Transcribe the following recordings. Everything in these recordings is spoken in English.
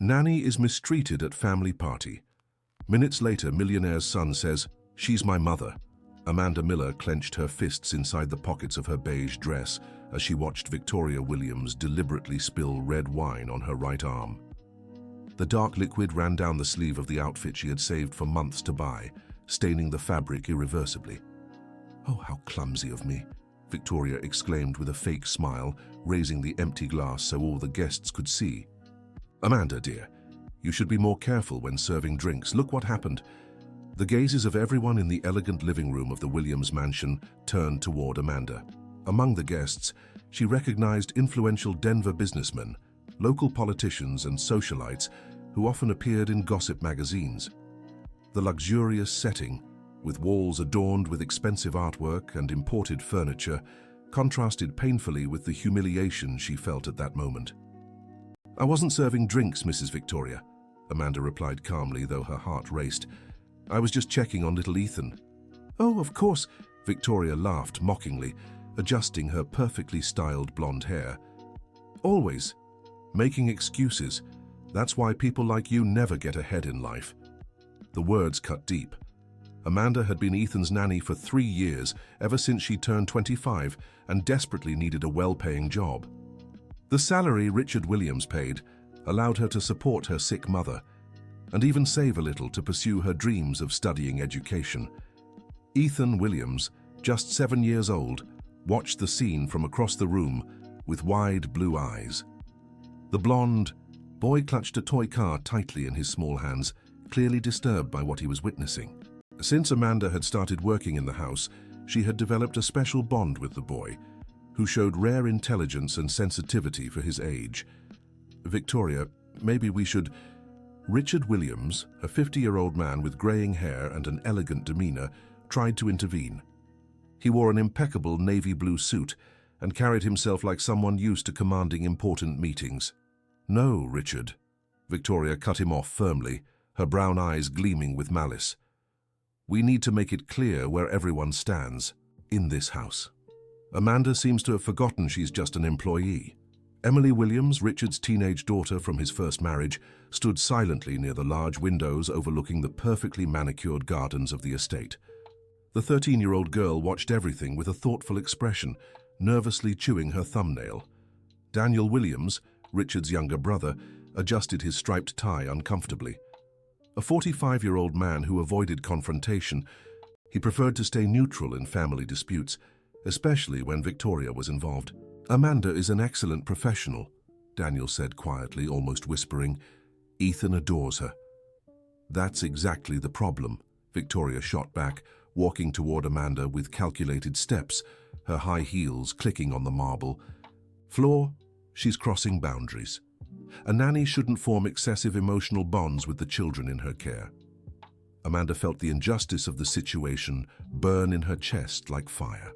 Nanny is mistreated at family party. Minutes later, Millionaire's son says, "She's my mother." Amanda Miller clenched her fists inside the pockets of her beige dress as she watched Victoria Williams deliberately spill red wine on her right arm. The dark liquid ran down the sleeve of the outfit she had saved for months to buy, staining the fabric irreversibly. "Oh, how clumsy of me," Victoria exclaimed with a fake smile, raising the empty glass so all the guests could see. "Amanda, dear, you should be more careful when serving drinks. Look what happened." The gazes of everyone in the elegant living room of the Williams mansion turned toward Amanda. Among the guests, she recognized influential Denver businessmen, local politicians and socialites who often appeared in gossip magazines. The luxurious setting, with walls adorned with expensive artwork and imported furniture, contrasted painfully with the humiliation she felt at that moment. "I wasn't serving drinks, Mrs. Victoria," Amanda replied calmly, though her heart raced. "I was just checking on little Ethan." "Oh, of course," Victoria laughed mockingly, adjusting her perfectly styled blonde hair. "Always. Making excuses. That's why people like you never get ahead in life." The words cut deep. Amanda had been Ethan's nanny for 3 years, ever since she turned 25, and desperately needed a well-paying job. The salary Richard Williams paid allowed her to support her sick mother, and even save a little to pursue her dreams of studying education. Ethan Williams, just 7 years old, watched the scene from across the room with wide blue eyes. The blonde boy clutched a toy car tightly in his small hands, clearly disturbed by what he was witnessing. Since Amanda had started working in the house, she had developed a special bond with the boy, who showed rare intelligence and sensitivity for his age. "Victoria, maybe we should—" Richard Williams, a 50-year-old man with graying hair and an elegant demeanor, tried to intervene. He wore an impeccable navy blue suit and carried himself like someone used to commanding important meetings. "No, Richard," Victoria cut him off firmly, her brown eyes gleaming with malice. "We need to make it clear where everyone stands in this house." Amanda seems to have forgotten she's just an employee. Emily Williams, Richard's teenage daughter from his first marriage, stood silently near the large windows overlooking the perfectly manicured gardens of the estate. The 13-year-old girl watched everything with a thoughtful expression, nervously chewing her thumbnail. Daniel Williams, Richard's younger brother, adjusted his striped tie uncomfortably. A 45-year-old man who avoided confrontation, he preferred to stay neutral in family disputes, especially when Victoria was involved. "Amanda is an excellent professional," Daniel said quietly, almost whispering. "Ethan adores her." "That's exactly the problem," Victoria shot back, walking toward Amanda with calculated steps, her high heels clicking on the marble floor. "She's crossing boundaries. A nanny shouldn't form excessive emotional bonds with the children in her care." Amanda felt the injustice of the situation burn in her chest like fire.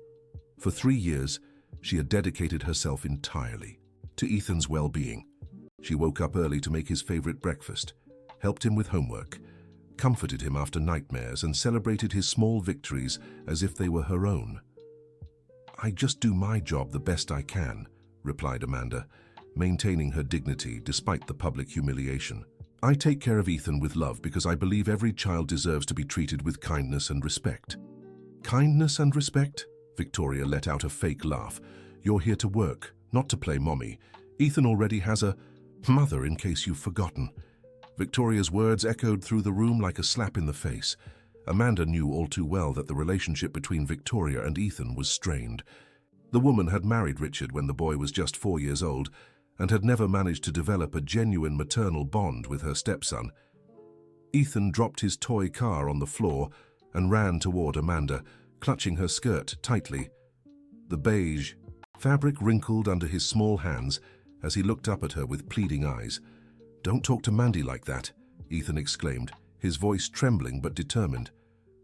For 3 years, she had dedicated herself entirely to Ethan's well-being. She woke up early to make his favorite breakfast, helped him with homework, comforted him after nightmares, and celebrated his small victories as if they were her own. "I just do my job the best I can," replied Amanda, maintaining her dignity despite the public humiliation. "I take care of Ethan with love because I believe every child deserves to be treated with kindness and respect." "Kindness and respect?" Victoria let out a fake laugh. "You're here to work, not to play mommy. Ethan already has a mother, in case you've forgotten." Victoria's words echoed through the room like a slap in the face. Amanda knew all too well that the relationship between Victoria and Ethan was strained. The woman had married Richard when the boy was just 4 years old and had never managed to develop a genuine maternal bond with her stepson. Ethan dropped his toy car on the floor and ran toward Amanda, clutching her skirt tightly. The beige fabric wrinkled under his small hands as he looked up at her with pleading eyes. "Don't talk to Mandy like that," Ethan exclaimed, his voice trembling but determined.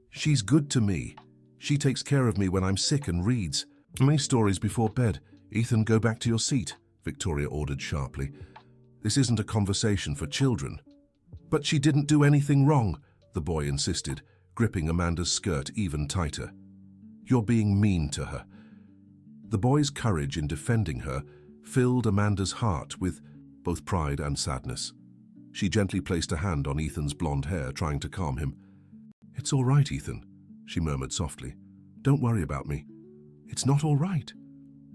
"She's good to me. She takes care of me when I'm sick and reads." "Many stories before bed. Ethan, go back to your seat," Victoria ordered sharply. "This isn't a conversation for children." "But she didn't do anything wrong," the boy insisted, gripping Amanda's skirt even tighter. "You're being mean to her." The boy's courage in defending her filled Amanda's heart with both pride and sadness. She gently placed a hand on Ethan's blonde hair, trying to calm him. "It's all right, Ethan," she murmured softly. "Don't worry about me." "It's not all right."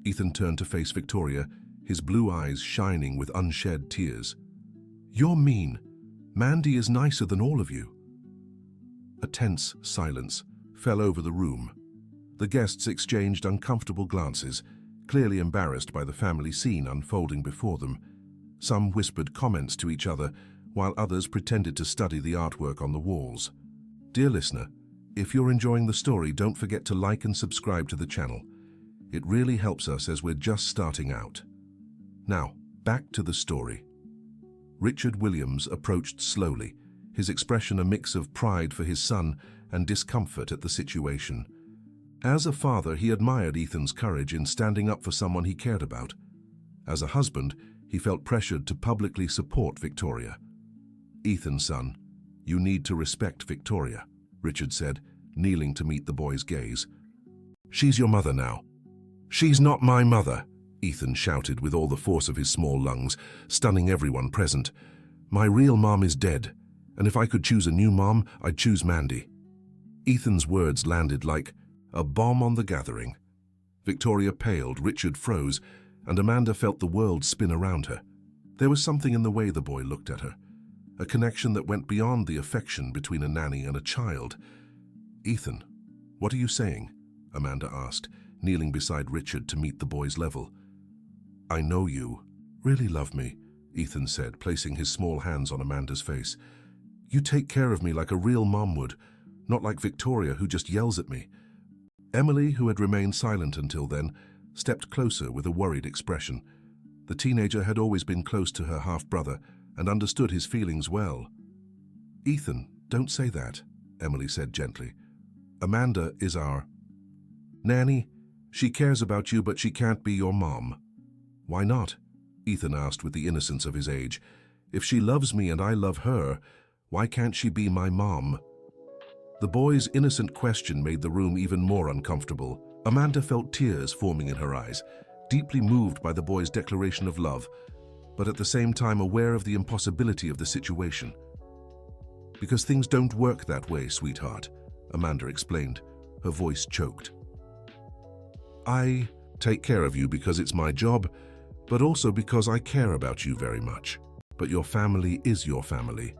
Ethan turned to face Victoria, his blue eyes shining with unshed tears. "You're mean. Mandy is nicer than all of you." A tense silence fell over the room. The guests exchanged uncomfortable glances, clearly embarrassed by the family scene unfolding before them. Some whispered comments to each other, while others pretended to study the artwork on the walls. Dear listener, if you're enjoying the story, don't forget to like and subscribe to the channel. It really helps us as we're just starting out. Now, back to the story. Richard Williams approached slowly, his expression a mix of pride for his son and discomfort at the situation. As a father, he admired Ethan's courage in standing up for someone he cared about. As a husband, he felt pressured to publicly support Victoria. "Ethan, son, you need to respect Victoria," Richard said, kneeling to meet the boy's gaze. "She's your mother now." "She's not my mother," Ethan shouted with all the force of his small lungs, stunning everyone present. "My real mom is dead, and if I could choose a new mom, I'd choose Mandy." Ethan's words landed like a bomb on the gathering. Victoria paled, Richard froze, and Amanda felt the world spin around her. There was something in the way the boy looked at her, a connection that went beyond the affection between a nanny and a child. "Ethan, what are you saying?" Amanda asked, kneeling beside Richard to meet the boy's level. "I know you really love me," Ethan said, placing his small hands on Amanda's face. "You take care of me like a real mom would, not like Victoria, who just yells at me." Emily, who had remained silent until then, stepped closer with a worried expression. The teenager had always been close to her half-brother and understood his feelings well. "Ethan, don't say that," Emily said gently. "Amanda is our nanny. She cares about you, but she can't be your mom." "Why not?" Ethan asked with the innocence of his age. "If she loves me and I love her, why can't she be my mom?" The boy's innocent question made the room even more uncomfortable. Amanda felt tears forming in her eyes, deeply moved by the boy's declaration of love, but at the same time aware of the impossibility of the situation. "Because things don't work that way, sweetheart," Amanda explained, her voice choked. "I take care of you because it's my job, but also because I care about you very much. But your family is your family."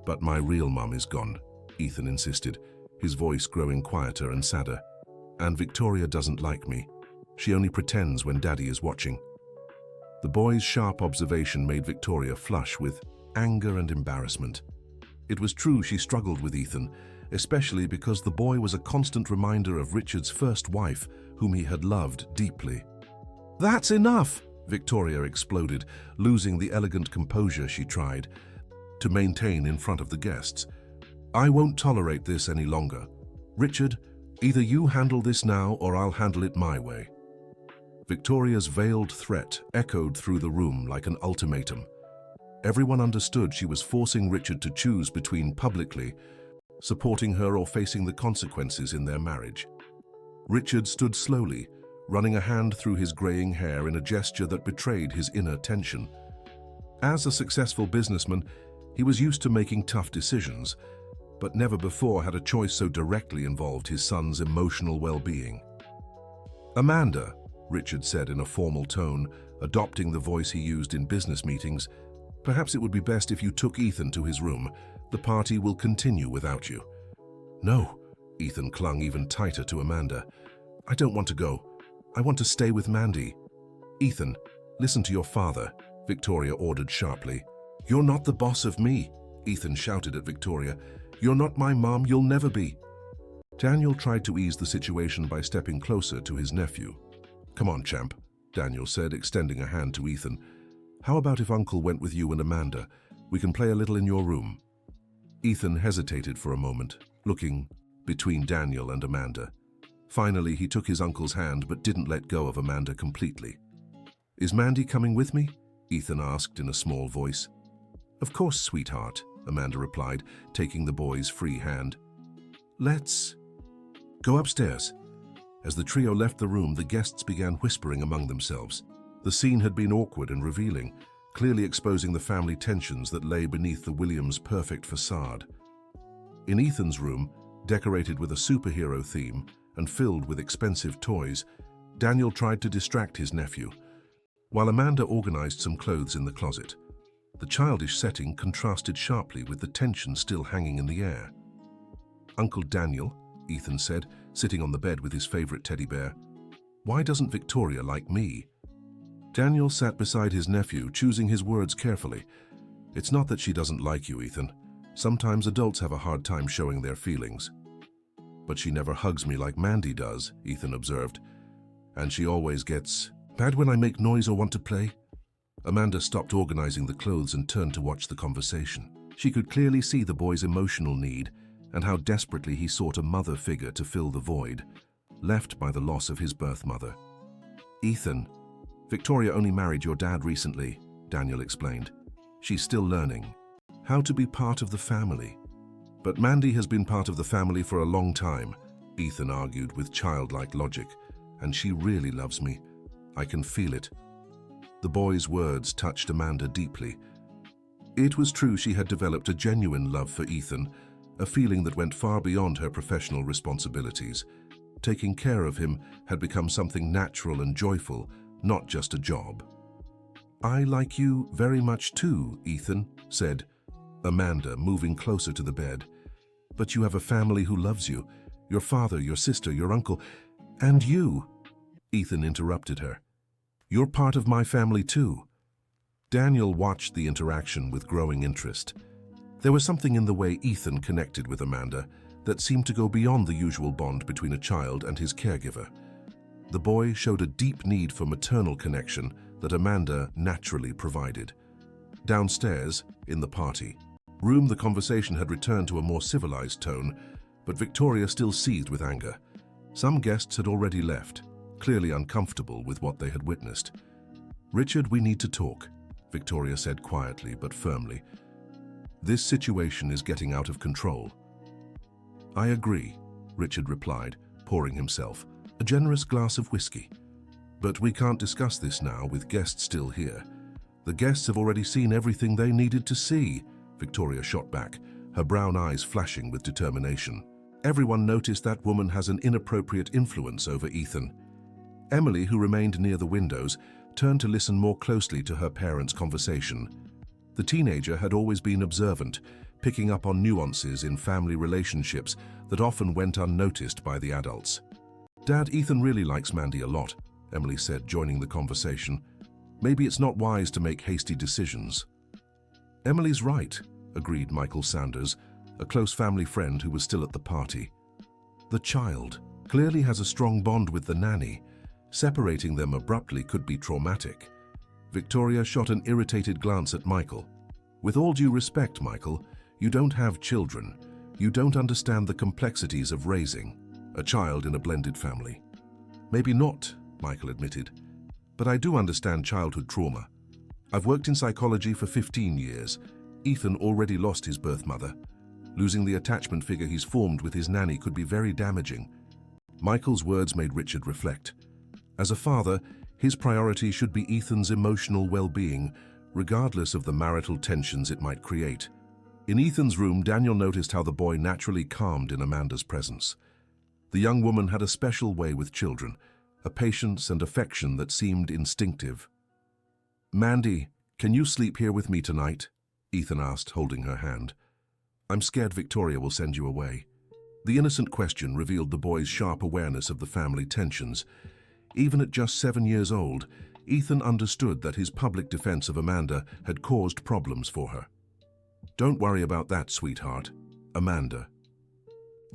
"But my real mom is gone," Ethan insisted, his voice growing quieter and sadder. "And Victoria doesn't like me. She only pretends when Daddy is watching." The boy's sharp observation made Victoria flush with anger and embarrassment. It was true she struggled with Ethan, especially because the boy was a constant reminder of Richard's first wife, whom he had loved deeply. "That's enough!" Victoria exploded, losing the elegant composure she tried to maintain in front of the guests. "I won't tolerate this any longer. Richard, either you handle this now or I'll handle it my way." Victoria's veiled threat echoed through the room like an ultimatum. Everyone understood she was forcing Richard to choose between publicly supporting her or facing the consequences in their marriage. Richard stood slowly, running a hand through his graying hair in a gesture that betrayed his inner tension. As a successful businessman, he was used to making tough decisions, but never before had a choice so directly involved his son's emotional well-being. "Amanda," Richard said in a formal tone, adopting the voice he used in business meetings, "perhaps it would be best if you took Ethan to his room. The party will continue without you." "No," Ethan clung even tighter to Amanda. "I don't want to go. I want to stay with Mandy." "Ethan, listen to your father," Victoria ordered sharply. "You're not the boss of me," Ethan shouted at Victoria. "You're not my mom, you'll never be." Daniel tried to ease the situation by stepping closer to his nephew. "Come on, champ," Daniel said, extending a hand to Ethan. "How about if Uncle went with you and Amanda? We can play a little in your room." Ethan hesitated for a moment, looking between Daniel and Amanda. Finally, he took his uncle's hand but didn't let go of Amanda completely. "Is Mandy coming with me?" Ethan asked in a small voice. "Of course, sweetheart," Amanda replied, taking the boy's free hand. "Let's go upstairs." As the trio left the room, the guests began whispering among themselves. The scene had been awkward and revealing. clearly exposing the family tensions that lay beneath the Williams' perfect facade. In Ethan's room, decorated with a superhero theme and filled with expensive toys, Daniel tried to distract his nephew, while Amanda organized some clothes in the closet. The childish setting contrasted sharply with the tension still hanging in the air. "Uncle Daniel," Ethan said, sitting on the bed with his favorite teddy bear, "why doesn't Victoria like me?" Daniel sat beside his nephew, choosing his words carefully. "It's not that she doesn't like you, Ethan. Sometimes adults have a hard time showing their feelings." "But she never hugs me like Mandy does," Ethan observed. "And she always gets mad when I make noise or want to play." Amanda stopped organizing the clothes and turned to watch the conversation. She could clearly see the boy's emotional need and how desperately he sought a mother figure to fill the void, left by the loss of his birth mother. "Ethan, Victoria only married your dad recently," Daniel explained. "She's still learning how to be part of the family." "But Mandy has been part of the family for a long time," Ethan argued with childlike logic. "And she really loves me. I can feel it." The boy's words touched Amanda deeply. It was true she had developed a genuine love for Ethan, a feeling that went far beyond her professional responsibilities. Taking care of him had become something natural and joyful, not just a job. "I like you very much too, Ethan," said Amanda, moving closer to the bed. "But you have a family who loves you. Your father, your sister, your uncle, and you." Ethan interrupted her. "You're part of my family too." Daniel watched the interaction with growing interest. There was something in the way Ethan connected with Amanda that seemed to go beyond the usual bond between a child and his caregiver. The boy showed a deep need for maternal connection that Amanda naturally provided. Downstairs, in the party room, the conversation had returned to a more civilized tone, but Victoria still seethed with anger. Some guests had already left, clearly uncomfortable with what they had witnessed. "Richard, we need to talk," Victoria said quietly but firmly. "This situation is getting out of control." "I agree," Richard replied, pouring himself a generous glass of whiskey. "But we can't discuss this now with guests still here. The guests have already seen everything they needed to see," Victoria shot back, her brown eyes flashing with determination. "Everyone noticed that woman has an inappropriate influence over Ethan." Emily, who remained near the windows, turned to listen more closely to her parents' conversation. The teenager had always been observant, picking up on nuances in family relationships that often went unnoticed by the adults. "Dad, Ethan really likes Mandy a lot," Emily said, joining the conversation. "Maybe it's not wise to make hasty decisions." "Emily's right," agreed Michael Sanders, a close family friend who was still at the party. "The child clearly has a strong bond with the nanny. Separating them abruptly could be traumatic." Victoria shot an irritated glance at Michael. "With all due respect, Michael, you don't have children. You don't understand the complexities of raising a child in a blended family." "Maybe not," Michael admitted, "but I do understand childhood trauma. I've worked in psychology for 15 years. Ethan already lost his birth mother. Losing the attachment figure he's formed with his nanny could be very damaging." Michael's words made Richard reflect. As a father, his priority should be Ethan's emotional well-being, regardless of the marital tensions it might create. In Ethan's room, Daniel noticed how the boy naturally calmed in Amanda's presence. The young woman had a special way with children, a patience and affection that seemed instinctive. "Mandy, can you sleep here with me tonight?" Ethan asked, holding her hand. "I'm scared Victoria will send you away." The innocent question revealed the boy's sharp awareness of the family tensions. Even at just 7 years old, Ethan understood that his public defense of Amanda had caused problems for her. "Don't worry about that, sweetheart," Amanda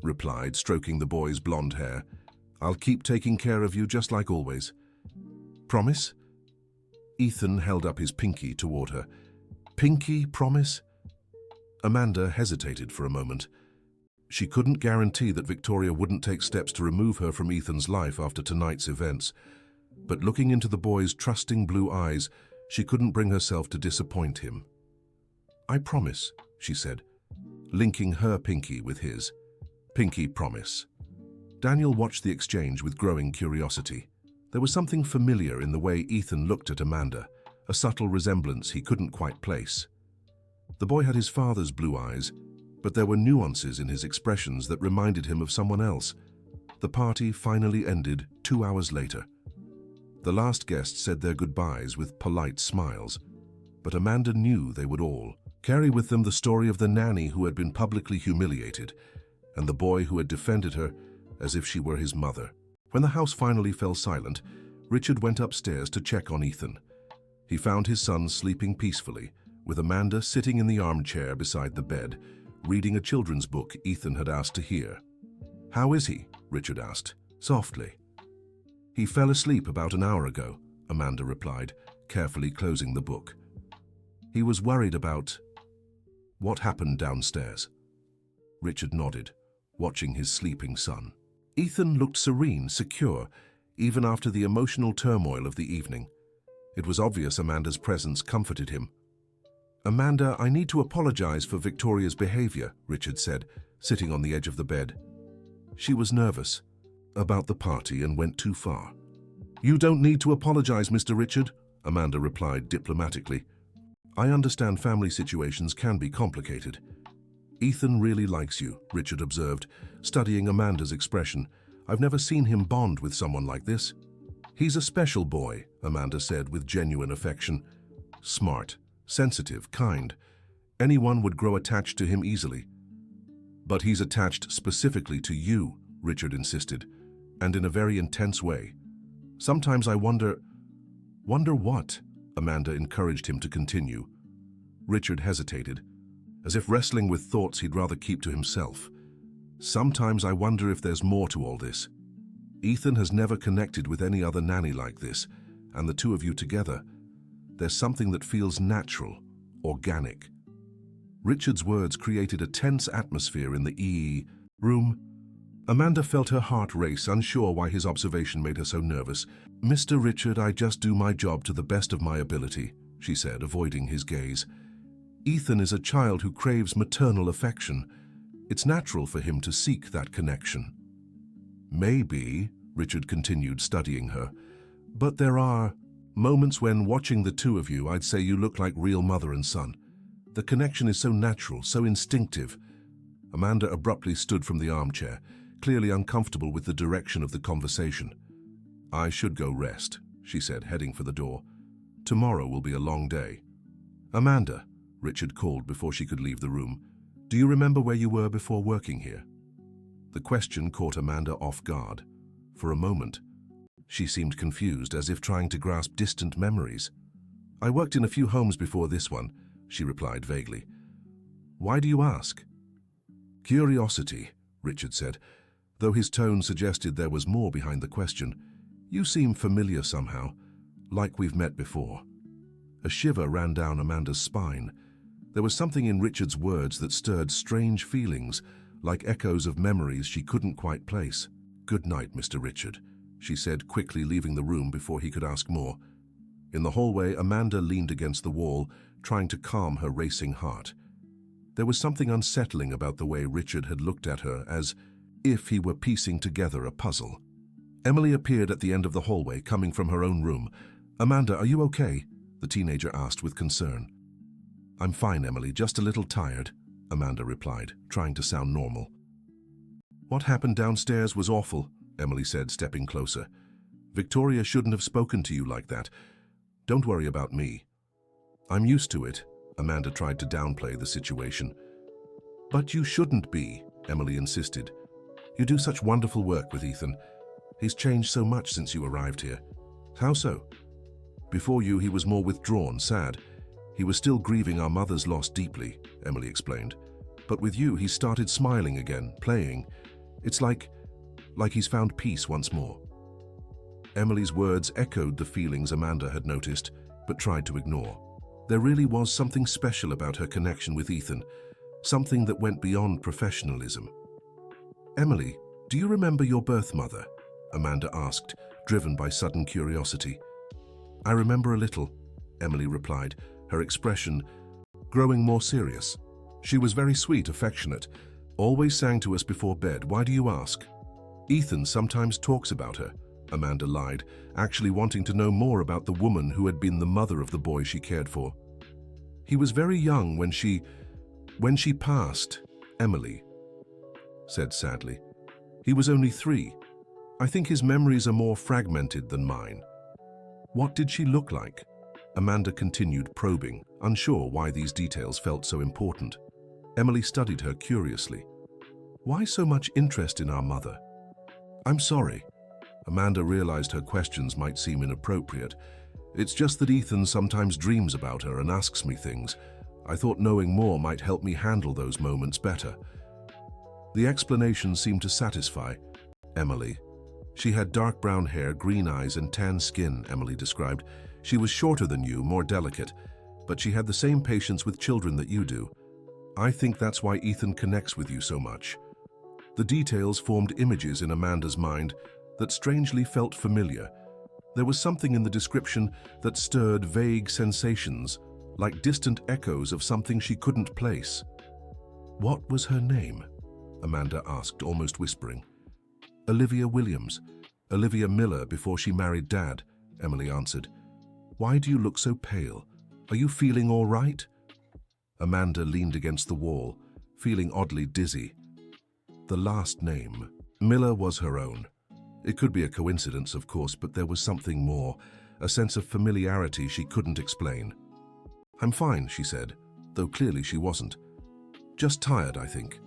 replied, stroking the boy's blonde hair. "I'll keep taking care of you just like always. Promise?" Ethan held up his pinky toward her. "Pinky, promise?" Amanda hesitated for a moment. She couldn't guarantee that Victoria wouldn't take steps to remove her from Ethan's life after tonight's events. But looking into the boy's trusting blue eyes, she couldn't bring herself to disappoint him. "I promise," she said, linking her pinky with his. "Pinky promise." Daniel watched the exchange with growing curiosity. There was something familiar in the way Ethan looked at Amanda, a subtle resemblance he couldn't quite place. The boy had his father's blue eyes, but there were nuances in his expressions that reminded him of someone else. The party finally ended 2 hours later. The last guests said their goodbyes with polite smiles, but Amanda knew they would all carry with them the story of the nanny who had been publicly humiliated and the boy who had defended her as if she were his mother. When the house finally fell silent, Richard went upstairs to check on Ethan. He found his son sleeping peacefully, with Amanda sitting in the armchair beside the bed, reading a children's book Ethan had asked to hear. "How is he?" Richard asked, softly. "He fell asleep about an hour ago," Amanda replied, carefully closing the book. "He was worried about what happened downstairs." Richard nodded, watching his sleeping son. Ethan looked serene, secure, even after the emotional turmoil of the evening. It was obvious Amanda's presence comforted him. "Amanda, I need to apologize for Victoria's behavior," Richard said, sitting on the edge of the bed. "She was nervous about the party and went too far." "You don't need to apologize, Mr. Richard," Amanda replied diplomatically. "I understand family situations can be complicated." "Ethan really likes you," Richard observed, studying Amanda's expression. "I've never seen him bond with someone like this." "He's a special boy," Amanda said with genuine affection. "Smart, sensitive, kind. Anyone would grow attached to him easily." "But he's attached specifically to you," Richard insisted, "and in a very intense way. Sometimes I wonder..." "Wonder what?" Amanda encouraged him to continue. Richard hesitated, as if wrestling with thoughts he'd rather keep to himself. "Sometimes I wonder if there's more to all this. Ethan has never connected with any other nanny like this, and the two of you together, there's something that feels natural, organic." Richard's words created a tense atmosphere in the room. Amanda felt her heart race, unsure why his observation made her so nervous. "Mr. Richard, I just do my job to the best of my ability," she said, avoiding his gaze. "Ethan is a child who craves maternal affection. It's natural for him to seek that connection." "Maybe," Richard continued, studying her, "but there are moments when, watching the two of you, I'd say you look like real mother and son. The connection is so natural, so instinctive." Amanda abruptly stood from the armchair, clearly uncomfortable with the direction of the conversation. "I should go rest," she said, heading for the door. "Tomorrow will be a long day." "Amanda," Richard called before she could leave the room, "do you remember where you were before working here?" The question caught Amanda off guard. For a moment, she seemed confused, as if trying to grasp distant memories. "I worked in a few homes before this one," she replied vaguely. "Why do you ask?" "Curiosity," Richard said, though his tone suggested there was more behind the question. "You seem familiar somehow, like we've met before." A shiver ran down Amanda's spine. There was something in Richard's words that stirred strange feelings, like echoes of memories she couldn't quite place. "Good night, Mr. Richard," she said, quickly leaving the room before he could ask more. In the hallway, Amanda leaned against the wall, trying to calm her racing heart. There was something unsettling about the way Richard had looked at her, as if he were piecing together a puzzle. Emily appeared at the end of the hallway, coming from her own room. "Amanda, are you okay?" the teenager asked with concern. "I'm fine, Emily, just a little tired," Amanda replied, trying to sound normal. "What happened downstairs was awful," Emily said, stepping closer. "Victoria shouldn't have spoken to you like that. Don't worry about me." "I'm used to it," Amanda tried to downplay the situation. "But you shouldn't be," Emily insisted. "You do such wonderful work with Ethan. He's changed so much since you arrived here." "How so?" "Before you, he was more withdrawn, sad. He was still grieving our mother's loss deeply," Emily explained. "But with you, he started smiling again, playing. It's like he's found peace once more." Emily's words echoed the feelings Amanda had noticed, but tried to ignore. There really was something special about her connection with Ethan, something that went beyond professionalism. "Emily, do you remember your birth mother?" Amanda asked, driven by sudden curiosity. "I remember a little," Emily replied, her expression growing more serious. "She was very sweet, affectionate, always sang to us before bed. Why do you ask?" "Ethan sometimes talks about her," Amanda lied, actually wanting to know more about the woman who had been the mother of the boy she cared for. He was very young when she passed, Emily said sadly. He was only 3. I think his memories are more fragmented than mine. What did she look like? Amanda continued probing, unsure why these details felt so important. Emily studied her curiously. Why so much interest in our mother? I'm sorry. Amanda realized her questions might seem inappropriate. It's just that Ethan sometimes dreams about her and asks me things. I thought knowing more might help me handle those moments better. The explanation seemed to satisfy Emily. She had dark brown hair, green eyes, and tan skin, Emily described. She was shorter than you, more delicate, but she had the same patience with children that you do. I think that's why Ethan connects with you so much. The details formed images in Amanda's mind that strangely felt familiar. There was something in the description that stirred vague sensations, like distant echoes of something she couldn't place. What was her name? Amanda asked, almost whispering. Olivia Williams. Olivia Miller before she married Dad, Emily answered. Why do you look so pale? Are you feeling all right? Amanda leaned against the wall, feeling oddly dizzy. The last name, Miller, was her own. It could be a coincidence, of course, but there was something more, a sense of familiarity she couldn't explain. I'm fine, she said, though clearly she wasn't. Just tired, I think.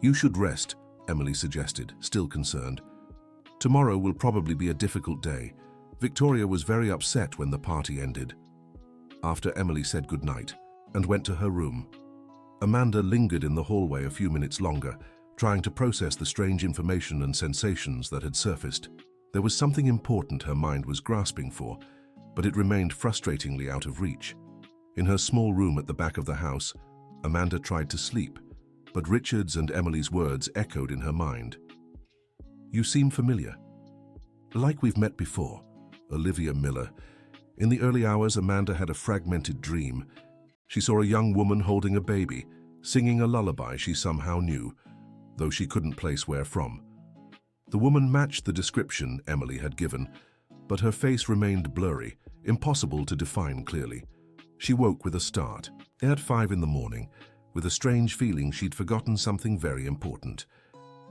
You should rest, Emily suggested, still concerned. Tomorrow will probably be a difficult day. Victoria was very upset when the party ended. After Emily said goodnight and went to her room, Amanda lingered in the hallway a few minutes longer, trying to process the strange information and sensations that had surfaced. There was something important her mind was grasping for, but it remained frustratingly out of reach. In her small room at the back of the house, Amanda tried to sleep, but Richard's and Emily's words echoed in her mind. You seem familiar. Like we've met before. Olivia Miller. In the early hours, Amanda had a fragmented dream. She saw a young woman holding a baby, singing a lullaby she somehow knew, though she couldn't place where from. The woman matched the description Emily had given, but her face remained blurry, impossible to define clearly. She woke with a start, at 5 in the morning, with a strange feeling she'd forgotten something very important.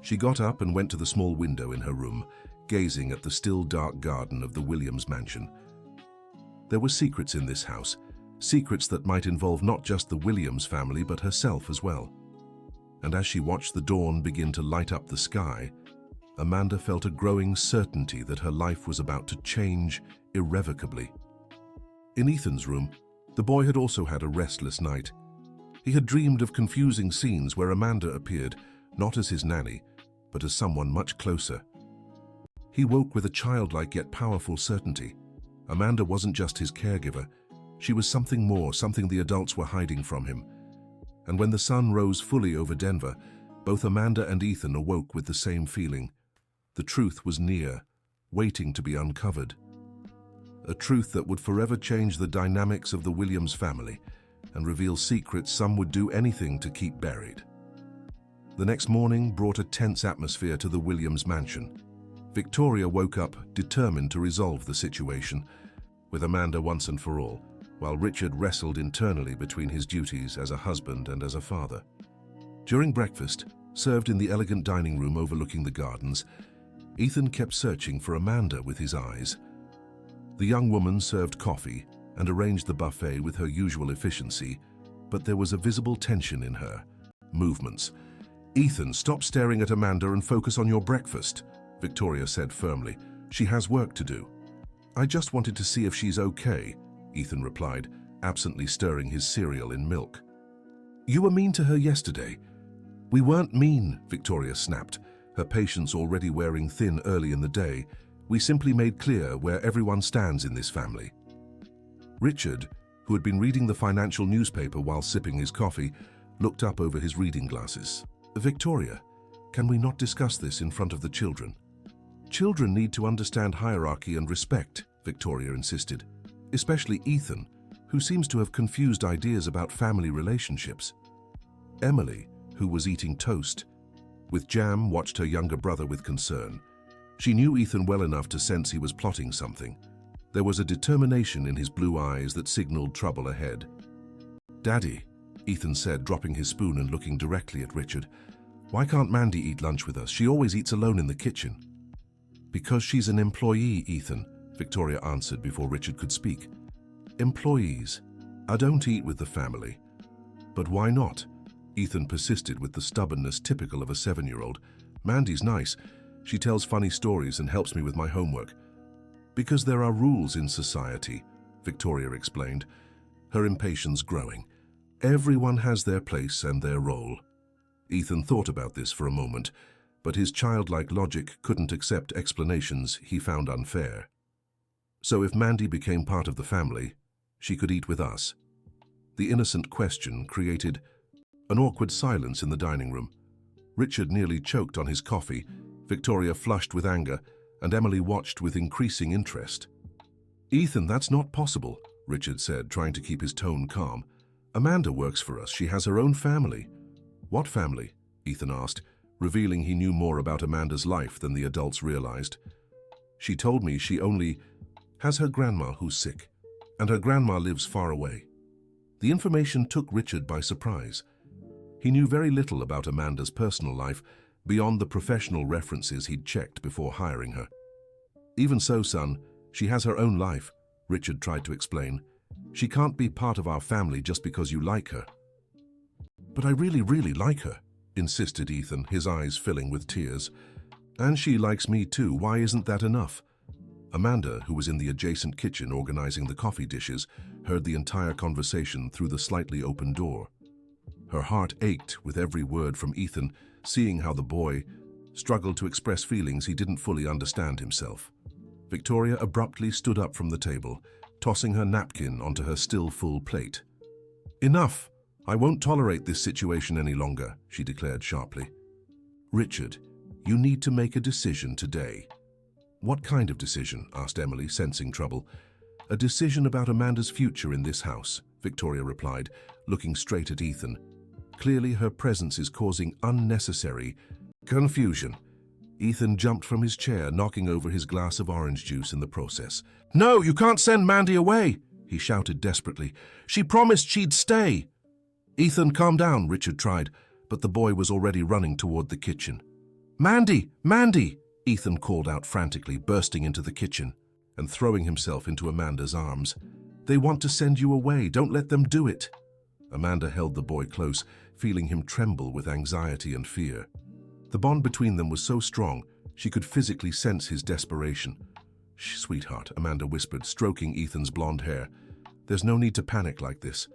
She got up and went to the small window in her room, gazing at the still dark garden of the Williams mansion. There were secrets in this house, secrets that might involve not just the Williams family but herself as well. And as she watched the dawn begin to light up the sky, Amanda felt a growing certainty that her life was about to change irrevocably. In Ethan's room, the boy had also had a restless night. He had dreamed of confusing scenes where Amanda appeared, not as his nanny, but as someone much closer. He woke with a childlike yet powerful certainty. Amanda wasn't just his caregiver. She was something more, something the adults were hiding from him. And when the sun rose fully over Denver, both Amanda and Ethan awoke with the same feeling. The truth was near, waiting to be uncovered. A truth that would forever change the dynamics of the Williams family and reveal secrets some would do anything to keep buried. The next morning brought a tense atmosphere to the Williams mansion. Victoria woke up determined to resolve the situation with Amanda once and for all, while Richard wrestled internally between his duties as a husband and as a father. During breakfast, served in the elegant dining room overlooking the gardens, Ethan kept searching for Amanda with his eyes. The young woman served coffee and arranged the buffet with her usual efficiency, but there was a visible tension in her movements. Ethan, stop staring at Amanda and focus on your breakfast, Victoria said firmly. She has work to do. I just wanted to see if she's okay, Ethan replied, absently stirring his cereal in milk. You were mean to her yesterday. We weren't mean, Victoria snapped, her patience already wearing thin early in the day. We simply made clear where everyone stands in this family. Richard, who had been reading the financial newspaper while sipping his coffee, looked up over his reading glasses. Victoria, can we not discuss this in front of the children? Children need to understand hierarchy and respect, Victoria insisted, especially Ethan, who seems to have confused ideas about family relationships. Emily, who was eating toast with jam, watched her younger brother with concern. She knew Ethan well enough to sense he was plotting something. There was a determination in his blue eyes that signaled trouble ahead. "Daddy," Ethan said, dropping his spoon and looking directly at Richard, "why can't Mandy eat lunch with us? She always eats alone in the kitchen." "Because she's an employee, Ethan," Victoria answered before Richard could speak. "Employees. I don't eat with the family." "But why not?" Ethan persisted with the stubbornness typical of a 7-year-old. "Mandy's nice. She tells funny stories and helps me with my homework." "Because there are rules in society," Victoria explained, her impatience growing. "Everyone has their place and their role." Ethan thought about this for a moment, but his childlike logic couldn't accept explanations he found unfair. "So if Mandy became part of the family, she could eat with us?" The innocent question created an awkward silence in the dining room. Richard nearly choked on his coffee, Victoria flushed with anger, and Emily watched with increasing interest. "Ethan, that's not possible," Richard said, trying to keep his tone calm. "Amanda works for us. She has her own family." "What family?" Ethan asked, revealing he knew more about Amanda's life than the adults realized. "She told me she only has her grandma who's sick, and her grandma lives far away." The information took Richard by surprise. He knew very little about Amanda's personal life, beyond the professional references he'd checked before hiring her. "Even so, son, she has her own life," Richard tried to explain. "She can't be part of our family just because you like her." "But I really, really like her," insisted Ethan, his eyes filling with tears. "And she likes me too. Why isn't that enough?" Amanda, who was in the adjacent kitchen organizing the coffee dishes, heard the entire conversation through the slightly open door. Her heart ached with every word from Ethan, seeing how the boy struggled to express feelings he didn't fully understand himself. Victoria abruptly stood up from the table, tossing her napkin onto her still full plate. "Enough! I won't tolerate this situation any longer," she declared sharply. "Richard, you need to make a decision today." "What kind of decision?" asked Emily, sensing trouble. "A decision about Amanda's future in this house," Victoria replied, looking straight at Ethan. Clearly, her presence is causing unnecessary confusion. Ethan jumped from his chair, knocking over his glass of orange juice in the process. "No, you can't send Mandy away!" he shouted desperately. "She promised she'd stay!" "Ethan, calm down," Richard tried, but the boy was already running toward the kitchen. "Mandy! Mandy!" Ethan called out frantically, bursting into the kitchen and throwing himself into Amanda's arms. "They want to send you away. Don't let them do it." Amanda held the boy close, feeling him tremble with anxiety and fear. The bond between them was so strong, she could physically sense his desperation. "Sweetheart," Amanda whispered, stroking Ethan's blonde hair. "There's no need to panic like this."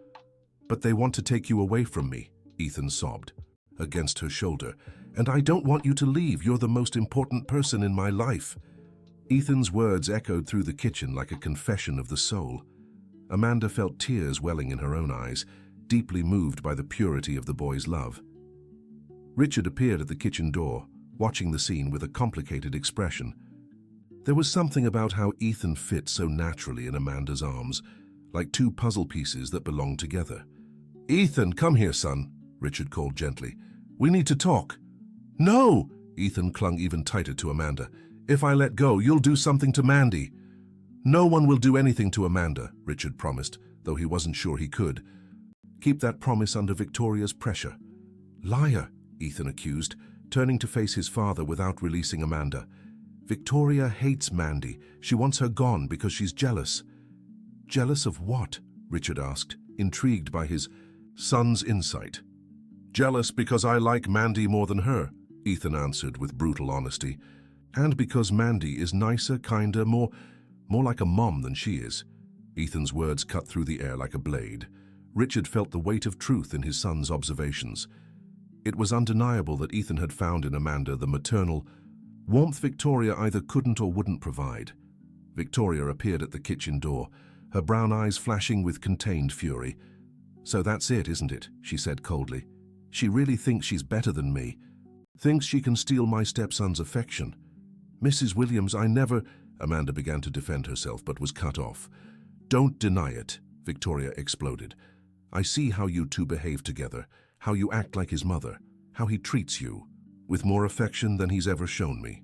"But they want to take you away from me," Ethan sobbed against her shoulder. "And I don't want you to leave. You're the most important person in my life." Ethan's words echoed through the kitchen like a confession of the soul. Amanda felt tears welling in her own eyes, deeply moved by the purity of the boy's love. Richard appeared at the kitchen door, watching the scene with a complicated expression. There was something about how Ethan fit so naturally in Amanda's arms, like two puzzle pieces that belonged together. "Ethan, come here, son," Richard called gently. "We need to talk." "No!" Ethan clung even tighter to Amanda. "If I let go, you'll do something to Mandy." "No one will do anything to Amanda," Richard promised, though he wasn't sure he could. Keep that promise under Victoria's pressure. "Liar," Ethan accused, turning to face his father without releasing Amanda. "Victoria hates Mandy. She wants her gone because she's jealous." "Jealous of what?" Richard asked, intrigued by his son's insight. "Jealous because I like Mandy more than her," Ethan answered with brutal honesty. "And because Mandy is nicer, kinder, more like a mom than she is." Ethan's words cut through the air like a blade. Richard felt the weight of truth in his son's observations. It was undeniable that Ethan had found in Amanda the maternal warmth Victoria either couldn't or wouldn't provide. Victoria appeared at the kitchen door, her brown eyes flashing with contained fury. "So that's it, isn't it?" she said coldly. "She really thinks she's better than me. Thinks she can steal my stepson's affection. Mrs. Williams, I never—" Amanda began to defend herself but was cut off. "Don't deny it," Victoria exploded. "I see how you two behave together, how you act like his mother, how he treats you, with more affection than he's ever shown me."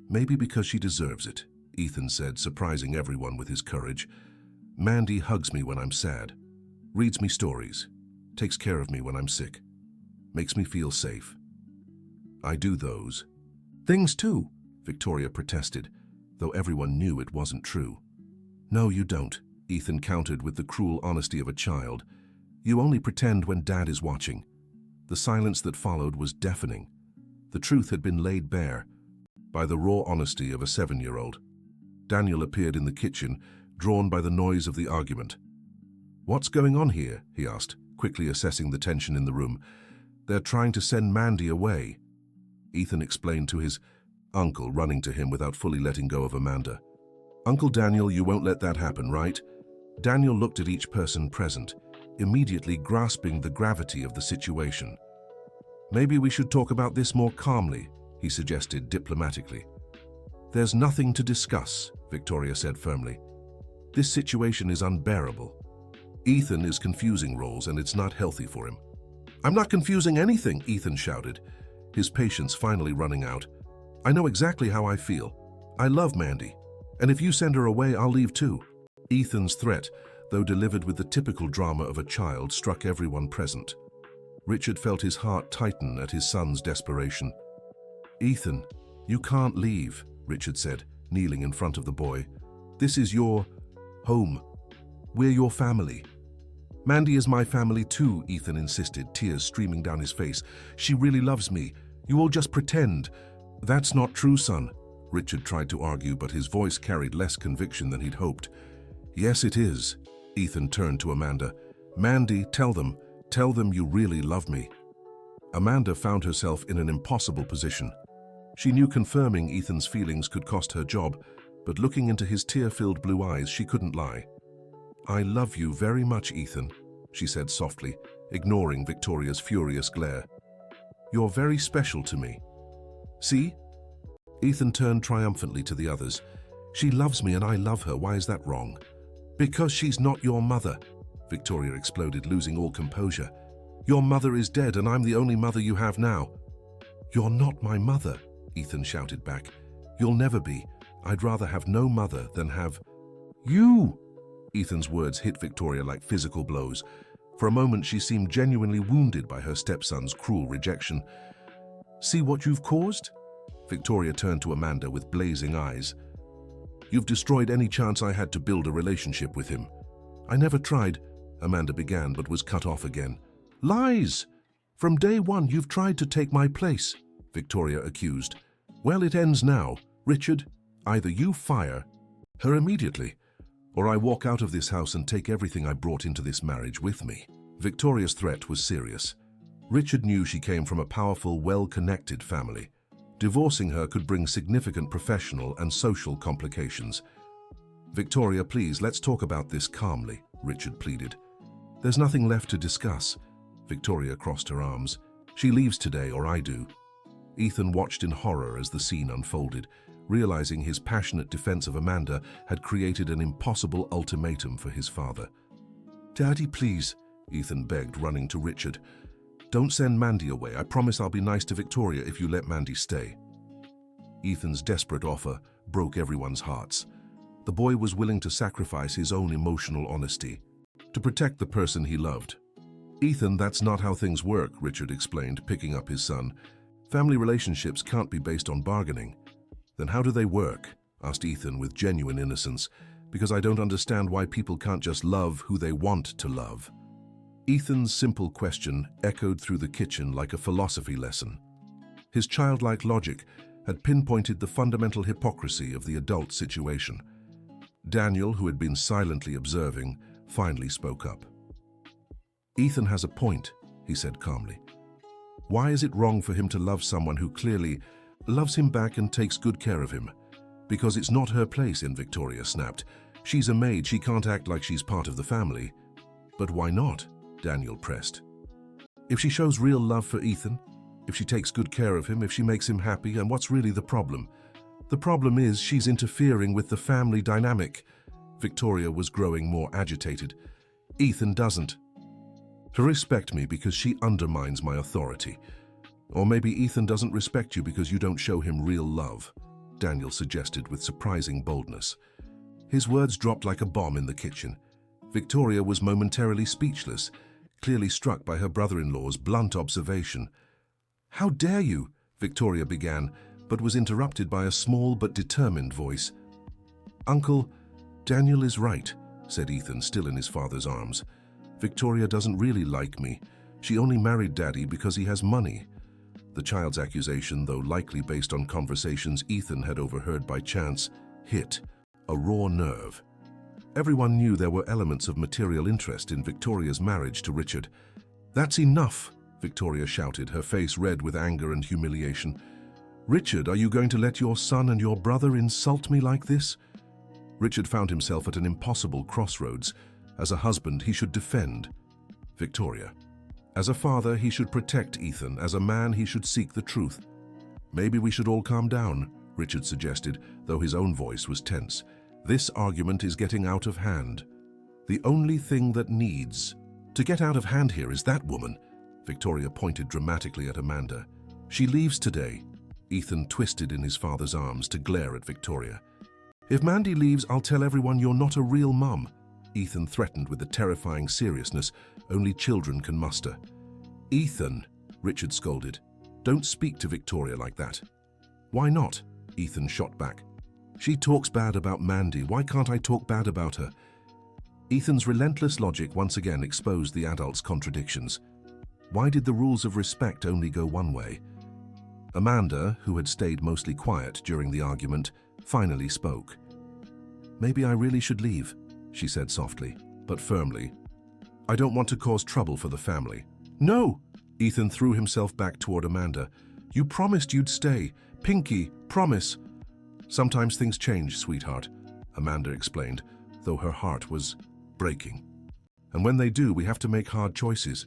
Maybe because she deserves it, Ethan said, surprising everyone with his courage. Mandy hugs me when I'm sad, reads me stories, takes care of me when I'm sick, makes me feel safe. I do those things too, Victoria protested, though everyone knew it wasn't true. No, you don't, Ethan countered with the cruel honesty of a child. You only pretend when Dad is watching. The silence that followed was deafening. The truth had been laid bare by the raw honesty of a 7-year-old. Daniel appeared in the kitchen, drawn by the noise of the argument. What's going on here? He asked, quickly assessing the tension in the room. They're trying to send Mandy away. Ethan explained to his uncle, running to him without fully letting go of Amanda. Uncle Daniel, you won't let that happen, right? Daniel looked at each person present, immediately grasping the gravity of the situation. Maybe we should talk about this more calmly, he suggested diplomatically. There's nothing to discuss, Victoria said firmly. This situation is unbearable. Ethan is confusing roles and it's not healthy for him. I'm not confusing anything, Ethan shouted, his patience finally running out. I know exactly how I feel. I love Mandy, and if you send her away, I'll leave too. Ethan's threat, though delivered with the typical drama of a child, struck everyone present. Richard felt his heart tighten at his son's desperation. Ethan, you can't leave, Richard said, kneeling in front of the boy. This is your home. We're your family. Mandy is my family too, Ethan insisted, tears streaming down his face. She really loves me. You all just pretend. That's not true, son. Richard tried to argue, but his voice carried less conviction than he'd hoped. Yes, it is. Ethan turned to Amanda. Mandy, tell them you really love me. Amanda found herself in an impossible position. She knew confirming Ethan's feelings could cost her job, but looking into his tear-filled blue eyes, she couldn't lie. I love you very much, Ethan, she said softly, ignoring Victoria's furious glare. You're very special to me. See? Ethan turned triumphantly to the others. She loves me and I love her. Why is that wrong? Because she's not your mother, Victoria exploded, losing all composure. Your mother is dead and I'm the only mother you have now. You're not my mother, Ethan shouted back. You'll never be. I'd rather have no mother than have you. Ethan's words hit Victoria like physical blows. For a moment, she seemed genuinely wounded by her stepson's cruel rejection. See what you've caused? Victoria turned to Amanda with blazing eyes. You've destroyed any chance I had to build a relationship with him. I never tried, Amanda began, but was cut off again. Lies! From day one, you've tried to take my place, Victoria accused. Well, it ends now. Richard, either you fire her immediately, or I walk out of this house and take everything I brought into this marriage with me. Victoria's threat was serious. Richard knew she came from a powerful, well-connected family. Divorcing her could bring significant professional and social complications. Victoria, please, let's talk about this calmly, Richard pleaded. There's nothing left to discuss. Victoria crossed her arms. She leaves today, or I do. Ethan watched in horror as the scene unfolded, realizing his passionate defense of Amanda had created an impossible ultimatum for his father. Daddy, please, Ethan begged, running to Richard. Don't send Mandy away. I promise I'll be nice to Victoria if you let Mandy stay. Ethan's desperate offer broke everyone's hearts. The boy was willing to sacrifice his own emotional honesty to protect the person he loved. Ethan, that's not how things work, Richard explained, picking up his son. Family relationships can't be based on bargaining. Then how do they work? Asked Ethan with genuine innocence, because I don't understand why people can't just love who they want to love. Ethan's simple question echoed through the kitchen like a philosophy lesson. His childlike logic had pinpointed the fundamental hypocrisy of the adult situation. Daniel, who had been silently observing, finally spoke up. Ethan has a point, he said calmly. Why is it wrong for him to love someone who clearly loves him back and takes good care of him? Because it's not her place, Victoria snapped. She's a maid, she can't act like she's part of the family. But why not? Daniel pressed. If she shows real love for Ethan, if she takes good care of him, if she makes him happy, and what's really the problem? The problem is she's interfering with the family dynamic. Victoria was growing more agitated. Ethan doesn't. To respect me because she undermines my authority. Or maybe Ethan doesn't respect you because you don't show him real love. Daniel suggested with surprising boldness. His words dropped like a bomb in the kitchen. Victoria was momentarily speechless, clearly struck by her brother-in-law's blunt observation. "How dare you?" Victoria began, but was interrupted by a small but determined voice. "Uncle, Daniel is right," said Ethan, still in his father's arms. "Victoria doesn't really like me. She only married Daddy because he has money." The child's accusation, though likely based on conversations Ethan had overheard by chance, hit a raw nerve. Everyone knew there were elements of material interest in Victoria's marriage to Richard. "That's enough," Victoria shouted, her face red with anger and humiliation. "Richard, are you going to let your son and your brother insult me like this?" Richard found himself at an impossible crossroads. As a husband, he should defend Victoria. As a father, he should protect Ethan. As a man, he should seek the truth. "Maybe we should all calm down," Richard suggested, though his own voice was tense. "This argument is getting out of hand. The only thing that needs to get out of hand here is that woman." Victoria pointed dramatically at Amanda. "She leaves today." Ethan twisted in his father's arms to glare at Victoria. "If Mandy leaves, I'll tell everyone you're not a real mum," Ethan threatened with the terrifying seriousness only children can muster. "Ethan," Richard scolded, "don't speak to Victoria like that." "Why not?" Ethan shot back. "She talks bad about Mandy. Why can't I talk bad about her?" Ethan's relentless logic once again exposed the adult's contradictions. Why did the rules of respect only go one way? Amanda, who had stayed mostly quiet during the argument, finally spoke. "Maybe I really should leave," she said softly, but firmly. "I don't want to cause trouble for the family." "No!" Ethan threw himself back toward Amanda. "You promised you'd stay. Pinky, promise." "Sometimes things change, sweetheart," Amanda explained, though her heart was breaking. "And when they do, we have to make hard choices."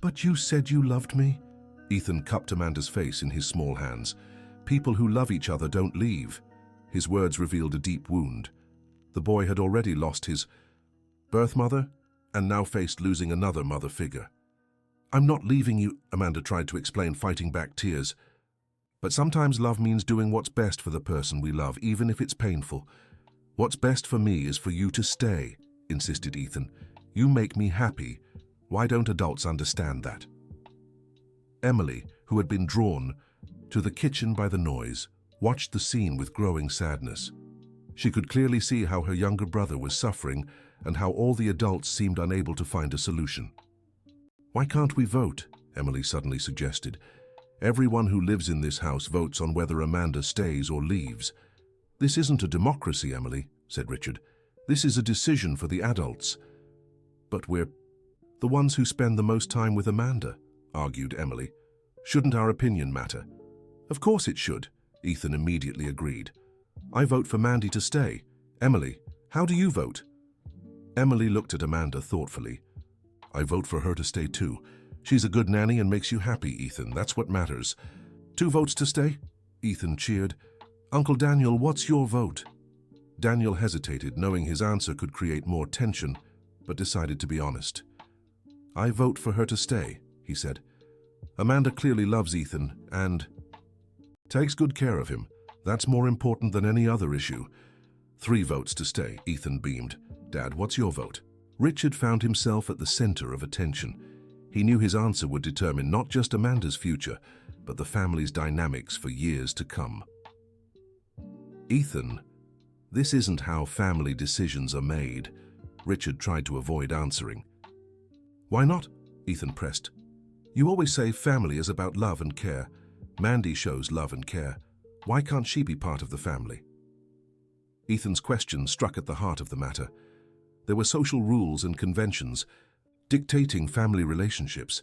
"But you said you loved me." Ethan cupped Amanda's face in his small hands. "People who love each other don't leave." His words revealed a deep wound. The boy had already lost his birth mother and now faced losing another mother figure. "I'm not leaving you," Amanda tried to explain, fighting back tears. "But sometimes love means doing what's best for the person we love, even if it's painful." "What's best for me is for you to stay," insisted Ethan. "You make me happy. Why don't adults understand that?" Emily, who had been drawn to the kitchen by the noise, watched the scene with growing sadness. She could clearly see how her younger brother was suffering and how all the adults seemed unable to find a solution. "Why can't we vote?" Emily suddenly suggested. "Everyone who lives in this house votes on whether Amanda stays or leaves." "This isn't a democracy, Emily," said Richard. "This is a decision for the adults." "But we're the ones who spend the most time with Amanda," argued Emily. "Shouldn't our opinion matter?" "Of course it should," Ethan immediately agreed. "I vote for Mandy to stay. Emily, how do you vote?" Emily looked at Amanda thoughtfully. "I vote for her to stay too. She's a good nanny and makes you happy, Ethan. That's what matters." "2 votes to stay?" Ethan cheered. "Uncle Daniel, what's your vote?" Daniel hesitated, knowing his answer could create more tension, but decided to be honest. "I vote for her to stay," he said. "Amanda clearly loves Ethan and takes good care of him. That's more important than any other issue." 3 votes to stay, Ethan beamed. "Dad, what's your vote?" Richard found himself at the center of attention. He knew his answer would determine not just Amanda's future, but the family's dynamics for years to come. "Ethan, this isn't how family decisions are made," Richard tried to avoid answering. "Why not?" Ethan pressed. "You always say family is about love and care. Mandy shows love and care. Why can't she be part of the family?" Ethan's question struck at the heart of the matter. There were social rules and conventions dictating family relationships,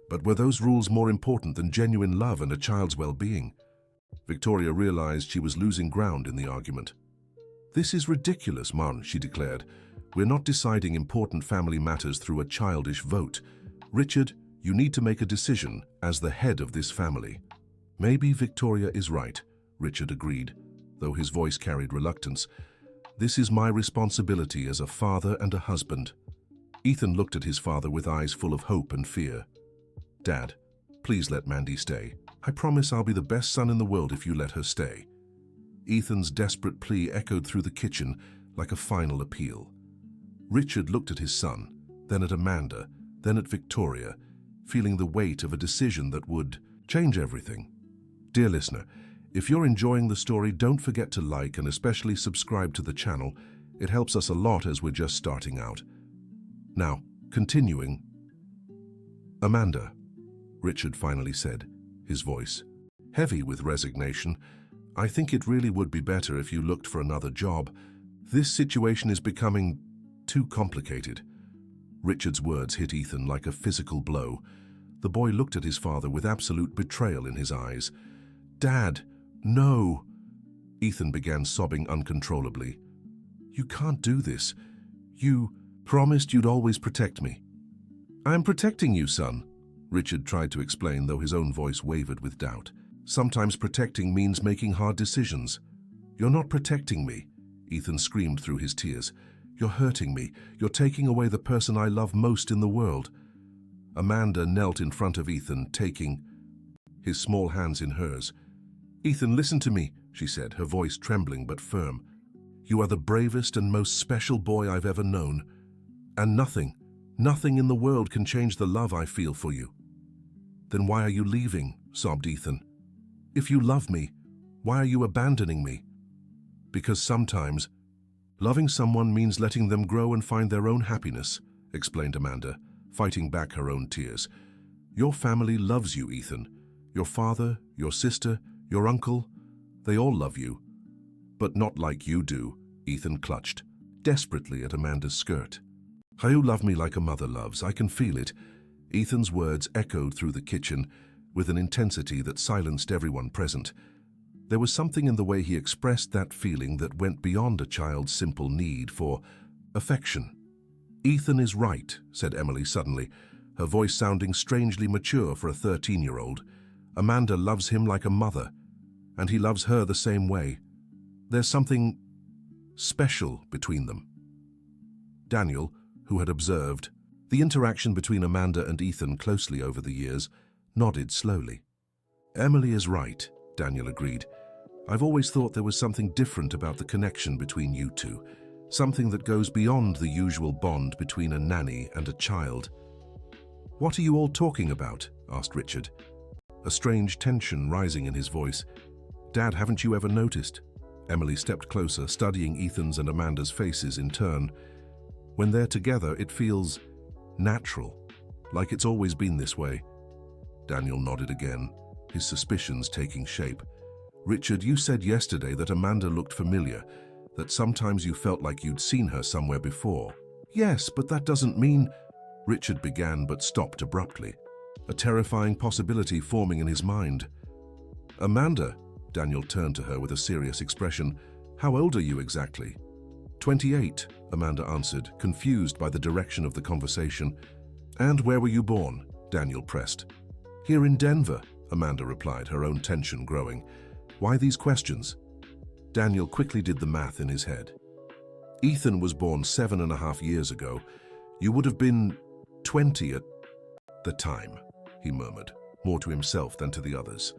but were those rules more important than genuine love and a child's well-being? Victoria realized she was losing ground in the argument. "This is ridiculous, Mom," she declared. "We're not deciding important family matters through a childish vote. Richard, you need to make a decision as the head of this family." "Maybe Victoria is right," Richard agreed, though his voice carried reluctance. "This is my responsibility as a father and a husband." Ethan looked at his father with eyes full of hope and fear. "Dad, please let Mandy stay. I promise I'll be the best son in the world if you let her stay." Ethan's desperate plea echoed through the kitchen like a final appeal. Richard looked at his son, then at Amanda, then at Victoria, feeling the weight of a decision that would change everything. Dear listener, if you're enjoying the story, don't forget to like and especially subscribe to the channel. It helps us a lot as we're just starting out. Now, continuing. Amanda, Richard finally said, his voice heavy with resignation. I think it really would be better if you looked for another job. This situation is becoming too complicated. Richard's words hit Ethan like a physical blow. The boy looked at his father with absolute betrayal in his eyes. Dad, no. Ethan began sobbing uncontrollably. You can't do this. You promised you'd always protect me. I'm protecting you, son, Richard tried to explain, though his own voice wavered with doubt. Sometimes protecting means making hard decisions. You're not protecting me, Ethan screamed through his tears. You're hurting me. You're taking away the person I love most in the world. Amanda knelt in front of Ethan, taking his small hands in hers. Ethan, listen to me, she said, her voice trembling but firm. You are the bravest and most special boy I've ever known. And nothing in the world can change the love I feel for you. Then why are you leaving? Sobbed Ethan. If you love me, why are you abandoning me? Because sometimes loving someone means letting them grow and find their own happiness, explained Amanda, fighting back her own tears. Your family loves you, Ethan. Your father, your sister, your uncle, they all love you. But not like you do, Ethan clutched desperately at Amanda's skirt. You love me like a mother loves. I can feel it. Ethan's words echoed through the kitchen with an intensity that silenced everyone present. There was something in the way he expressed that feeling that went beyond a child's simple need for affection. Ethan is right, said Emily suddenly, her voice sounding strangely mature for a 13-year-old. Amanda loves him like a mother, and he loves her the same way. There's something special between them. Daniel, who had observed the interaction between Amanda and Ethan closely over the years, nodded slowly. Emily is right, Daniel agreed. I've always thought there was something different about the connection between you two, something that goes beyond the usual bond between a nanny and a child. What are you all talking about? Asked Richard, a strange tension rising in his voice. Dad, haven't you ever noticed? Emily stepped closer, studying Ethan's and Amanda's faces in turn. When they're together, it feels natural, like it's always been this way. Daniel nodded again, his suspicions taking shape. Richard, you said yesterday that Amanda looked familiar, that sometimes you felt like you'd seen her somewhere before. Yes, but that doesn't mean... Richard began but stopped abruptly, a terrifying possibility forming in his mind. Amanda, Daniel turned to her with a serious expression. How old are you exactly? 28, Amanda answered, confused by the direction of the conversation. And where were you born? Daniel pressed. Here in Denver, Amanda replied, her own tension growing. Why these questions? Daniel quickly did the math in his head. Ethan was born 7.5 years ago. You would have been 20 at the time, he murmured, more to himself than to the others.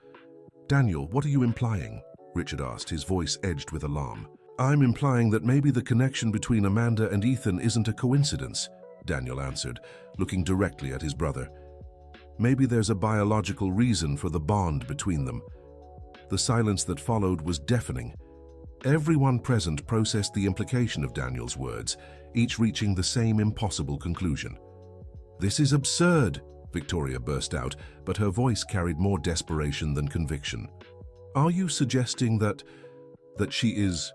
Daniel, what are you implying? Richard asked, his voice edged with alarm. I'm implying that maybe the connection between Amanda and Ethan isn't a coincidence, Daniel answered, looking directly at his brother. Maybe there's a biological reason for the bond between them. The silence that followed was deafening. Everyone present processed the implication of Daniel's words, each reaching the same impossible conclusion. This is absurd, Victoria burst out, but her voice carried more desperation than conviction. Are you suggesting that she is...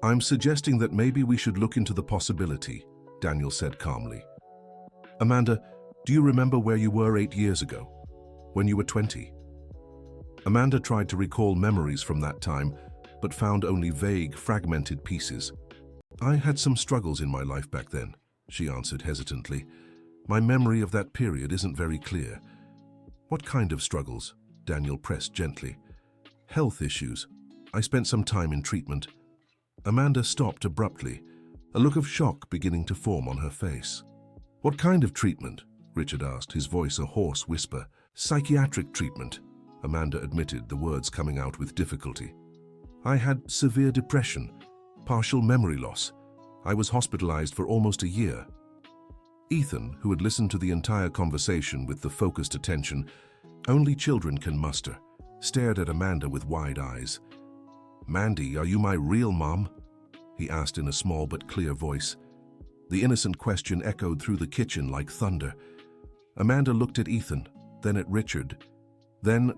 I'm suggesting that maybe we should look into the possibility, Daniel said calmly. Amanda, do you remember where you were 8 years ago, when you were 20? Amanda tried to recall memories from that time, but found only vague, fragmented pieces. I had some struggles in my life back then, she answered hesitantly. My memory of that period isn't very clear. What kind of struggles? Daniel pressed gently. Health issues. I spent some time in treatment. Amanda stopped abruptly, a look of shock beginning to form on her face. What kind of treatment? Richard asked, his voice a hoarse whisper. Psychiatric treatment, Amanda admitted, the words coming out with difficulty. I had severe depression, partial memory loss. I was hospitalized for almost a year. Ethan, who had listened to the entire conversation with the focused attention only children can muster, stared at Amanda with wide eyes. "Mandy, are you my real mom?" he asked in a small but clear voice. The innocent question echoed through the kitchen like thunder. Amanda looked at Ethan, then at Richard, then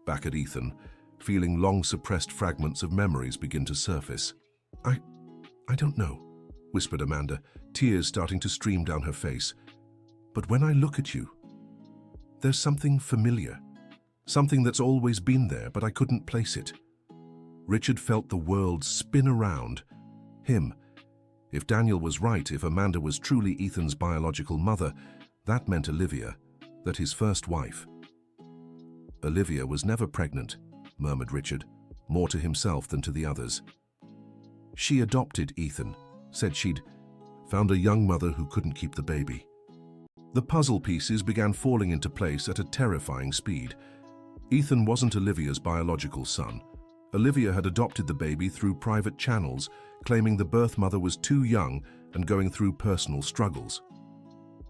back at Ethan, feeling long-suppressed fragments of memories begin to surface. I don't know," whispered Amanda, tears starting to stream down her face. "But when I look at you, there's something familiar, something that's always been there, but I couldn't place it." Richard felt the world spin around him. If Daniel was right, if Amanda was truly Ethan's biological mother, that meant Olivia, that his first wife. "Olivia was never pregnant," murmured Richard, more to himself than to the others. "She adopted Ethan, said she'd found a young mother who couldn't keep the baby." The puzzle pieces began falling into place at a terrifying speed. Ethan wasn't Olivia's biological son. Olivia had adopted the baby through private channels, claiming the birth mother was too young and going through personal struggles.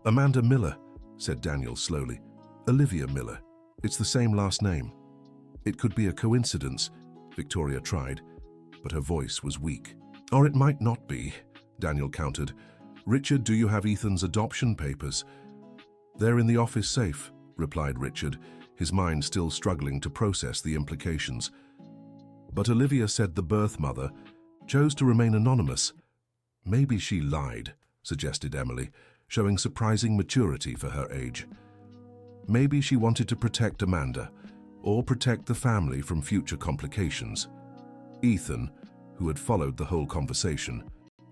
"Amanda Miller," said Daniel slowly. "Olivia Miller. It's the same last name." "It could be a coincidence," Victoria tried, but her voice was weak. "Or it might not be," Daniel countered. "Richard, do you have Ethan's adoption papers?" "They're in the office safe," replied Richard, his mind still struggling to process the implications. "But Olivia said the birth mother chose to remain anonymous." "Maybe she lied," suggested Emily, showing surprising maturity for her age. "Maybe she wanted to protect Amanda, or protect the family from future complications." Ethan, who had followed the whole conversation,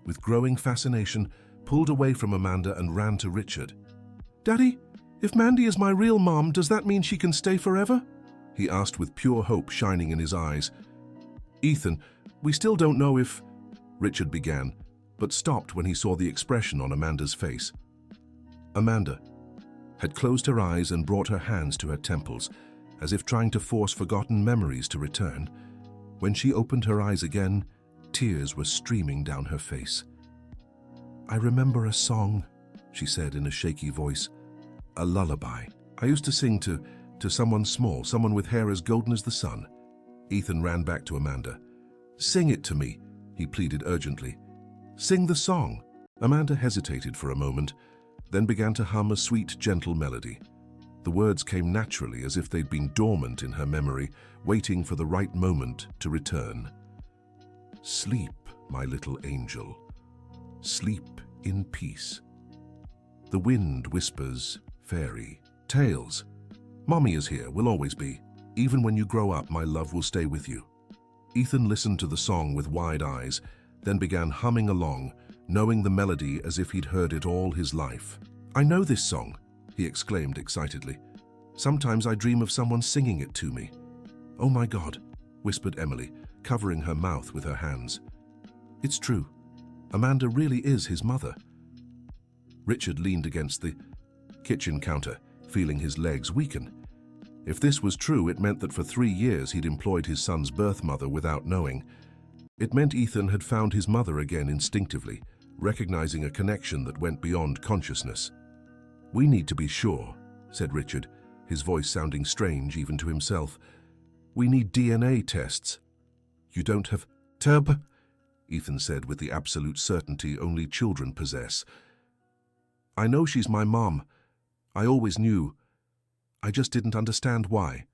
with growing fascination, pulled away from Amanda and ran to Richard. "Daddy, if Mandy is my real mom, does that mean she can stay forever?" he asked with pure hope shining in his eyes. "Ethan, we still don't know if—" Richard began, but stopped when he saw the expression on Amanda's face. Amanda had closed her eyes and brought her hands to her temples, as if trying to force forgotten memories to return. When she opened her eyes again, tears were streaming down her face. "I remember a song," she said in a shaky voice. "A lullaby. I used to sing to someone small, someone with hair as golden as the sun." Ethan ran back to Amanda. "Sing it to me," he pleaded urgently. "Sing the song." Amanda hesitated for a moment, then began to hum a sweet, gentle melody. The words came naturally, as if they'd been dormant in her memory, waiting for the right moment to return. "Sleep, my little angel. Sleep in peace. The wind whispers fairy tales. Mommy is here, will always be. Even when you grow up, my love will stay with you." Ethan listened to the song with wide eyes, then began humming along, knowing the melody as if he'd heard it all his life. "I know this song," he exclaimed excitedly. "Sometimes I dream of someone singing it to me." "Oh my God," whispered Emily, covering her mouth with her hands. "It's true. Amanda really is his mother." Richard leaned against the kitchen counter, feeling his legs weaken. If this was true, it meant that for 3 years he'd employed his son's birth mother without knowing. It meant Ethan had found his mother again instinctively, recognizing a connection that went beyond consciousness. "We need to be sure," said Richard, his voice sounding strange even to himself. "We need DNA tests." "You don't have tub?" Ethan said with the absolute certainty only children possess. "I know she's my mom. I always knew. I just didn't understand why."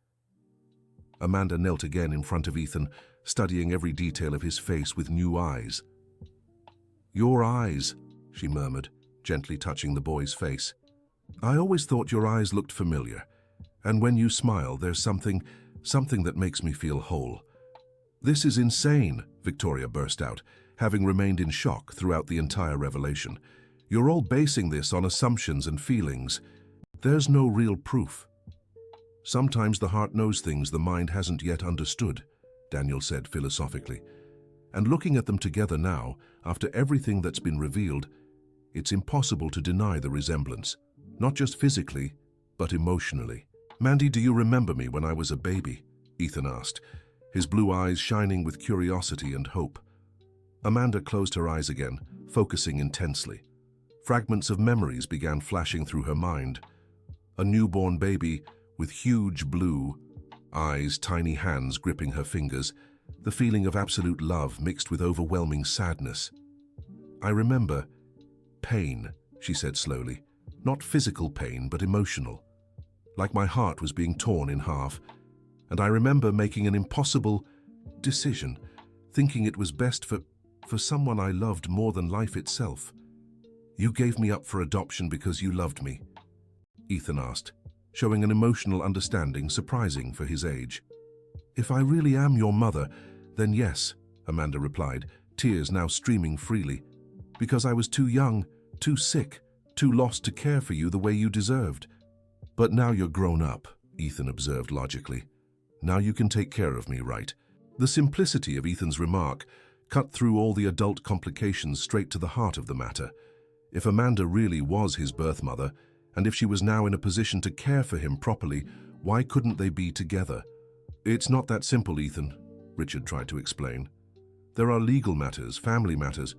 Amanda knelt again in front of Ethan, studying every detail of his face with new eyes. "Your eyes," she murmured, gently touching the boy's face. "I always thought your eyes looked familiar, and when you smile, there's something that makes me feel whole." "This is insane," Victoria burst out, having remained in shock throughout the entire revelation. "You're all basing this on assumptions and feelings. There's no real proof." "Sometimes the heart knows things the mind hasn't yet understood," Daniel said philosophically. "And looking at them together now, after everything that's been revealed, it's impossible to deny the resemblance, not just physically, but emotionally." "Mandy, do you remember me when I was a baby?" Ethan asked, his blue eyes shining with curiosity and hope. Amanda closed her eyes again, focusing intensely. Fragments of memories began flashing through her mind. A newborn baby with huge blue eyes, tiny hands gripping her fingers, the feeling of absolute love mixed with overwhelming sadness. "I remember pain," she said slowly. "Not physical pain, but emotional. Like my heart was being torn in half. And I remember making an impossible decision, thinking it was best for someone I loved more than life itself." "You gave me up for adoption because you loved me?" Ethan asked, showing an emotional understanding surprising for his age. "If I really am your mother, then yes," Amanda replied, tears now streaming freely. "Because I was too young, too sick, too lost to care for you the way you deserved." "But now you're grown up," Ethan observed logically. "Now you can take care of me, right?" The simplicity of Ethan's remark cut through all the adult complications straight to the heart of the matter. If Amanda really was his birth mother, and if she was now in a position to care for him properly, why couldn't they be together? "It's not that simple, Ethan," Richard tried to explain. "There are legal matters, family matters."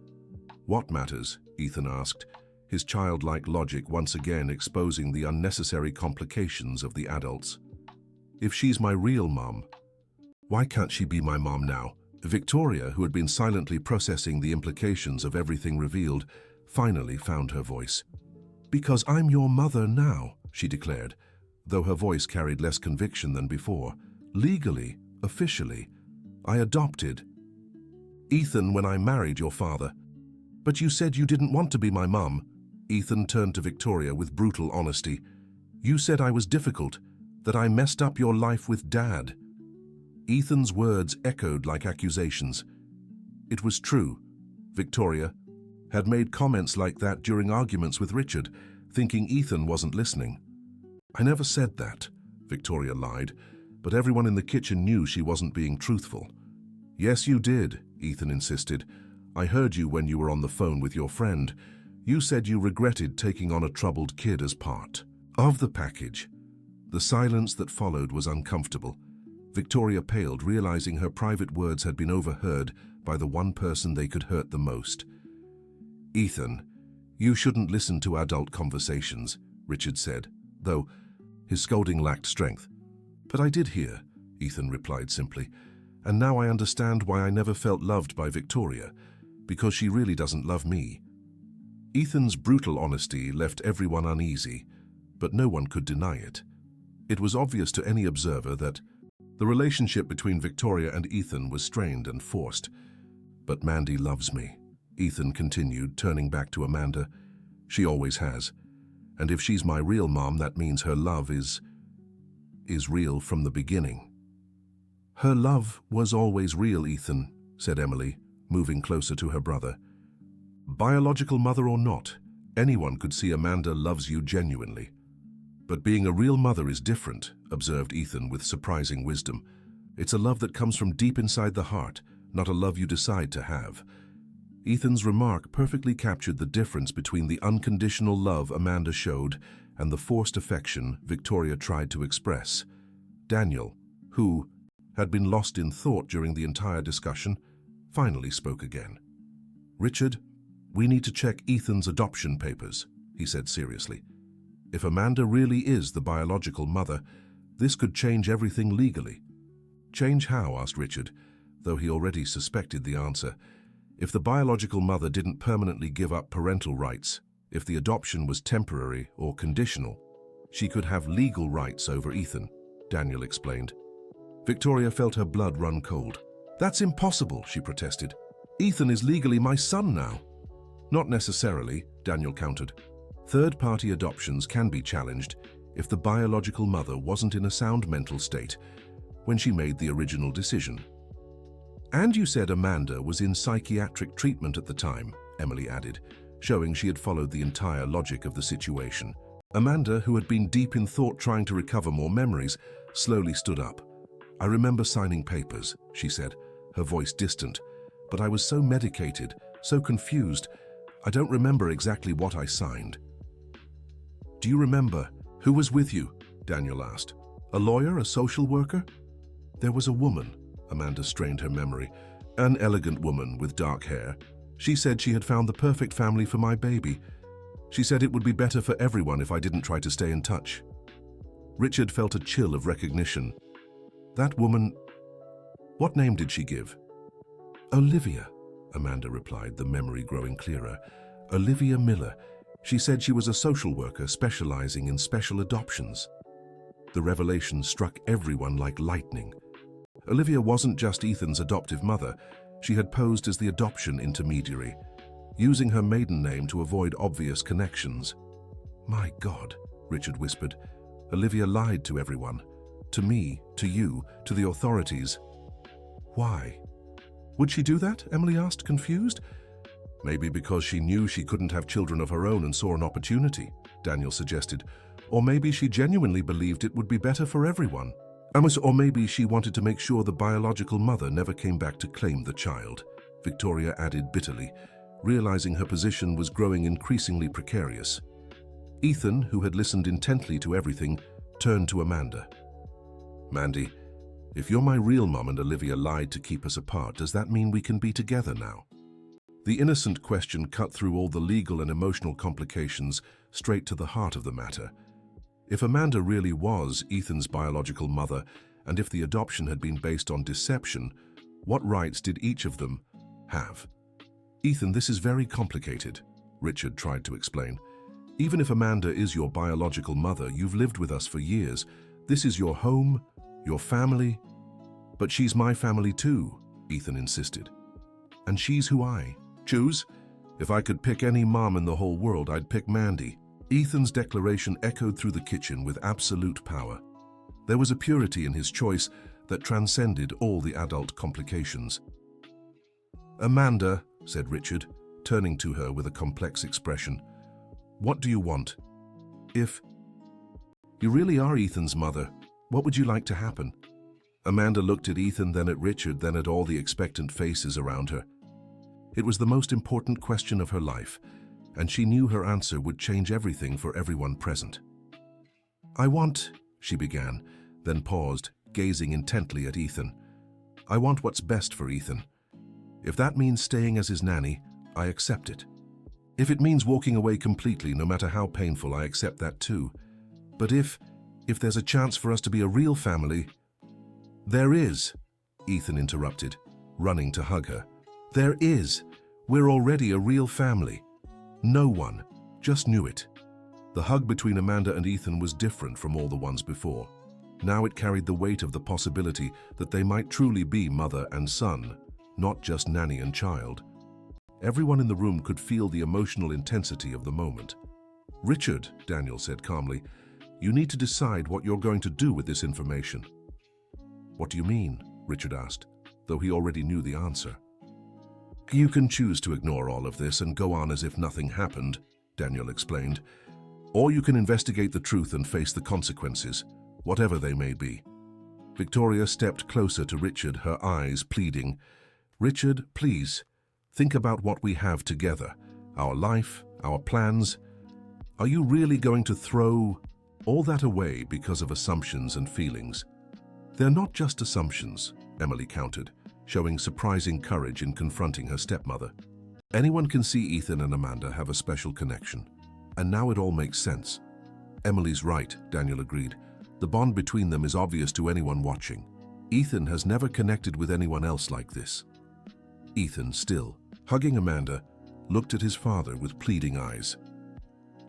"What matters?" Ethan asked, his childlike logic once again exposing the unnecessary complications of the adults. "If she's my real mom, why can't she be my mom now?" Victoria, who had been silently processing the implications of everything revealed, finally found her voice. "Because I'm your mother now," she declared, though her voice carried less conviction than before. "Legally, officially, I adopted Ethan when I married your father." "But you said you didn't want to be my mum." Ethan turned to Victoria with brutal honesty. "You said I was difficult, that I messed up your life with Dad." Ethan's words echoed like accusations. It was true. Victoria had made comments like that during arguments with Richard, thinking Ethan wasn't listening. "I never said that," Victoria lied, but everyone in the kitchen knew she wasn't being truthful. "Yes, you did," Ethan insisted. "I heard you when you were on the phone with your friend. You said you regretted taking on a troubled kid as part of the package." The silence that followed was uncomfortable. Victoria paled, realizing her private words had been overheard by the one person they could hurt the most. "Ethan, you shouldn't listen to adult conversations," Richard said, though his scolding lacked strength. "But I did hear," Ethan replied simply, "and now I understand why I never felt loved by Victoria, because she really doesn't love me." Ethan's brutal honesty left everyone uneasy, but no one could deny it. It was obvious to any observer that the relationship between Victoria and Ethan was strained and forced. "But Mandy loves me," Ethan continued, turning back to Amanda. "She always has. And if she's my real mom, that means her love is real from the beginning." "Her love was always real, Ethan," said Emily, moving closer to her brother. "Biological mother or not, anyone could see Amanda loves you genuinely." "But being a real mother is different," observed Ethan with surprising wisdom. "It's a love that comes from deep inside the heart, not a love you decide to have." Ethan's remark perfectly captured the difference between the unconditional love Amanda showed and the forced affection Victoria tried to express. Daniel, who had been lost in thought during the entire discussion, finally spoke again. "Richard, we need to check Ethan's adoption papers," he said seriously. "If Amanda really is the biological mother, this could change everything legally." "Change how?" asked Richard, though he already suspected the answer. If the biological mother didn't permanently give up parental rights, if the adoption was temporary or conditional, she could have legal rights over Ethan, Daniel explained. Victoria felt her blood run cold. "That's impossible," she protested. "Ethan is legally my son now." "Not necessarily," Daniel countered. "Third-party adoptions can be challenged if the biological mother wasn't in a sound mental state when she made the original decision." "And you said Amanda was in psychiatric treatment at the time," Emily added, showing she had followed the entire logic of the situation. Amanda, who had been deep in thought trying to recover more memories, slowly stood up. "I remember signing papers," she said, her voice distant, "but I was so medicated, so confused, I don't remember exactly what I signed." "Do you remember who was with you?" Daniel asked. "A lawyer, a social worker?" "There was a woman," Amanda strained her memory. An elegant woman with dark hair. She said she had found the perfect family for my baby. She said it would be better for everyone if I didn't try to stay in touch. Richard felt a chill of recognition. That woman... What name did she give? Olivia, Amanda replied, the memory growing clearer. Olivia Miller. She said she was a social worker specializing in special adoptions. The revelation struck everyone like lightning. Olivia wasn't just Ethan's adoptive mother. She had posed as the adoption intermediary, using her maiden name to avoid obvious connections. My God, Richard whispered. Olivia lied to everyone. To me, to you, to the authorities. Why? Would she do that? Emily asked, confused. Maybe because she knew she couldn't have children of her own and saw an opportunity, Daniel suggested. Or maybe she genuinely believed it would be better for everyone. Or maybe she wanted to make sure the biological mother never came back to claim the child, Victoria added bitterly, realizing her position was growing increasingly precarious. Ethan, who had listened intently to everything, turned to Amanda. Mandy, if you're my real mom and Olivia lied to keep us apart, does that mean we can be together now? The innocent question cut through all the legal and emotional complications straight to the heart of the matter. If Amanda really was Ethan's biological mother, and if the adoption had been based on deception, what rights did each of them have? Ethan, this is very complicated, Richard tried to explain. Even if Amanda is your biological mother, you've lived with us for years. This is your home, your family. But she's my family too, Ethan insisted. And she's who I choose. If I could pick any mom in the whole world, I'd pick Mandy. Ethan's declaration echoed through the kitchen with absolute power. There was a purity in his choice that transcended all the adult complications. Amanda, said Richard, turning to her with a complex expression, what do you want? If you really are Ethan's mother, what would you like to happen? Amanda looked at Ethan, then at Richard, then at all the expectant faces around her. It was the most important question of her life, and she knew her answer would change everything for everyone present. I want, she began, then paused, gazing intently at Ethan. I want what's best for Ethan. If that means staying as his nanny, I accept it. If it means walking away completely, no matter how painful, I accept that too. But if there's a chance for us to be a real family... There is, Ethan interrupted, running to hug her. There is. We're already a real family. No one just knew it. The hug between Amanda and Ethan was different from all the ones before. Now it carried the weight of the possibility that they might truly be mother and son, not just nanny and child. Everyone in the room could feel the emotional intensity of the moment. Richard, Daniel said calmly, you need to decide what you're going to do with this information. What do you mean? Richard asked, though he already knew the answer. You can choose to ignore all of this and go on as if nothing happened, Daniel explained. Or you can investigate the truth and face the consequences, whatever they may be. Victoria stepped closer to Richard, her eyes pleading. Richard, please, think about what we have together, our life, our plans. Are you really going to throw all that away because of assumptions and feelings? They're not just assumptions, Emily countered, showing surprising courage in confronting her stepmother. Anyone can see Ethan and Amanda have a special connection, and now it all makes sense. Emily's right, Daniel agreed. The bond between them is obvious to anyone watching. Ethan has never connected with anyone else like this. Ethan, still hugging Amanda, looked at his father with pleading eyes.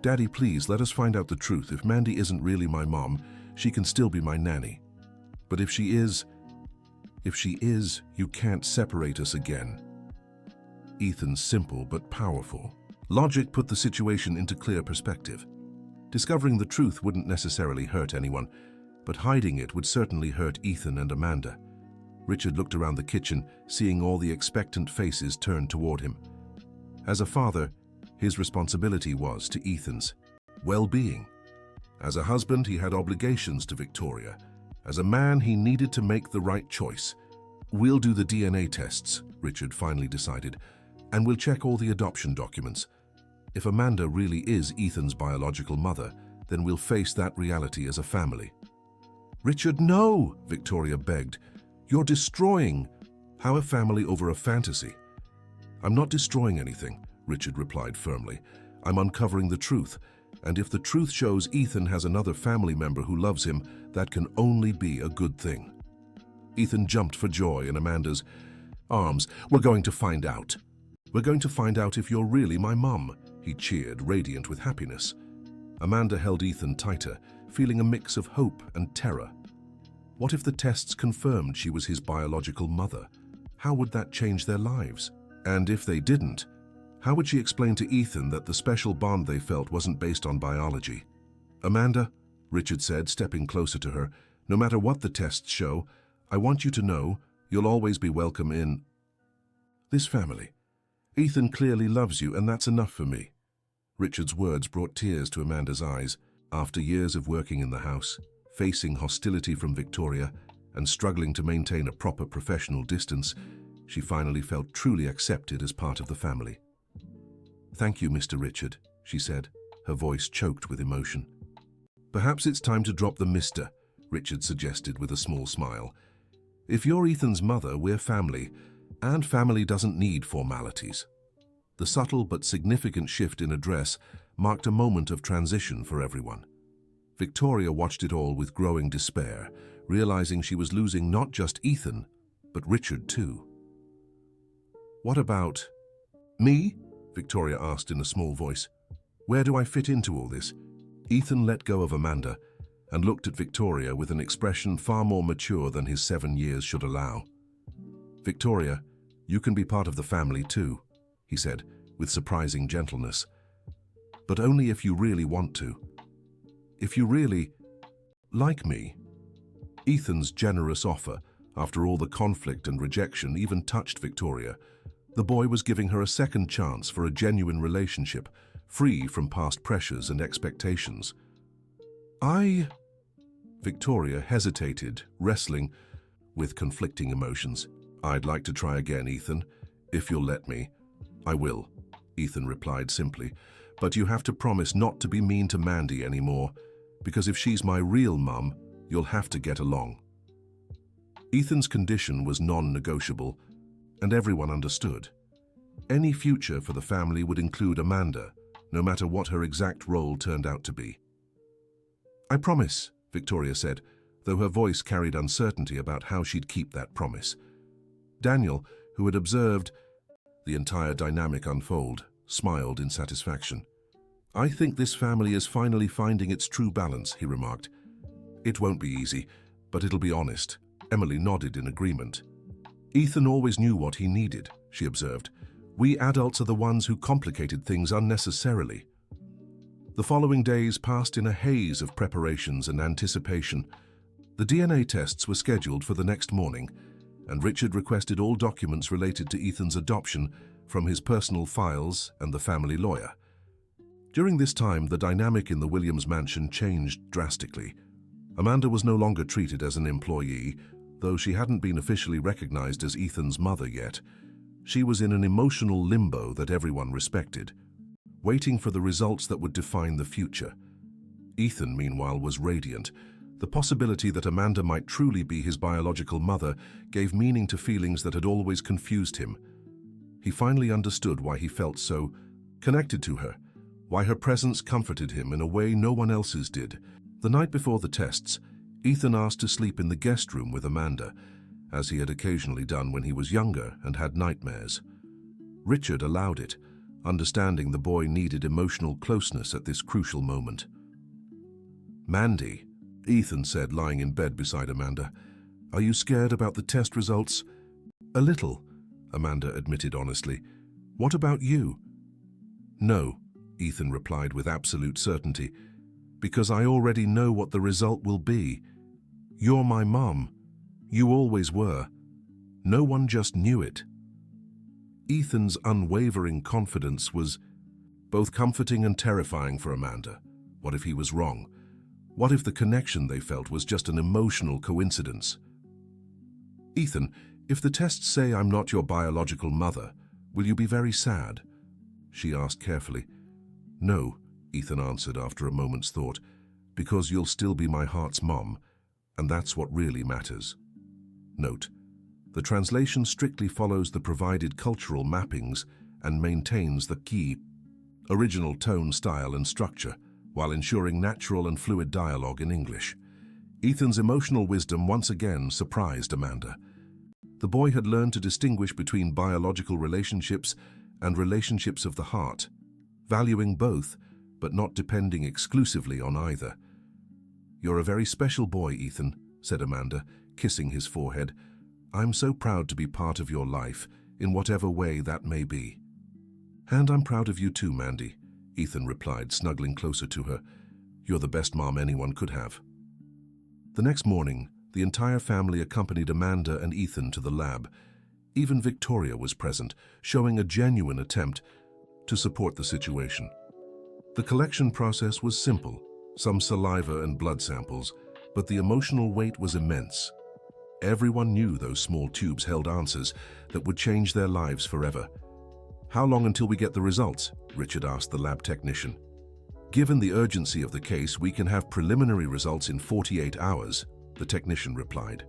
Daddy, please, let us find out the truth. If Mandy isn't really my mom, she can still be my nanny. But if she is, you can't separate us again. Ethan's simple but powerful logic put the situation into clear perspective. Discovering the truth wouldn't necessarily hurt anyone, but hiding it would certainly hurt Ethan and Amanda. Richard looked around the kitchen, seeing all the expectant faces turned toward him. As a father, his responsibility was to Ethan's well-being. As a husband, he had obligations to Victoria. As a man, he needed to make the right choice. We'll do the DNA tests, Richard finally decided, and we'll check all the adoption documents. If Amanda really is Ethan's biological mother, then we'll face that reality as a family. Richard, no, Victoria begged. You're destroying. How a family over a fantasy? I'm not destroying anything, Richard replied firmly. I'm uncovering the truth, and if the truth shows Ethan has another family member who loves him, that can only be a good thing. Ethan jumped for joy in Amanda's arms. We're going to find out. We're going to find out if you're really my mum, he cheered, radiant with happiness. Amanda held Ethan tighter, feeling a mix of hope and terror. What if the tests confirmed she was his biological mother? How would that change their lives? And if they didn't, how would she explain to Ethan that the special bond they felt wasn't based on biology? Amanda, Richard said, stepping closer to her, no matter what the tests show, I want you to know you'll always be welcome in this family. Ethan clearly loves you, and that's enough for me. Richard's words brought tears to Amanda's eyes. After years of working in the house, facing hostility from Victoria, and struggling to maintain a proper professional distance, she finally felt truly accepted as part of the family. Thank you, Mr. Richard, she said, her voice choked with emotion. Perhaps it's time to drop the Mr., Richard suggested with a small smile. If you're Ethan's mother, we're family, and family doesn't need formalities. The subtle but significant shift in address marked a moment of transition for everyone. Victoria watched it all with growing despair, realizing she was losing not just Ethan, but Richard too. What about me? Victoria asked in a small voice. Where do I fit into all this? Ethan let go of Amanda and looked at Victoria with an expression far more mature than his 7 years should allow. Victoria, you can be part of the family too, he said, with surprising gentleness. But only if you really want to. If you really like me. Ethan's generous offer, after all the conflict and rejection, even touched Victoria. The boy was giving her a second chance for a genuine relationship, free from past pressures and expectations. Victoria hesitated, wrestling with conflicting emotions. I'd like to try again, Ethan, if you'll let me. I will, Ethan replied simply, but you have to promise not to be mean to Mandy anymore, because if she's my real mum, you'll have to get along. Ethan's condition was non-negotiable, and everyone understood. Any future for the family would include Amanda, no matter what her exact role turned out to be. I promise, Victoria said, though her voice carried uncertainty about how she'd keep that promise. Daniel, who had observed the entire dynamic unfold, smiled in satisfaction. I think this family is finally finding its true balance, he remarked. It won't be easy, but it'll be honest. Emily nodded in agreement. Ethan always knew what he needed, she observed. We adults are the ones who complicated things unnecessarily. The following days passed in a haze of preparations and anticipation. The DNA tests were scheduled for the next morning, and Richard requested all documents related to Ethan's adoption from his personal files and the family lawyer. During this time, the dynamic in the Williams mansion changed drastically. Amanda was no longer treated as an employee, though she hadn't been officially recognized as Ethan's mother yet. She was in an emotional limbo that everyone respected, waiting for the results that would define the future. Ethan, meanwhile, was radiant. The possibility that Amanda might truly be his biological mother gave meaning to feelings that had always confused him. He finally understood why he felt so connected to her, why her presence comforted him in a way no one else's did. The night before the tests, Ethan asked to sleep in the guest room with Amanda, as he had occasionally done when he was younger and had nightmares. Richard allowed it, understanding the boy needed emotional closeness at this crucial moment. Mandy, Ethan said, lying in bed beside Amanda, are you scared about the test results? A little, Amanda admitted honestly. What about you? No, Ethan replied with absolute certainty, because I already know what the result will be. You're my mum. You always were. No one just knew it. Ethan's unwavering confidence was both comforting and terrifying for Amanda. What if he was wrong? What if the connection they felt was just an emotional coincidence? Ethan, if the tests say I'm not your biological mother, will you be very sad? She asked carefully. No, Ethan answered after a moment's thought, because you'll still be my heart's mom, and that's what really matters. Note: the translation strictly follows the provided cultural mappings and maintains the key original tone, style, and structure, while ensuring natural and fluid dialogue in English. Ethan's emotional wisdom once again surprised Amanda. The boy had learned to distinguish between biological relationships and relationships of the heart, valuing both, but not depending exclusively on either. "You're a very special boy, Ethan," said Amanda, kissing his forehead. "I'm so proud to be part of your life, in whatever way that may be." "And I'm proud of you too, Mandy," Ethan replied, snuggling closer to her. "You're the best mom anyone could have." The next morning, the entire family accompanied Amanda and Ethan to the lab. Even Victoria was present, showing a genuine attempt to support the situation. The collection process was simple, some saliva and blood samples, but the emotional weight was immense. Everyone knew those small tubes held answers that would change their lives forever. "How long until we get the results?" Richard asked the lab technician. "Given the urgency of the case, we can have preliminary results in 48 hours, the technician replied.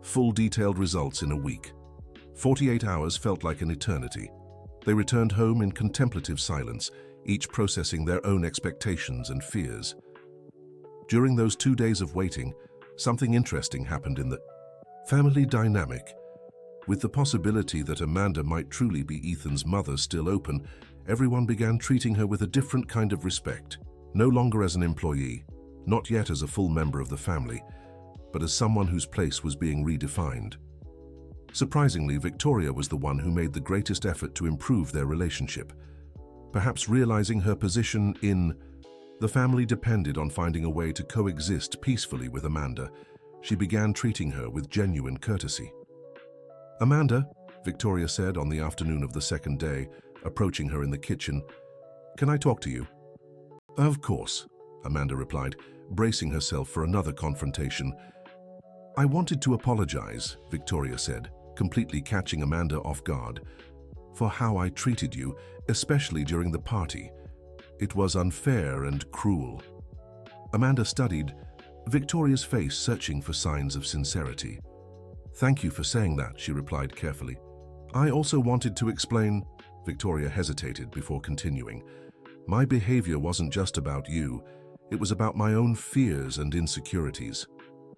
Full detailed results in a week. 48 hours felt like an eternity. They returned home in contemplative silence, each processing their own expectations and fears. During those 2 days of waiting, something interesting happened in the family dynamic. With the possibility that Amanda might truly be Ethan's mother still open, everyone began treating her with a different kind of respect, no longer as an employee, not yet as a full member of the family, but as someone whose place was being redefined. Surprisingly, Victoria was the one who made the greatest effort to improve their relationship. Perhaps realizing her position in the family depended on finding a way to coexist peacefully with Amanda, she began treating her with genuine courtesy. "Amanda," Victoria said on the afternoon of the second day, approaching her in the kitchen, "can I talk to you?" "Of course," Amanda replied, bracing herself for another confrontation. "I wanted to apologize," Victoria said, completely catching Amanda off guard, "for how I treated you, especially during the party. It was unfair and cruel." Amanda studied Victoria's face, searching for signs of sincerity. "Thank you for saying that," she replied carefully. "I also wanted to explain," Victoria hesitated before continuing. "My behavior wasn't just about you. It was about my own fears and insecurities."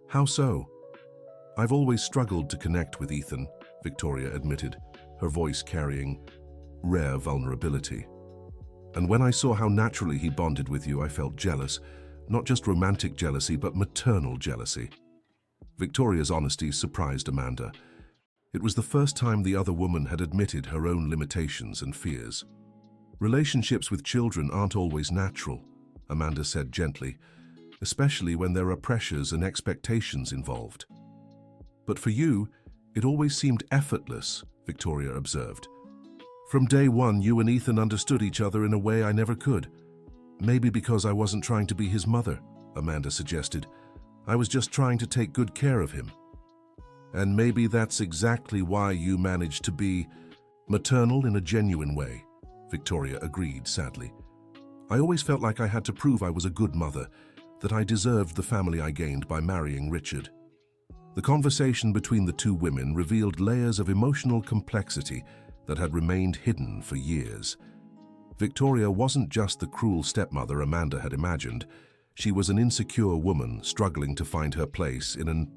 "How so?" "I've always struggled to connect with Ethan," Victoria admitted, her voice carrying rare vulnerability. "And when I saw how naturally he bonded with you, I felt jealous. Not just romantic jealousy, but maternal jealousy." Victoria's honesty surprised Amanda. It was the first time the other woman had admitted her own limitations and fears. "Relationships with children aren't always natural," Amanda said gently, "especially when there are pressures and expectations involved." "But for you, it always seemed effortless," Victoria observed. "From day one, you and Ethan understood each other in a way I never could." "Maybe because I wasn't trying to be his mother," Amanda suggested. "I was just trying to take good care of him." "And maybe that's exactly why you managed to be maternal in a genuine way," Victoria agreed sadly. "I always felt like I had to prove I was a good mother, that I deserved the family I gained by marrying Richard." The conversation between the two women revealed layers of emotional complexity that had remained hidden for years. Victoria wasn't just the cruel stepmother Amanda had imagined. She was an insecure woman struggling to find her place in an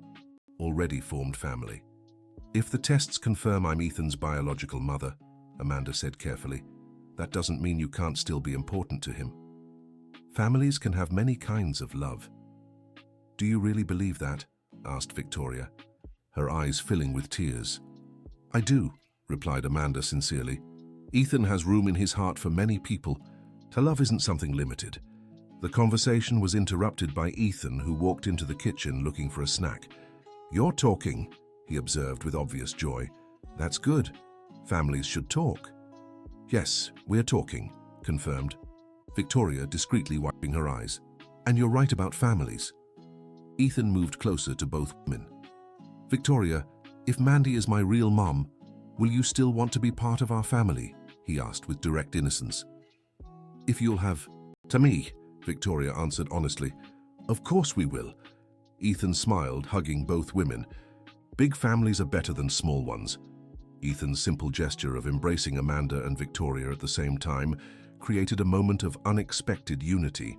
already formed family. "If the tests confirm I'm Ethan's biological mother," Amanda said carefully, "that doesn't mean you can't still be important to him. Families can have many kinds of love." "Do you really believe that?" asked Victoria, her eyes filling with tears. "I do," replied Amanda sincerely. "Ethan has room in his heart for many people. To love isn't something limited." The conversation was interrupted by Ethan, who walked into the kitchen looking for a snack. "You're talking," he observed with obvious joy. "That's good. Families should talk." "Yes, we're talking," confirmed Victoria, discreetly wiping her eyes. "And you're right about families." Ethan moved closer to both women. "Victoria, if Mandy is my real mom, will you still want to be part of our family?" he asked with direct innocence. "If you'll have to me," Victoria answered honestly. "Of course we will." Ethan smiled, hugging both women. Big families are better than small ones. Ethan's simple gesture of embracing Amanda and Victoria at the same time created a moment of unexpected unity.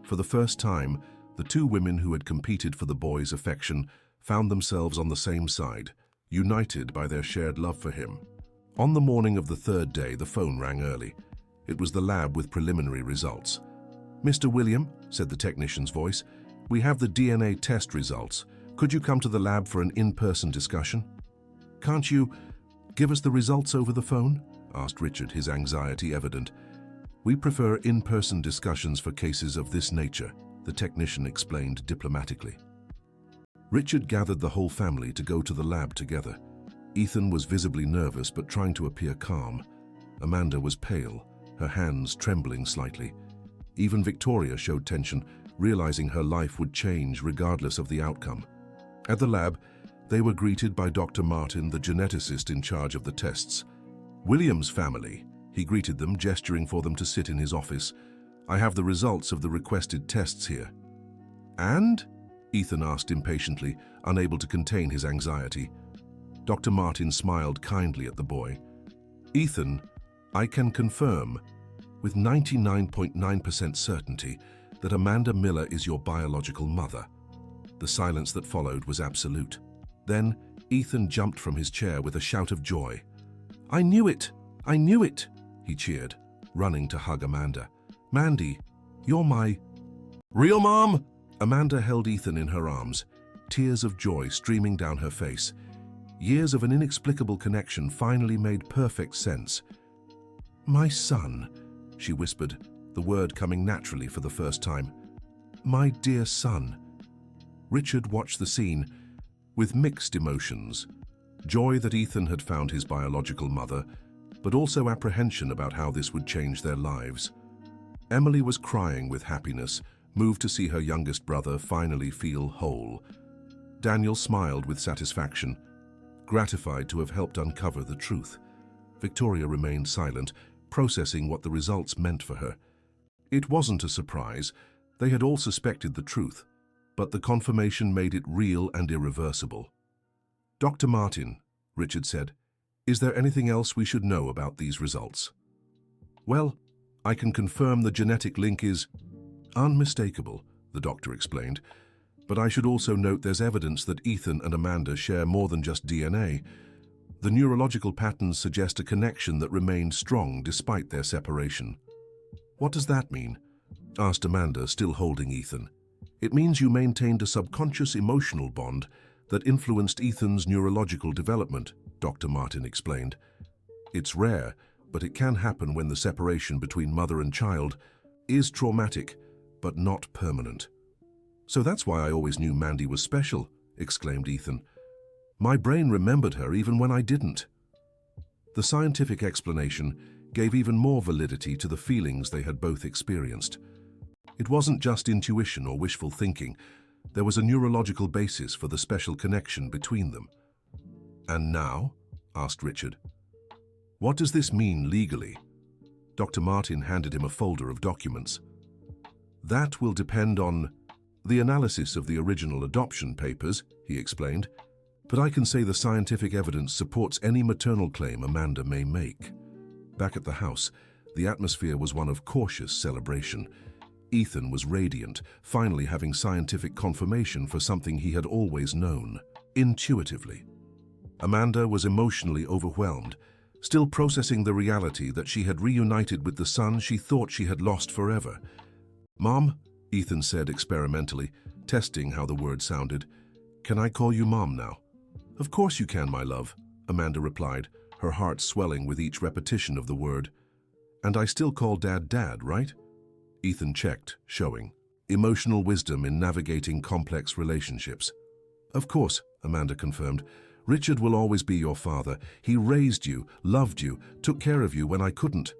For the first time, the two women who had competed for the boy's affection found themselves on the same side, united by their shared love for him. On the morning of the third day, the phone rang early. It was the lab with preliminary results. "Mr. William," said the technician's voice, "we have the DNA test results. Could you come to the lab for an in-person discussion?" "Can't you give us the results over the phone?" asked Richard, his anxiety evident. "We prefer in-person discussions for cases of this nature," the technician explained diplomatically. Richard gathered the whole family to go to the lab together. Ethan was visibly nervous but trying to appear calm. Amanda was pale, her hands trembling slightly. Even Victoria showed tension, realizing her life would change regardless of the outcome. At the lab, they were greeted by Dr. Martin, the geneticist in charge of the tests. "William's family," he greeted them, gesturing for them to sit in his office. "I have the results of the requested tests here." "And?" Ethan asked impatiently, unable to contain his anxiety. Dr. Martin smiled kindly at the boy. "Ethan, I can confirm, with 99.9% certainty, that Amanda Miller is your biological mother." The silence that followed was absolute. Then, Ethan jumped from his chair with a shout of joy. "I knew it! I knew it!" he cheered, running to hug Amanda. "Mandy, you're my real mom!" Amanda held Ethan in her arms, tears of joy streaming down her face. Years of an inexplicable connection finally made perfect sense. "My son," she whispered, the word coming naturally for the first time. "My dear son." Richard watched the scene with mixed emotions. Joy that Ethan had found his biological mother, but also apprehension about how this would change their lives. Emily was crying with happiness, moved to see her youngest brother finally feel whole. Daniel smiled with satisfaction, gratified to have helped uncover the truth. Victoria remained silent, processing what the results meant for her. It wasn't a surprise. They had all suspected the truth, but the confirmation made it real and irreversible. "Dr. Martin," Richard said, "is there anything else we should know about these results?" "Well, I can confirm the genetic link is unmistakable," the doctor explained, "but I should also note there's evidence that Ethan and Amanda share more than just DNA. The neurological patterns suggest a connection that remained strong despite their separation." "What does that mean?" asked Amanda, still holding Ethan. "It means you maintained a subconscious emotional bond that influenced Ethan's neurological development," Dr. Martin explained. "It's rare, but it can happen when the separation between mother and child is traumatic, but not permanent." "So that's why I always knew Mandy was special," exclaimed Ethan. "My brain remembered her even when I didn't." The scientific explanation gave even more validity to the feelings they had both experienced. It wasn't just intuition or wishful thinking. There was a neurological basis for the special connection between them. "And now?" asked Richard. "What does this mean legally?" Dr. Martin handed him a folder of documents. "That will depend on the analysis of the original adoption papers," he explained, "but I can say the scientific evidence supports any maternal claim Amanda may make." Back at the house, the atmosphere was one of cautious celebration. Ethan was radiant, finally having scientific confirmation for something he had always known, intuitively. Amanda was emotionally overwhelmed, still processing the reality that she had reunited with the son she thought she had lost forever. "Mom," Ethan said experimentally, testing how the word sounded. "Can I call you Mom now?" "Of course you can, my love," Amanda replied, her heart swelling with each repetition of the word. "And I still call Dad Dad, right?" Ethan checked, showing emotional wisdom in navigating complex relationships. "Of course," Amanda confirmed. "Richard will always be your father. He raised you, loved you, took care of you when I couldn't."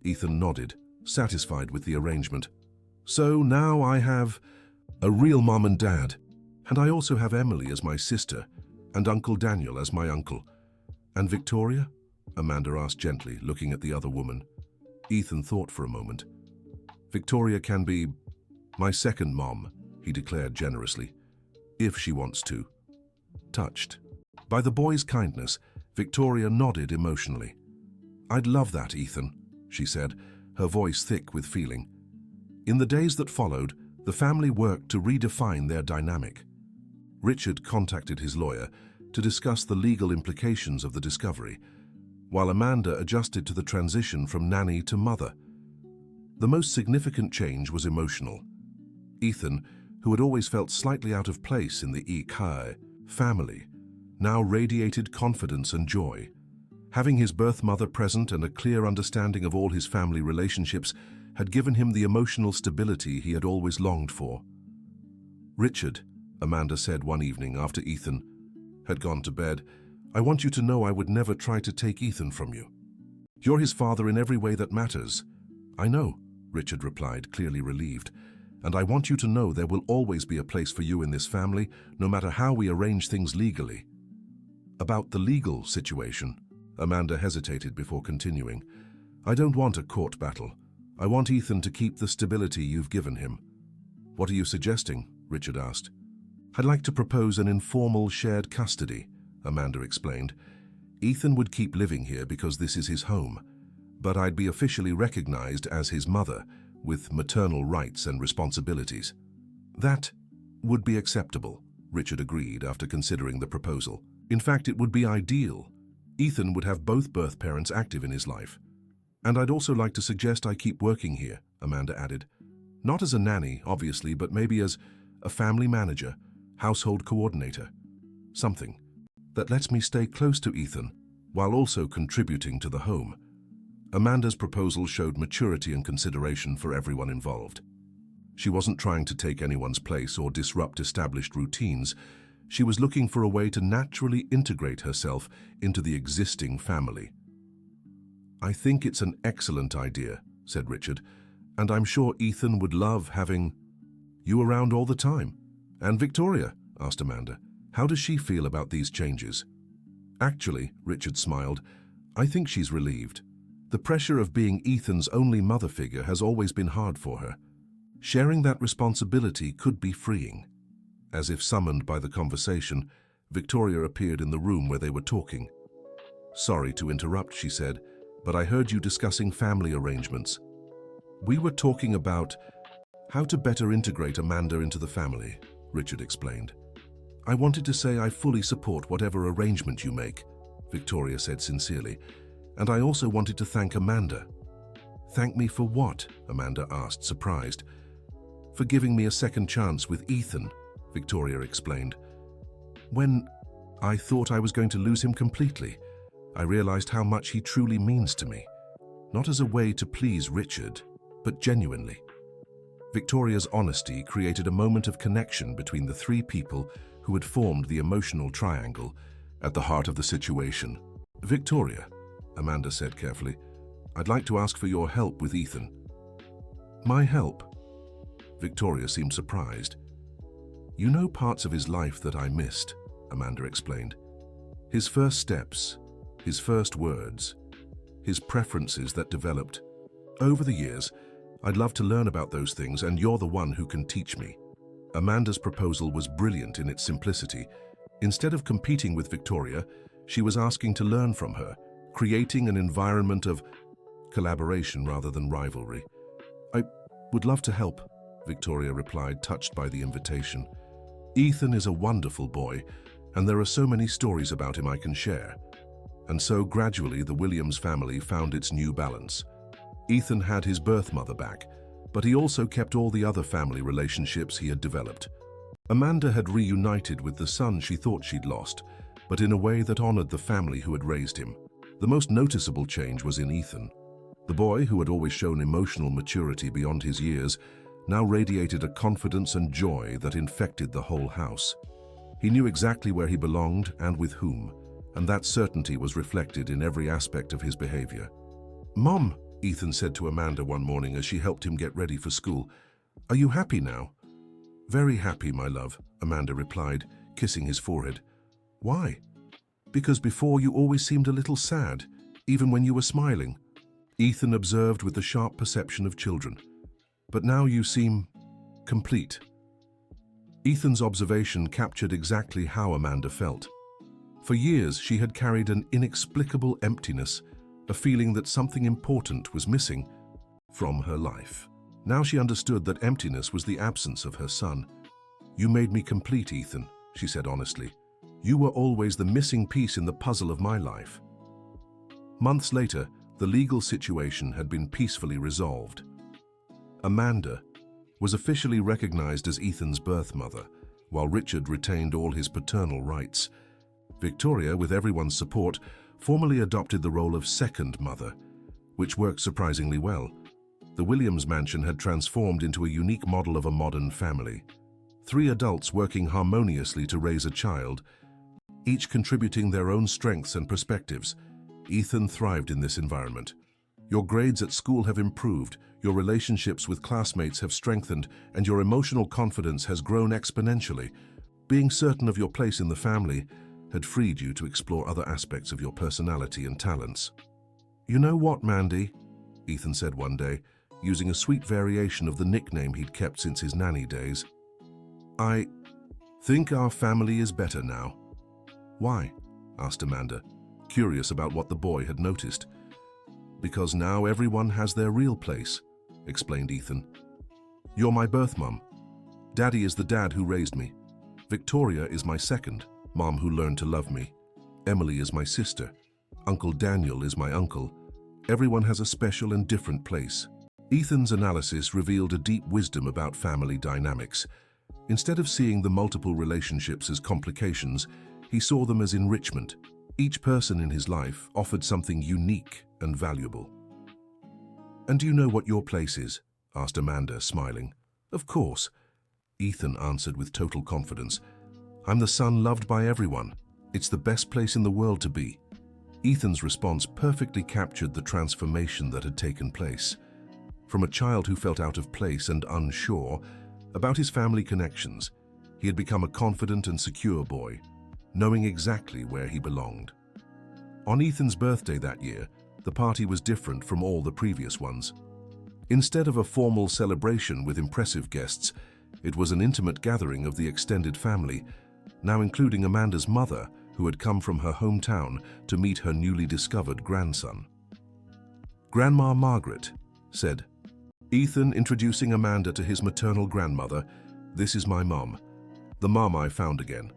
Ethan nodded, satisfied with the arrangement. "So now I have a real mom and dad, and I also have Emily as my sister, and Uncle Daniel as my uncle." "And Victoria?" Amanda asked gently, looking at the other woman. Ethan thought for a moment. "Victoria can be my second mom," he declared generously, "if she wants to." Touched, By the boy's kindness, Victoria nodded emotionally. "I'd love that, Ethan," she said, her voice thick with feeling. In the days that followed, the family worked to redefine their dynamic. Richard contacted his lawyer to discuss the legal implications of the discovery, while Amanda adjusted to the transition from nanny to mother. The most significant change was emotional. Ethan, who had always felt slightly out of place in the Ikai family, now radiated confidence and joy. Having his birth mother present and a clear understanding of all his family relationships had given him the emotional stability he had always longed for. "Richard," Amanda said one evening after Ethan had gone to bed, "I want you to know I would never try to take Ethan from you. You're his father in every way that matters." "I know," Richard replied, clearly relieved, "and I want you to know there will always be a place for you in this family, no matter how we arrange things legally." About the legal situation, Amanda hesitated before continuing. "I don't want a court battle. I want Ethan to keep the stability you've given him." "What are you suggesting?" Richard asked. "I'd like to propose an informal shared custody," Amanda explained. "Ethan would keep living here because this is his home, but I'd be officially recognized as his mother, with maternal rights and responsibilities." "That would be acceptable," Richard agreed after considering the proposal. "In fact, it would be ideal. Ethan would have both birth parents active in his life. And I'd also like to suggest I keep working here," Amanda added. "Not as a nanny, obviously, but maybe as a family manager, household coordinator. Something that lets me stay close to Ethan while also contributing to the home." Amanda's proposal showed maturity and consideration for everyone involved. She wasn't trying to take anyone's place or disrupt established routines. She was looking for a way to naturally integrate herself into the existing family. "I think it's an excellent idea," said Richard, "and I'm sure Ethan would love having you around all the time." "And Victoria?" asked Amanda. "How does she feel about these changes?" "Actually," Richard smiled, "I think she's relieved. The pressure of being Ethan's only mother figure has always been hard for her. Sharing that responsibility could be freeing." As if summoned by the conversation, Victoria appeared in the room where they were talking. "Sorry to interrupt," she said, "but I heard you discussing family arrangements." "We were talking about how to better integrate Amanda into the family," Richard explained. "I wanted to say I fully support whatever arrangement you make," Victoria said sincerely, "and I also wanted to thank Amanda." "Thank me for what?" Amanda asked, surprised. "For giving me a second chance with Ethan," Victoria explained. "When I thought I was going to lose him completely, I realized how much he truly means to me. Not as a way to please Richard, but genuinely." Victoria's honesty created a moment of connection between the three people who had formed the emotional triangle at the heart of the situation. "Victoria," Amanda said carefully, "I'd like to ask for your help with Ethan." "My help?" Victoria seemed surprised. "You know parts of his life that I missed," Amanda explained. "His first steps, his first words, his preferences that developed. Over the years, I'd love to learn about those things, and you're the one who can teach me." Amanda's proposal was brilliant in its simplicity. Instead of competing with Victoria, she was asking to learn from her, creating an environment of collaboration rather than rivalry. "I would love to help," Victoria replied, touched by the invitation. "Ethan is a wonderful boy, and there are so many stories about him I can share." And so gradually the Williams family found its new balance. Ethan had his birth mother back, but he also kept all the other family relationships he had developed. Amanda had reunited with the son she thought she'd lost, but in a way that honored the family who had raised him. The most noticeable change was in Ethan. The boy, who had always shown emotional maturity beyond his years, now radiated a confidence and joy that infected the whole house. He knew exactly where he belonged and with whom, and that certainty was reflected in every aspect of his behavior. "Mom," Ethan said to Amanda one morning as she helped him get ready for school, "are you happy now?" "Very happy, my love," Amanda replied, kissing his forehead. "Why?" "Because before you always seemed a little sad, even when you were smiling," Ethan observed with the sharp perception of children. "But now you seem complete." Ethan's observation captured exactly how Amanda felt. For years, she had carried an inexplicable emptiness, a feeling that something important was missing from her life. Now she understood that emptiness was the absence of her son. "You made me complete, Ethan," she said honestly. "You were always the missing piece in the puzzle of my life." Months later, the legal situation had been peacefully resolved. Amanda was officially recognized as Ethan's birth mother, while Richard retained all his paternal rights. Victoria, with everyone's support, formally adopted the role of second mother, which worked surprisingly well. The Williams mansion had transformed into a unique model of a modern family. 3 adults working harmoniously to raise a child, each contributing their own strengths and perspectives. Ethan thrived in this environment. Your grades at school have improved, your relationships with classmates have strengthened, and your emotional confidence has grown exponentially. Being certain of your place in the family had freed you to explore other aspects of your personality and talents. "You know what, Mandy?" Ethan said one day, using a sweet variation of the nickname he'd kept since his nanny days. "I think our family is better now." "Why?" asked Amanda, curious about what the boy had noticed. "Because now everyone has their real place," explained Ethan. "You're my birth mum. Daddy is the dad who raised me. Victoria is my second mom who learned to love me. Emily is my sister. Uncle Daniel is my uncle. Everyone has a special and different place." Ethan's analysis revealed a deep wisdom about family dynamics. Instead of seeing the multiple relationships as complications, he saw them as enrichment. Each person in his life offered something unique and valuable. "And do you know what your place is?" asked Amanda, smiling. "Of course," Ethan answered with total confidence. "I'm the son loved by everyone. It's the best place in the world to be." Ethan's response perfectly captured the transformation that had taken place. From a child who felt out of place and unsure about his family connections, he had become a confident and secure boy, knowing exactly where he belonged. On Ethan's birthday that year, the party was different from all the previous ones. Instead of a formal celebration with impressive guests, it was an intimate gathering of the extended family, now including Amanda's mother, who had come from her hometown to meet her newly discovered grandson. "Grandma Margaret," said Ethan, introducing Amanda to his maternal grandmother. "This is my mom, the mom I found again."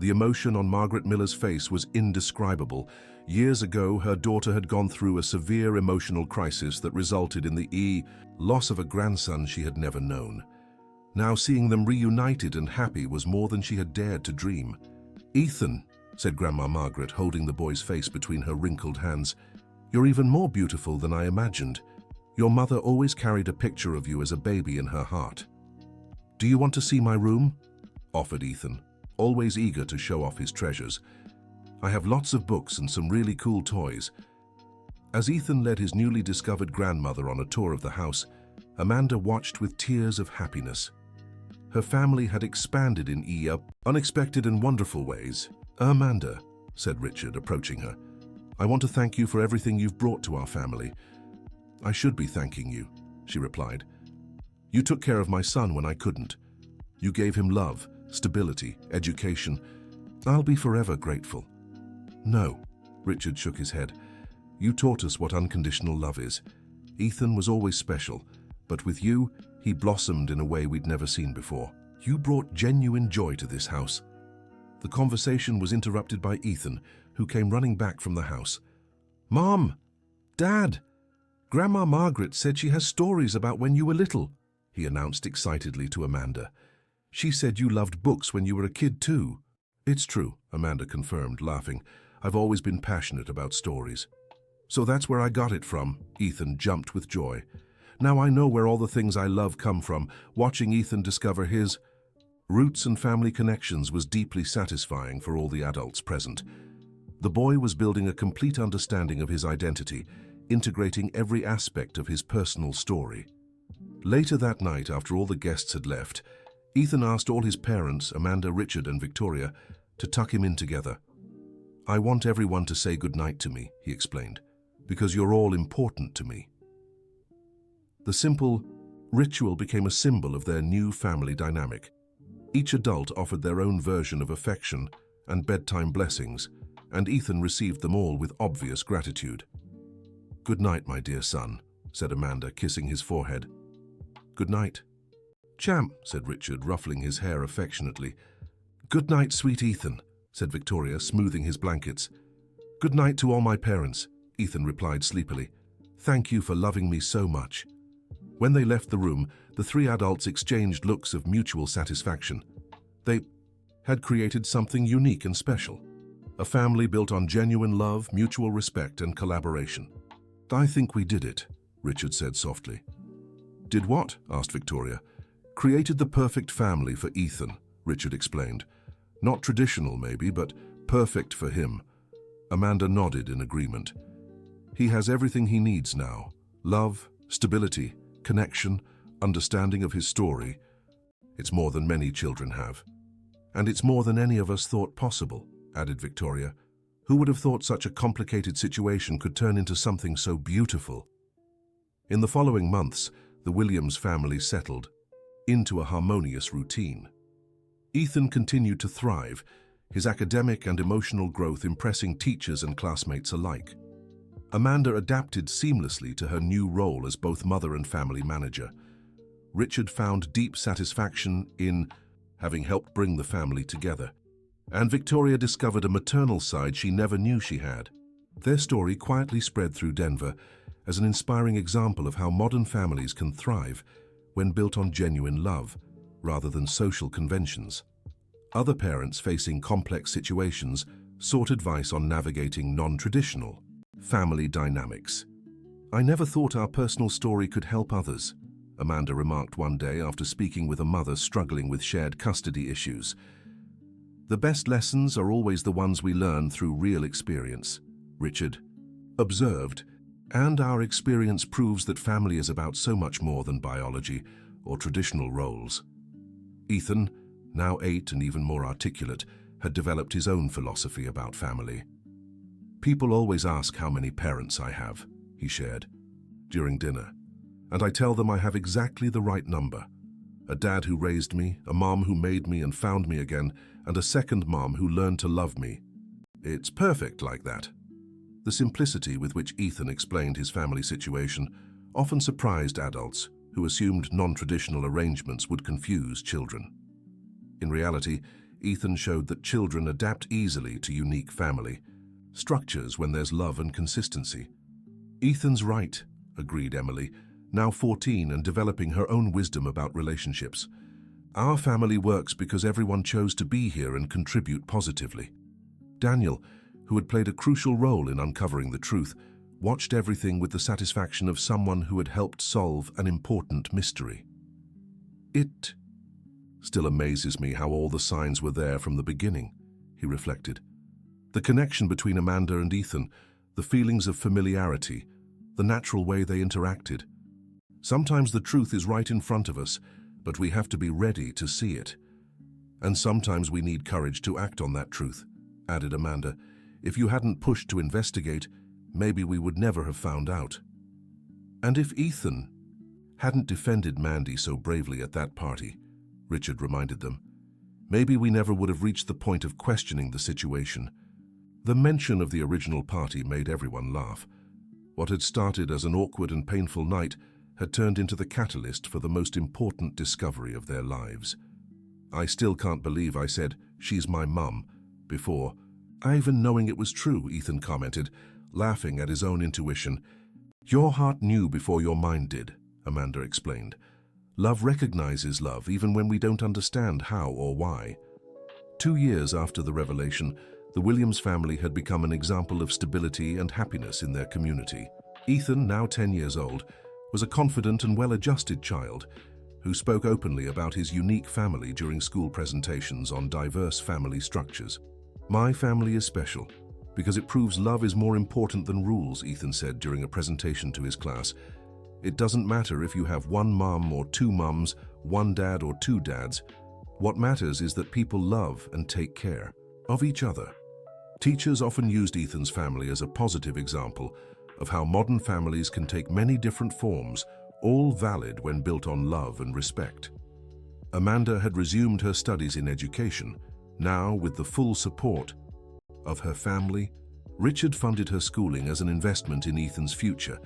The emotion on Margaret Miller's face was indescribable. Years ago, her daughter had gone through a severe emotional crisis that resulted in the loss of a grandson she had never known. Now seeing them reunited and happy was more than she had dared to dream. "Ethan," said Grandma Margaret, holding the boy's face between her wrinkled hands, "you're even more beautiful than I imagined. Your mother always carried a picture of you as a baby in her heart." "Do you want to see my room?" offered Ethan, always eager to show off his treasures. "I have lots of books and some really cool toys." As Ethan led his newly discovered grandmother on a tour of the house, Amanda watched with tears of happiness. Her family had expanded in unexpected and wonderful ways. "Amanda," said Richard, approaching her, "I want to thank you for everything you've brought to our family." "I should be thanking you," she replied. "You took care of my son when I couldn't. You gave him love, stability, education. I'll be forever grateful." "No," Richard shook his head. "You taught us what unconditional love is. Ethan was always special, but with you, he blossomed in a way we'd never seen before. You brought genuine joy to this house." The conversation was interrupted by Ethan, who came running back from the house. "Mom! Dad! Grandma Margaret said she has stories about when you were little," he announced excitedly to Amanda. "She said you loved books when you were a kid too." "It's true," Amanda confirmed, laughing. "I've always been passionate about stories." "So that's where I got it from." Ethan jumped with joy. "Now I know where all the things I love come from." Watching Ethan discover his roots and family connections was deeply satisfying for all the adults present. The boy was building a complete understanding of his identity, integrating every aspect of his personal story. Later that night, after all the guests had left, Ethan asked all his parents, Amanda, Richard, and Victoria, to tuck him in together. "I want everyone to say goodnight to me," he explained, "because you're all important to me." The simple ritual became a symbol of their new family dynamic. Each adult offered their own version of affection and bedtime blessings, and Ethan received them all with obvious gratitude. "Good night, my dear son," said Amanda, kissing his forehead. "Good night." "Champ," said Richard, ruffling his hair affectionately. "Good night, sweet Ethan," said Victoria, smoothing his blankets. "Good night to all my parents," Ethan replied sleepily. "Thank you for loving me so much." When they left the room, the three adults exchanged looks of mutual satisfaction. They had created something unique and special. A family built on genuine love, mutual respect, and collaboration. "I think we did it," Richard said softly. "Did what?" asked Victoria. "Created the perfect family for Ethan," Richard explained. "Not traditional, maybe, but perfect for him." Amanda nodded in agreement. "He has everything he needs now. Love, stability, connection, understanding of his story. It's more than many children have. And it's more than any of us thought possible," added Victoria. "Who would have thought such a complicated situation could turn into something so beautiful?" In the following months, the Williams family settled into a harmonious routine. Ethan continued to thrive, his academic and emotional growth impressing teachers and classmates alike. Amanda adapted seamlessly to her new role as both mother and family manager. Richard found deep satisfaction in having helped bring the family together, and Victoria discovered a maternal side she never knew she had. Their story quietly spread through Denver as an inspiring example of how modern families can thrive when built on genuine love, rather than social conventions. Other parents facing complex situations sought advice on navigating non-traditional family dynamics. "I never thought our personal story could help others," Amanda remarked one day after speaking with a mother struggling with shared custody issues. "The best lessons are always the ones we learn through real experience," Richard observed, "and our experience proves that family is about so much more than biology or traditional roles." Ethan, now 8 and even more articulate, had developed his own philosophy about family. "People always ask how many parents I have," he shared, during dinner, "and I tell them I have exactly the right number. A dad who raised me, a mom who made me and found me again, and a second mom who learned to love me. It's perfect like that." The simplicity with which Ethan explained his family situation often surprised adults who assumed non-traditional arrangements would confuse children. In reality, Ethan showed that children adapt easily to unique family structures when there's love and consistency. "Ethan's right," agreed Emily, now 14 and developing her own wisdom about relationships. "Our family works because everyone chose to be here and contribute positively." Daniel, who had played a crucial role in uncovering the truth, watched everything with the satisfaction of someone who had helped solve an important mystery. "It still amazes me how all the signs were there from the beginning," he reflected. "The connection between Amanda and Ethan, the feelings of familiarity, the natural way they interacted. Sometimes the truth is right in front of us, but we have to be ready to see it. And sometimes we need courage to act on that truth," added Amanda. "If you hadn't pushed to investigate, maybe we would never have found out." "And if Ethan hadn't defended Mandy so bravely at that party," Richard reminded them, "maybe we never would have reached the point of questioning the situation." The mention of the original party made everyone laugh. What had started as an awkward and painful night had turned into the catalyst for the most important discovery of their lives. "I still can't believe I said, 'she's my mum,' before, even knowing it was true," Ethan commented, laughing at his own intuition. "Your heart knew before your mind did," Amanda explained. "Love recognizes love even when we don't understand how or why." 2 years after the revelation, the Williams family had become an example of stability and happiness in their community. Ethan, now 10 years old, was a confident and well-adjusted child who spoke openly about his unique family during school presentations on diverse family structures. "My family is special because it proves love is more important than rules," Ethan said during a presentation to his class. "It doesn't matter if you have one mom or two moms, one dad or two dads. What matters is that people love and take care of each other." Teachers often used Ethan's family as a positive example of how modern families can take many different forms, all valid when built on love and respect. Amanda had resumed her studies in education, now with the full support of her family. Richard funded her schooling as an investment in Ethan's future,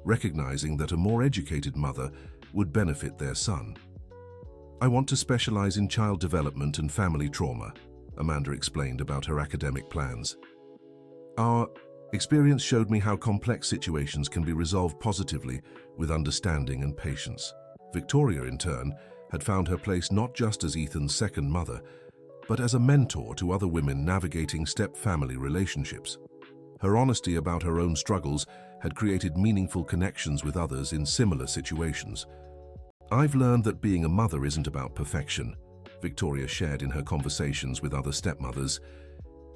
recognizing that a more educated mother would benefit their son. "I want to specialize in child development and family trauma," Amanda explained about her academic plans. "Our experience showed me how complex situations can be resolved positively with understanding and patience." Victoria, in turn, had found her place not just as Ethan's second mother, but as a mentor to other women navigating step-family relationships. Her honesty about her own struggles had created meaningful connections with others in similar situations. "I've learned that being a mother isn't about perfection," Victoria shared in her conversations with other stepmothers.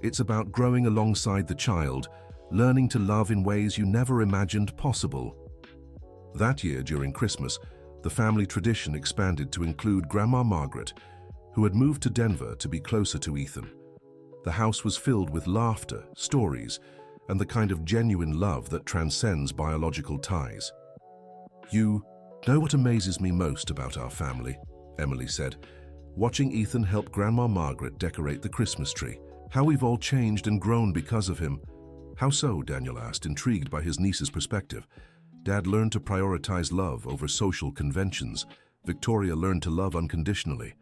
"It's about growing alongside the child, learning to love in ways you never imagined possible." That year, during Christmas, the family tradition expanded to include Grandma Margaret, who had moved to Denver to be closer to Ethan. The house was filled with laughter, stories, and the kind of genuine love that transcends biological ties. "You know what amazes me most about our family," Emily said, watching Ethan help Grandma Margaret decorate the Christmas tree. "How we've all changed and grown because of him." "How so?" Daniel asked, intrigued by his niece's perspective. "Dad learned to prioritize love over social conventions. Victoria learned to love unconditionally.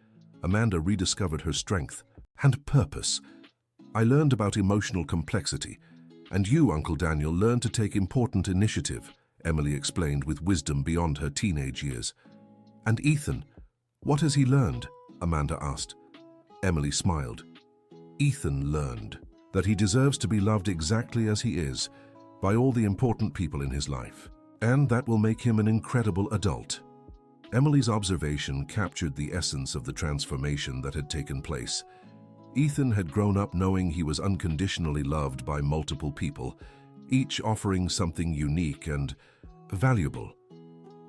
Amanda rediscovered her strength and purpose. I learned about emotional complexity. And you, Uncle Daniel, learned to take important initiative," Emily explained with wisdom beyond her teenage years. "And Ethan, what has he learned?" Amanda asked. Emily smiled. "Ethan learned that he deserves to be loved exactly as he is by all the important people in his life, and that will make him an incredible adult." Emily's observation captured the essence of the transformation that had taken place. Ethan had grown up knowing he was unconditionally loved by multiple people, each offering something unique and valuable.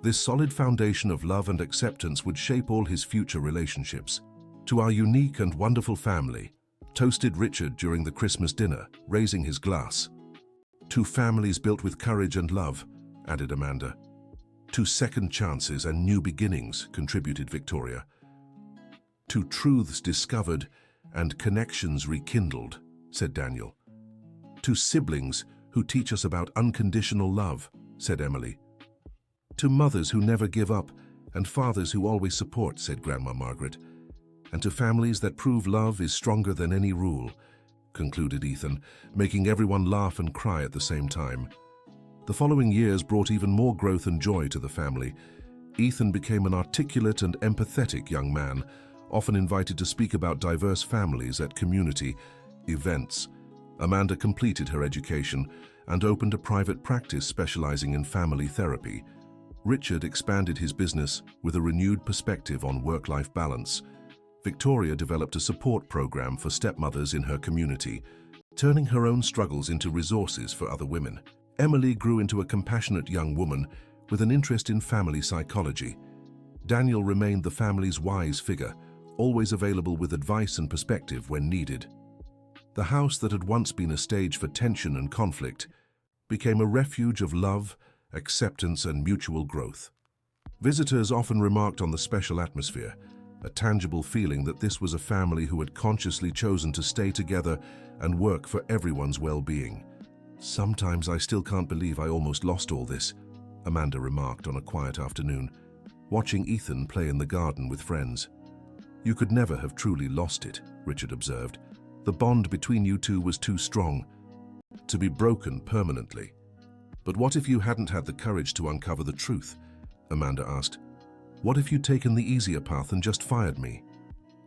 This solid foundation of love and acceptance would shape all his future relationships. "To our unique and wonderful family," toasted Richard during the Christmas dinner, raising his glass. "To families built with courage and love," added Amanda. "To second chances and new beginnings," contributed Victoria. "To truths discovered and connections rekindled," said Daniel. "To siblings who teach us about unconditional love," said Emily. "To mothers who never give up and fathers who always support," said Grandma Margaret. "And to families that prove love is stronger than any rule," concluded Ethan, making everyone laugh and cry at the same time. The following years brought even more growth and joy to the family. Ethan became an articulate and empathetic young man, often invited to speak about diverse families at community events. Amanda completed her education and opened a private practice specializing in family therapy. Richard expanded his business with a renewed perspective on work-life balance. Victoria developed a support program for stepmothers in her community, turning her own struggles into resources for other women. Emily grew into a compassionate young woman with an interest in family psychology. Daniel remained the family's wise figure, always available with advice and perspective when needed. The house that had once been a stage for tension and conflict became a refuge of love, acceptance, and mutual growth. Visitors often remarked on the special atmosphere, a tangible feeling that this was a family who had consciously chosen to stay together and work for everyone's well-being. "Sometimes I still can't believe I almost lost all this," Amanda remarked on a quiet afternoon, watching Ethan play in the garden with friends. "You could never have truly lost it," Richard observed. "The bond between you two was too strong to be broken permanently." "But what if you hadn't had the courage to uncover the truth?" Amanda asked. "What if you'd taken the easier path and just fired me?"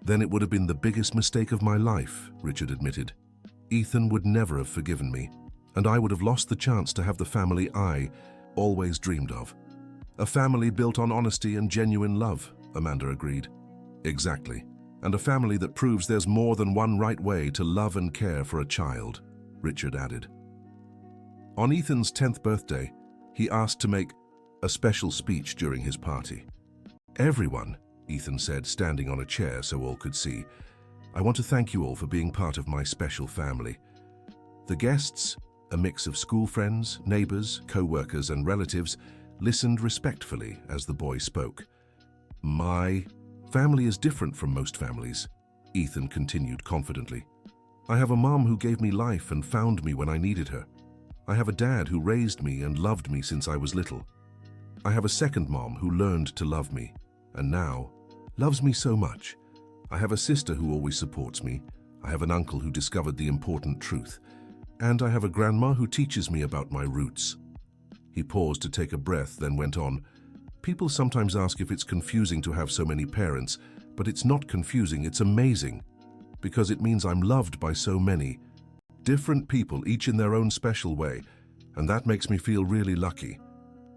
"Then it would have been the biggest mistake of my life," Richard admitted. "Ethan would never have forgiven me, and I would have lost the chance to have the family I always dreamed of." "A family built on honesty and genuine love," Amanda agreed. "Exactly. And a family that proves there's more than one right way to love and care for a child," Richard added. On Ethan's 10th birthday, he asked to make a special speech during his party. "Everyone," Ethan said, standing on a chair so all could see, "I want to thank you all for being part of my special family." The guests, a mix of school friends, neighbors, co-workers, and relatives, listened respectfully as the boy spoke. "My family is different from most families," Ethan continued confidently. I have a mom who gave me life and found me when I needed her. I have a dad who raised me and loved me since I was little. I have a second mom who learned to love me, and now loves me so much. I have a sister who always supports me. I have an uncle who discovered the important truth. And I have a grandma who teaches me about my roots." He paused to take a breath, then went on. "People sometimes ask if it's confusing to have so many parents, but it's not confusing, it's amazing. Because it means I'm loved by so many, different people, each in their own special way, and that makes me feel really lucky."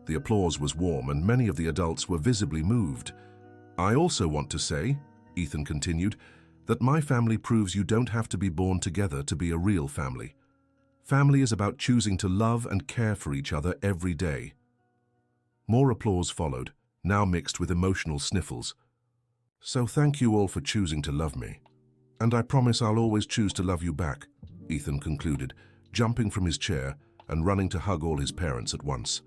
The applause was warm, and many of the adults were visibly moved. "I also want to say," Ethan continued, "that my family proves you don't have to be born together to be a real family. Family is about choosing to love and care for each other every day." More applause followed, now mixed with emotional sniffles. "So thank you all for choosing to love me. And I promise I'll always choose to love you back," Ethan concluded, jumping from his chair and running to hug all his parents at once.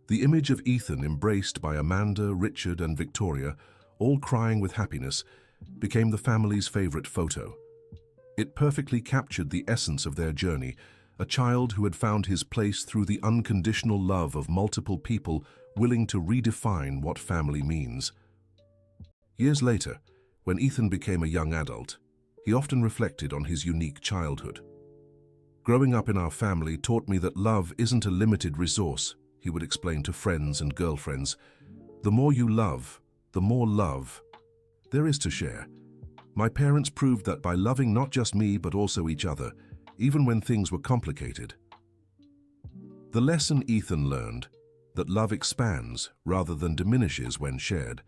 The image of Ethan embraced by Amanda, Richard, and Victoria, all crying with happiness, became the family's favorite photo. It perfectly captured the essence of their journey, a child who had found his place through the unconditional love of multiple people willing to redefine what family means. Years later, when Ethan became a young adult, he often reflected on his unique childhood. "Growing up in our family taught me that love isn't a limited resource," he would explain to friends and girlfriends. "The more you love, the more love there is to share. My parents proved that by loving not just me but also each other, even when things were complicated." The lesson Ethan learned, that love expands rather than diminishes when shared,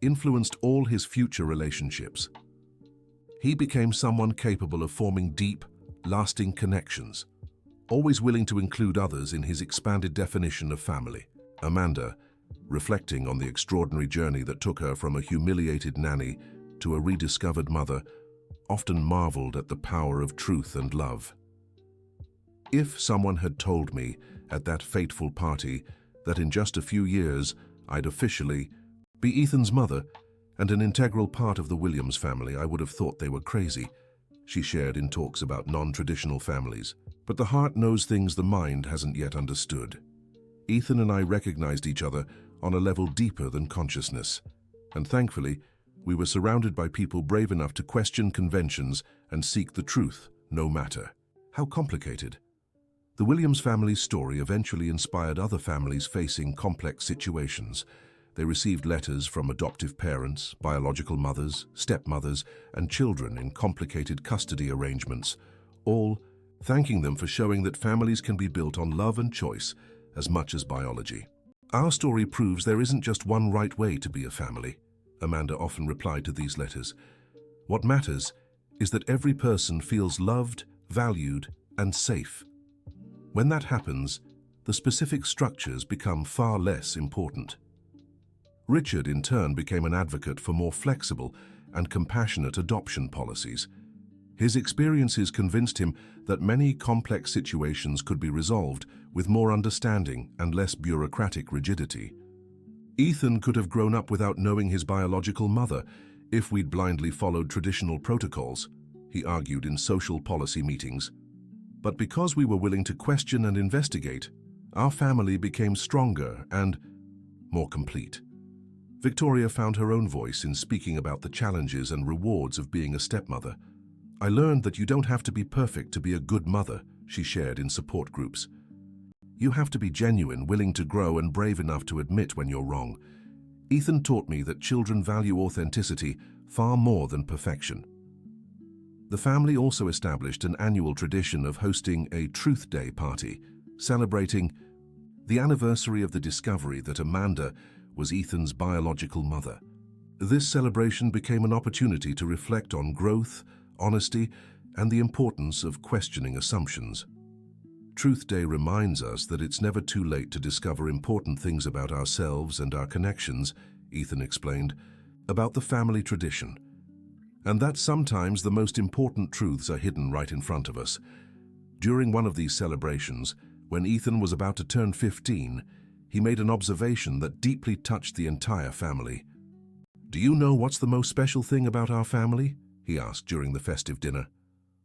influenced all his future relationships. He became someone capable of forming deep, lasting connections, always willing to include others in his expanded definition of family. Amanda, reflecting on the extraordinary journey that took her from a humiliated nanny to a rediscovered mother, often marveled at the power of truth and love. "If someone had told me at that fateful party that in just a few years I'd officially be Ethan's mother and an integral part of the Williams family, I would have thought they were crazy," she shared in talks about non-traditional families. "But the heart knows things the mind hasn't yet understood. Ethan and I recognized each other on a level deeper than consciousness, and thankfully, we were surrounded by people brave enough to question conventions and seek the truth, no matter how complicated." The Williams family's story eventually inspired other families facing complex situations. They received letters from adoptive parents, biological mothers, stepmothers, and children in complicated custody arrangements, all thanking them for showing that families can be built on love and choice as much as biology. "Our story proves there isn't just one right way to be a family," Amanda often replied to these letters. "What matters is that every person feels loved, valued, and safe. When that happens, the specific structures become far less important." Richard, in turn, became an advocate for more flexible and compassionate adoption policies. His experiences convinced him that many complex situations could be resolved with more understanding and less bureaucratic rigidity. "Ethan could have grown up without knowing his biological mother if we'd blindly followed traditional protocols," he argued in social policy meetings. "But because we were willing to question and investigate, our family became stronger and more complete." Victoria found her own voice in speaking about the challenges and rewards of being a stepmother. "I learned that you don't have to be perfect to be a good mother," she shared in support groups. "You have to be genuine, willing to grow, and brave enough to admit when you're wrong. Ethan taught me that children value authenticity far more than perfection." The family also established an annual tradition of hosting a Truth Day party, celebrating the anniversary of the discovery that Amanda was Ethan's biological mother. This celebration became an opportunity to reflect on growth, honesty, and the importance of questioning assumptions. Truth Day reminds us that it's never too late to discover important things about ourselves and our connections, Ethan explained, about the family tradition. And that sometimes the most important truths are hidden right in front of us. During one of these celebrations, when Ethan was about to turn 15, he made an observation that deeply touched the entire family. "Do you know what's the most special thing about our family?" he asked during the festive dinner.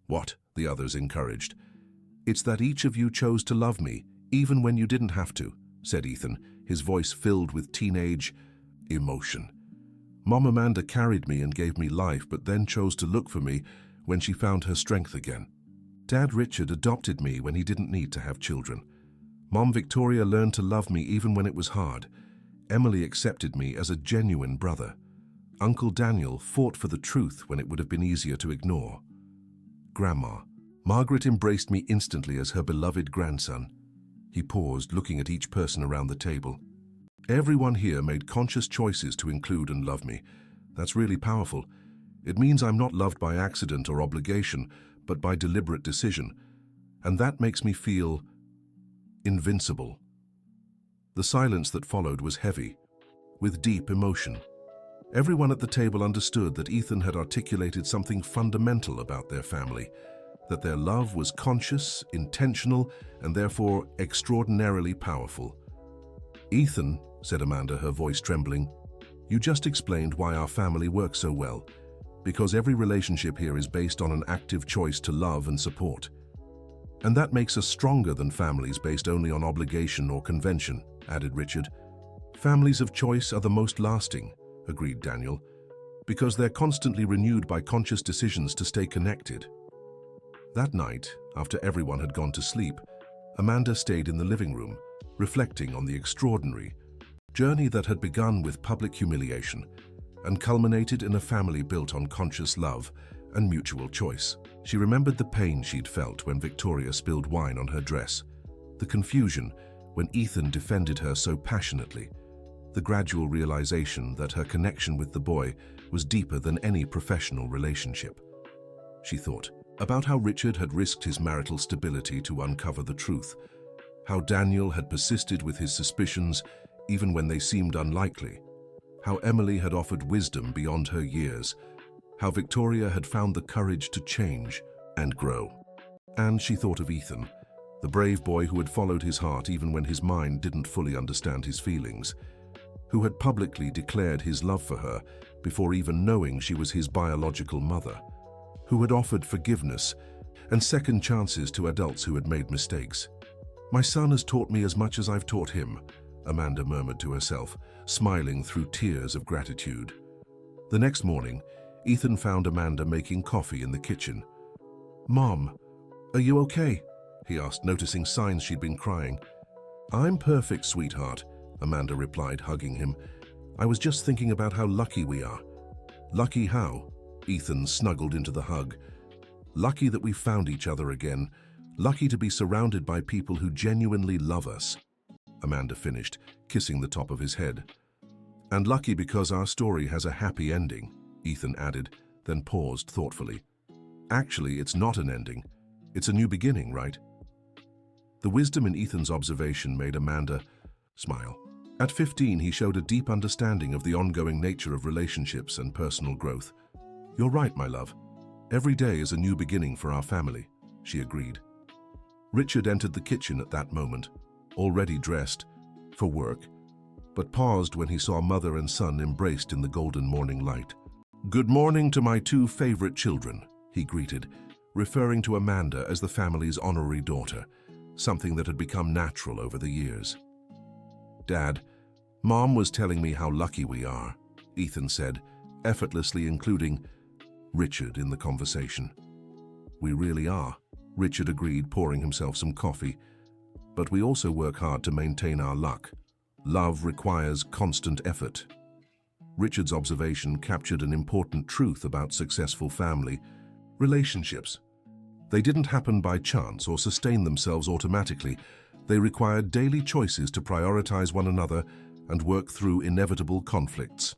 "What?" the others encouraged. "It's that each of you chose to love me, even when you didn't have to," said Ethan, his voice filled with teenage emotion. "Mom Amanda carried me and gave me life, but then chose to look for me when she found her strength again. Dad Richard adopted me when he didn't need to have children. Mom Victoria learned to love me even when it was hard. Emily accepted me as a genuine brother. Uncle Daniel fought for the truth when it would have been easier to ignore. Grandma, Margaret embraced me instantly as her beloved grandson." He paused, looking at each person around the table. "Everyone here made conscious choices to include and love me. That's really powerful. It means I'm not loved by accident or obligation, but by deliberate decision. And that makes me feel invincible." The silence that followed was heavy, with deep emotion. Everyone at the table understood that Ethan had articulated something fundamental about their family, that their love was conscious, intentional, and therefore extraordinarily powerful. "Ethan," said Amanda, her voice trembling, "you just explained why our family works so well, because every relationship here is based on an active choice to love and support. And that makes us stronger than families based only on obligation or convention," added Richard. "Families of choice are the most lasting," agreed Daniel, "because they're constantly renewed by conscious decisions to stay connected." That night, after everyone had gone to sleep, Amanda stayed in the living room, reflecting on the extraordinary journey that had begun with public humiliation and culminated in a family built on conscious love and mutual choice. She remembered the pain she'd felt when Victoria spilled wine on her dress, the confusion when Ethan defended her so passionately, the gradual realization that her connection with the boy was deeper than any professional relationship. She thought about how Richard had risked his marital stability to uncover the truth, how Daniel had persisted with his suspicions even when they seemed unlikely, how Emily had offered wisdom beyond her years, how Victoria had found the courage to change and grow. And she thought of Ethan, the brave boy who had followed his heart even when his mind didn't fully understand his feelings, who had publicly declared his love for her before even knowing she was his biological mother, who had offered forgiveness and second chances to adults who had made mistakes. "My son has taught me as much as I've taught him," Amanda murmured to herself, smiling through tears of gratitude. The next morning, Ethan found Amanda making coffee in the kitchen. "Mom, are you okay?" he asked, noticing signs she'd been crying. "I'm perfect, sweetheart," Amanda replied, hugging him. "I was just thinking about how lucky we are." "Lucky how?" Ethan snuggled into the hug. "Lucky that we found each other again. Lucky to be surrounded by people who genuinely love us," Amanda finished, kissing the top of his head. "And lucky because our story has a happy ending," Ethan added, then paused thoughtfully. "Actually, it's not an ending. It's a new beginning, right?" The wisdom in Ethan's observation made Amanda smile. At 15, he showed a deep understanding of the ongoing nature of relationships and personal growth. "You're right, my love. Every day is a new beginning for our family," she agreed. Richard entered the kitchen at that moment, already dressed for work, but paused when he saw mother and son embraced in the golden morning light. "Good morning to my two favorite children," he greeted, referring to Amanda as the family's honorary daughter, something that had become natural over the years. "Dad, Mom was telling me how lucky we are," Ethan said, effortlessly including Richard in the conversation. "We really are," Richard agreed, pouring himself some coffee. "But we also work hard to maintain our luck. Love requires constant effort." Richard's observation captured an important truth about successful family relationships. They didn't happen by chance or sustain themselves automatically. They required daily choices to prioritize one another and work through inevitable conflicts.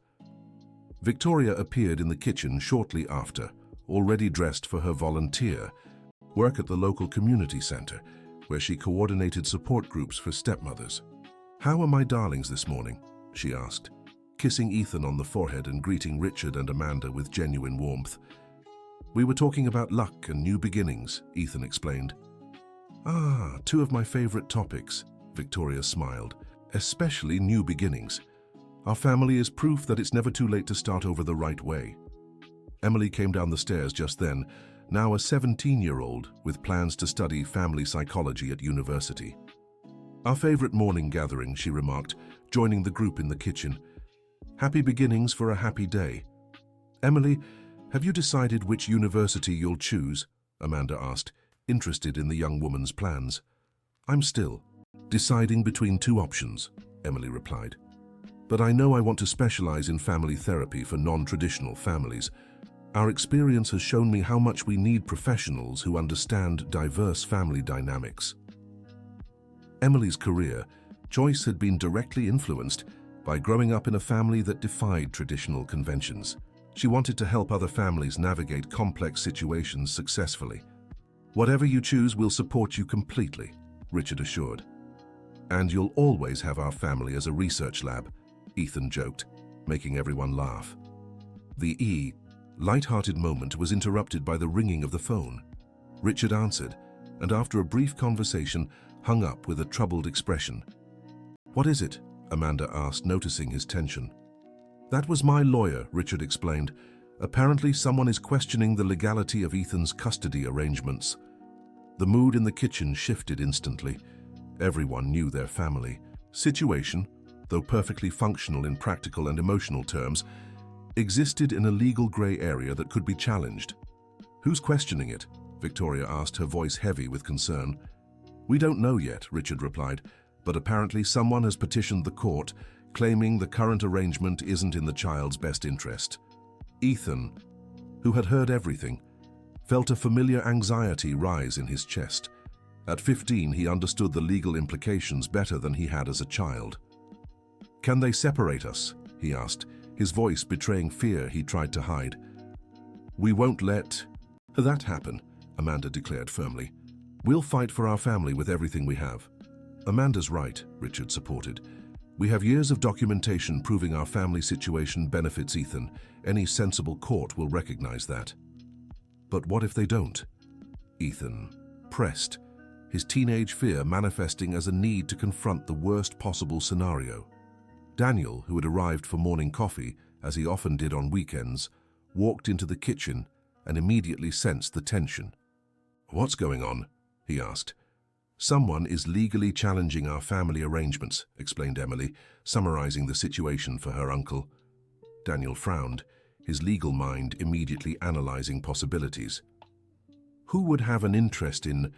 Victoria appeared in the kitchen shortly after, already dressed for her volunteer work at the local community center, where she coordinated support groups for stepmothers. "How are my darlings this morning?" she asked, kissing Ethan on the forehead and greeting Richard and Amanda with genuine warmth. "We were talking about luck and new beginnings," Ethan explained. "Ah, two of my favorite topics," Victoria smiled, "especially new beginnings. Our family is proof that it's never too late to start over the right way." Emily came down the stairs just then, now a 17-year-old with plans to study family psychology at university. "Our favorite morning gathering," she remarked, joining the group in the kitchen. "Happy beginnings for a happy day." "Emily, have you decided which university you'll choose?" Amanda asked, interested in the young woman's plans. "I'm still deciding between two options," Emily replied. "But I know I want to specialize in family therapy for non-traditional families. Our experience has shown me how much we need professionals who understand diverse family dynamics." Emily's career choice had been directly influenced by growing up in a family that defied traditional conventions. She wanted to help other families navigate complex situations successfully. "Whatever you choose, we'll support you completely," Richard assured. "And you'll always have our family as a research lab," Ethan joked, making everyone laugh. The light-hearted moment was interrupted by the ringing of the phone. Richard answered, and after a brief conversation, hung up with a troubled expression. "What is it?" Amanda asked, noticing his tension. "That was my lawyer," Richard explained. "Apparently someone is questioning the legality of Ethan's custody arrangements." The mood in the kitchen shifted instantly. Everyone knew their family situation, though perfectly functional in practical and emotional terms, existed in a legal gray area that could be challenged. "Who's questioning it?" Victoria asked, her voice heavy with concern. "We don't know yet," Richard replied, "but apparently someone has petitioned the court, claiming the current arrangement isn't in the child's best interest." Ethan, who had heard everything, felt a familiar anxiety rise in his chest. At 15, he understood the legal implications better than he had as a child. "Can they separate us?" he asked, his voice betraying fear he tried to hide. "We won't let that happen," Amanda declared firmly. "We'll fight for our family with everything we have." "Amanda's right," Richard supported. "We have years of documentation proving our family situation benefits Ethan. Any sensible court will recognize that." "But what if they don't?" Ethan pressed, his teenage fear manifesting as a need to confront the worst possible scenario. Daniel, who had arrived for morning coffee, as he often did on weekends, walked into the kitchen and immediately sensed the tension. "What's going on?" he asked. "Someone is legally challenging our family arrangements," explained Emily, summarizing the situation for her uncle. Daniel frowned, his legal mind immediately analyzing possibilities. "Who would have an interest in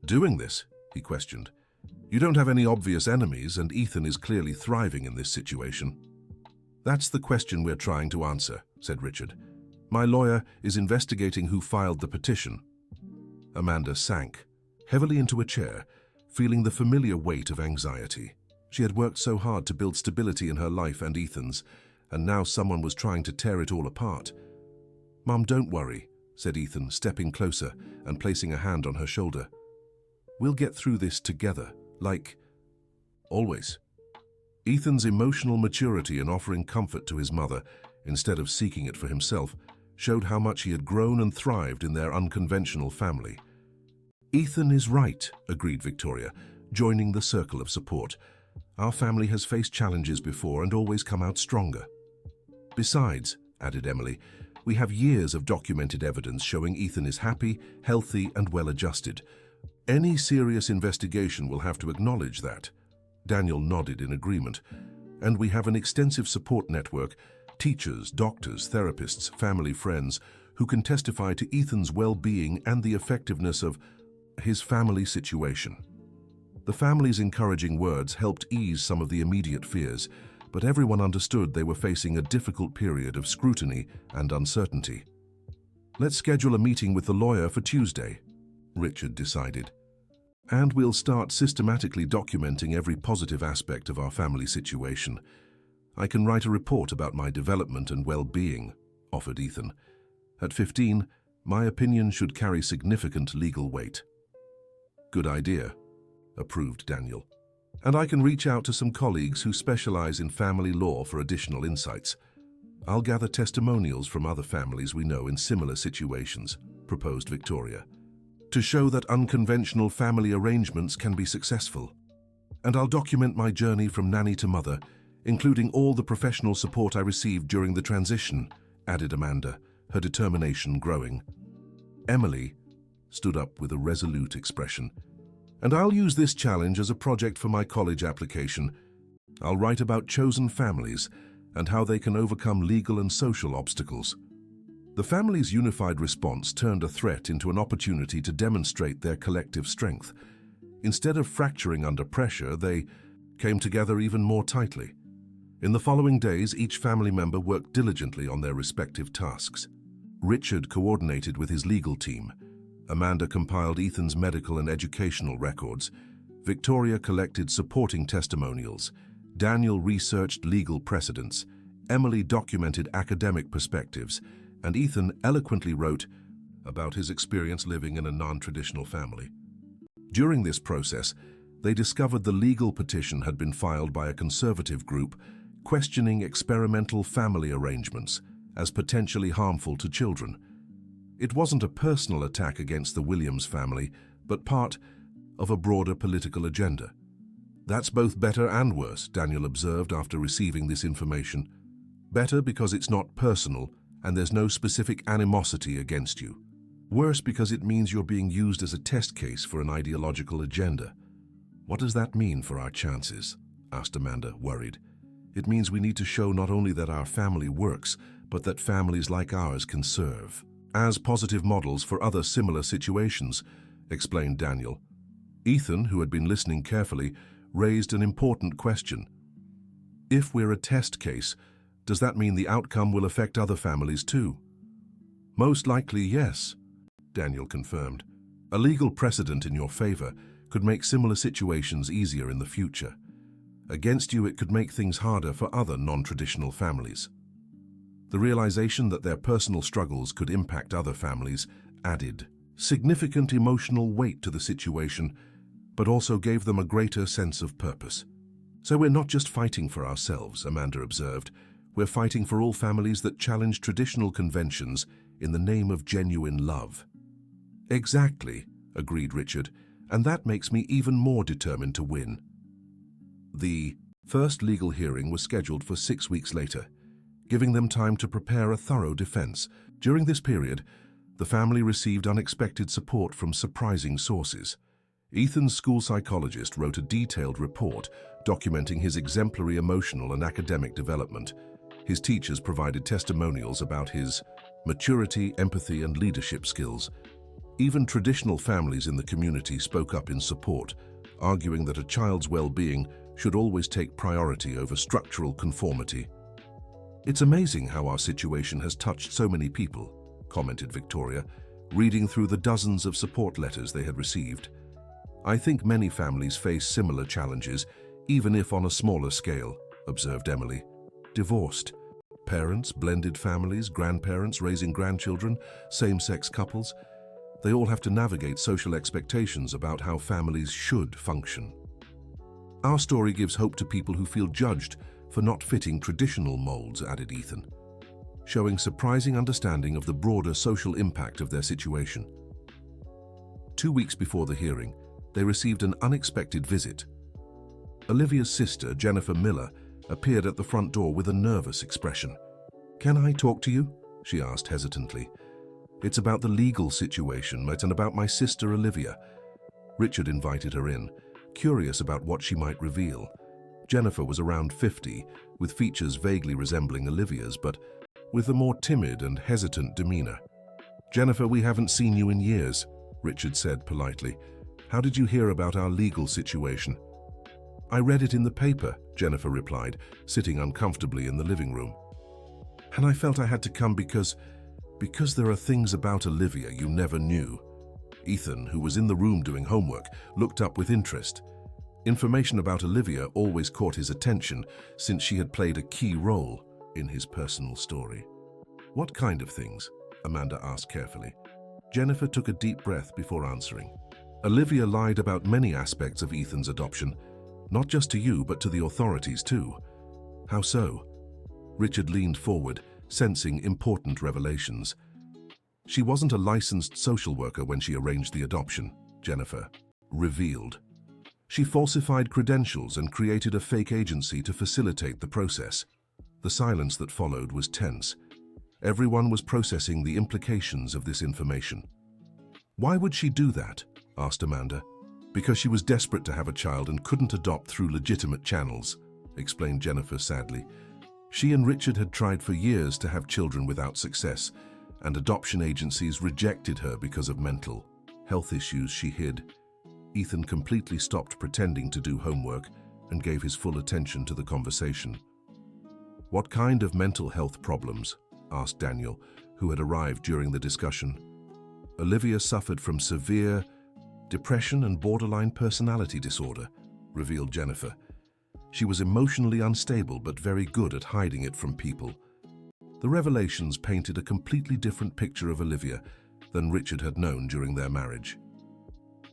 doing this?" he questioned. "You don't have any obvious enemies, and Ethan is clearly thriving in this situation." "That's the question we're trying to answer," said Richard. "My lawyer is investigating who filed the petition." Amanda sank heavily into a chair, feeling the familiar weight of anxiety. She had worked so hard to build stability in her life and Ethan's, and now someone was trying to tear it all apart. "Mum, don't worry," said Ethan, stepping closer and placing a hand on her shoulder. "We'll get through this together, like always." Ethan's emotional maturity in offering comfort to his mother, instead of seeking it for himself, showed how much he had grown and thrived in their unconventional family. "Ethan is right," agreed Victoria, joining the circle of support. "Our family has faced challenges before and always come out stronger." "Besides," added Emily, "we have years of documented evidence showing Ethan is happy, healthy, and well-adjusted. Any serious investigation will have to acknowledge that." Daniel nodded in agreement. "And we have an extensive support network, teachers, doctors, therapists, family friends, who can testify to Ethan's well-being and the effectiveness of his family situation." The family's encouraging words helped ease some of the immediate fears, but everyone understood they were facing a difficult period of scrutiny and uncertainty. "Let's schedule a meeting with the lawyer for Tuesday," Richard decided. "And we'll start systematically documenting every positive aspect of our family situation. I can write a report about my development and well-being," offered Ethan. "At 15, my opinion should carry significant legal weight." "Good idea," approved Daniel. "And I can reach out to some colleagues who specialize in family law for additional insights. I'll gather testimonials from other families we know in similar situations," proposed Victoria, "to show that unconventional family arrangements can be successful. And I'll document my journey from nanny to mother, including all the professional support I received during the transition," added Amanda, her determination growing. Emily stood up with a resolute expression. "And I'll use this challenge as a project for my college application. I'll write about chosen families and how they can overcome legal and social obstacles." The family's unified response turned a threat into an opportunity to demonstrate their collective strength. Instead of fracturing under pressure, they came together even more tightly. In the following days, each family member worked diligently on their respective tasks. Richard coordinated with his legal team. Amanda compiled Ethan's medical and educational records. Victoria collected supporting testimonials. Daniel researched legal precedents. Emily documented academic perspectives. And Ethan eloquently wrote about his experience living in a non-traditional family. During this process, they discovered the legal petition had been filed by a conservative group questioning experimental family arrangements as potentially harmful to children. It wasn't a personal attack against the Williams family, but part of a broader political agenda. "That's both better and worse," Daniel observed after receiving this information. "Better because it's not personal and there's no specific animosity against you. Worse because it means you're being used as a test case for an ideological agenda." "What does that mean for our chances?" asked Amanda, worried. "It means we need to show not only that our family works, but that families like ours can serve as positive models for other similar situations," explained Daniel. Ethan, who had been listening carefully, raised an important question. "If we're a test case, does that mean the outcome will affect other families too?" "Most likely, yes," Daniel confirmed. "A legal precedent in your favor could make similar situations easier in the future. Against you, it could make things harder for other non-traditional families." The realization that their personal struggles could impact other families added significant emotional weight to the situation, but also gave them a greater sense of purpose. "So we're not just fighting for ourselves," Amanda observed. "We're fighting for all families that challenge traditional conventions in the name of genuine love." "Exactly," agreed Richard, "and that makes me even more determined to win." The first legal hearing was scheduled for 6 weeks later, giving them time to prepare a thorough defense. During this period, the family received unexpected support from surprising sources. Ethan's school psychologist wrote a detailed report documenting his exemplary emotional and academic development. His teachers provided testimonials about his maturity, empathy, and leadership skills. Even traditional families in the community spoke up in support, arguing that a child's well-being should always take priority over structural conformity. "It's amazing how our situation has touched so many people," commented Victoria, reading through the dozens of support letters they had received. "I think many families face similar challenges, even if on a smaller scale," observed Emily. "Divorced parents, blended families, grandparents raising grandchildren, same-sex couples, they all have to navigate social expectations about how families should function. Our story gives hope to people who feel judged for not fitting traditional molds," added Ethan, showing surprising understanding of the broader social impact of their situation. 2 weeks before the hearing, they received an unexpected visit. Olivia's sister, Jennifer Miller, appeared at the front door with a nervous expression. "Can I talk to you?" she asked hesitantly. "It's about the legal situation, and about my sister Olivia." Richard invited her in, curious about what she might reveal. Jennifer was around 50, with features vaguely resembling Olivia's, but with a more timid and hesitant demeanor. "Jennifer, we haven't seen you in years," Richard said politely. "How did you hear about our legal situation?" "I read it in the paper," Jennifer replied, sitting uncomfortably in the living room. "And I felt I had to come because there are things about Olivia you never knew." Ethan, who was in the room doing homework, looked up with interest. Information about Olivia always caught his attention, since she had played a key role in his personal story. "What kind of things?" Amanda asked carefully. Jennifer took a deep breath before answering. "Olivia lied about many aspects of Ethan's adoption, not just to you, but to the authorities too." "How so?" Richard leaned forward, sensing important revelations. "She wasn't a licensed social worker when she arranged the adoption," Jennifer revealed. "She falsified credentials and created a fake agency to facilitate the process." The silence that followed was tense. Everyone was processing the implications of this information. "Why would she do that?" asked Amanda. "Because she was desperate to have a child and couldn't adopt through legitimate channels," explained Jennifer sadly. She and Richard had tried for years to have children without success, and adoption agencies rejected her because of mental health issues she hid. Ethan completely stopped pretending to do homework and gave his full attention to the conversation. "What kind of mental health problems?" asked Daniel, who had arrived during the discussion. "Olivia suffered from severe depression and borderline personality disorder," revealed Jennifer. "She was emotionally unstable but very good at hiding it from people." The revelations painted a completely different picture of Olivia than Richard had known during their marriage.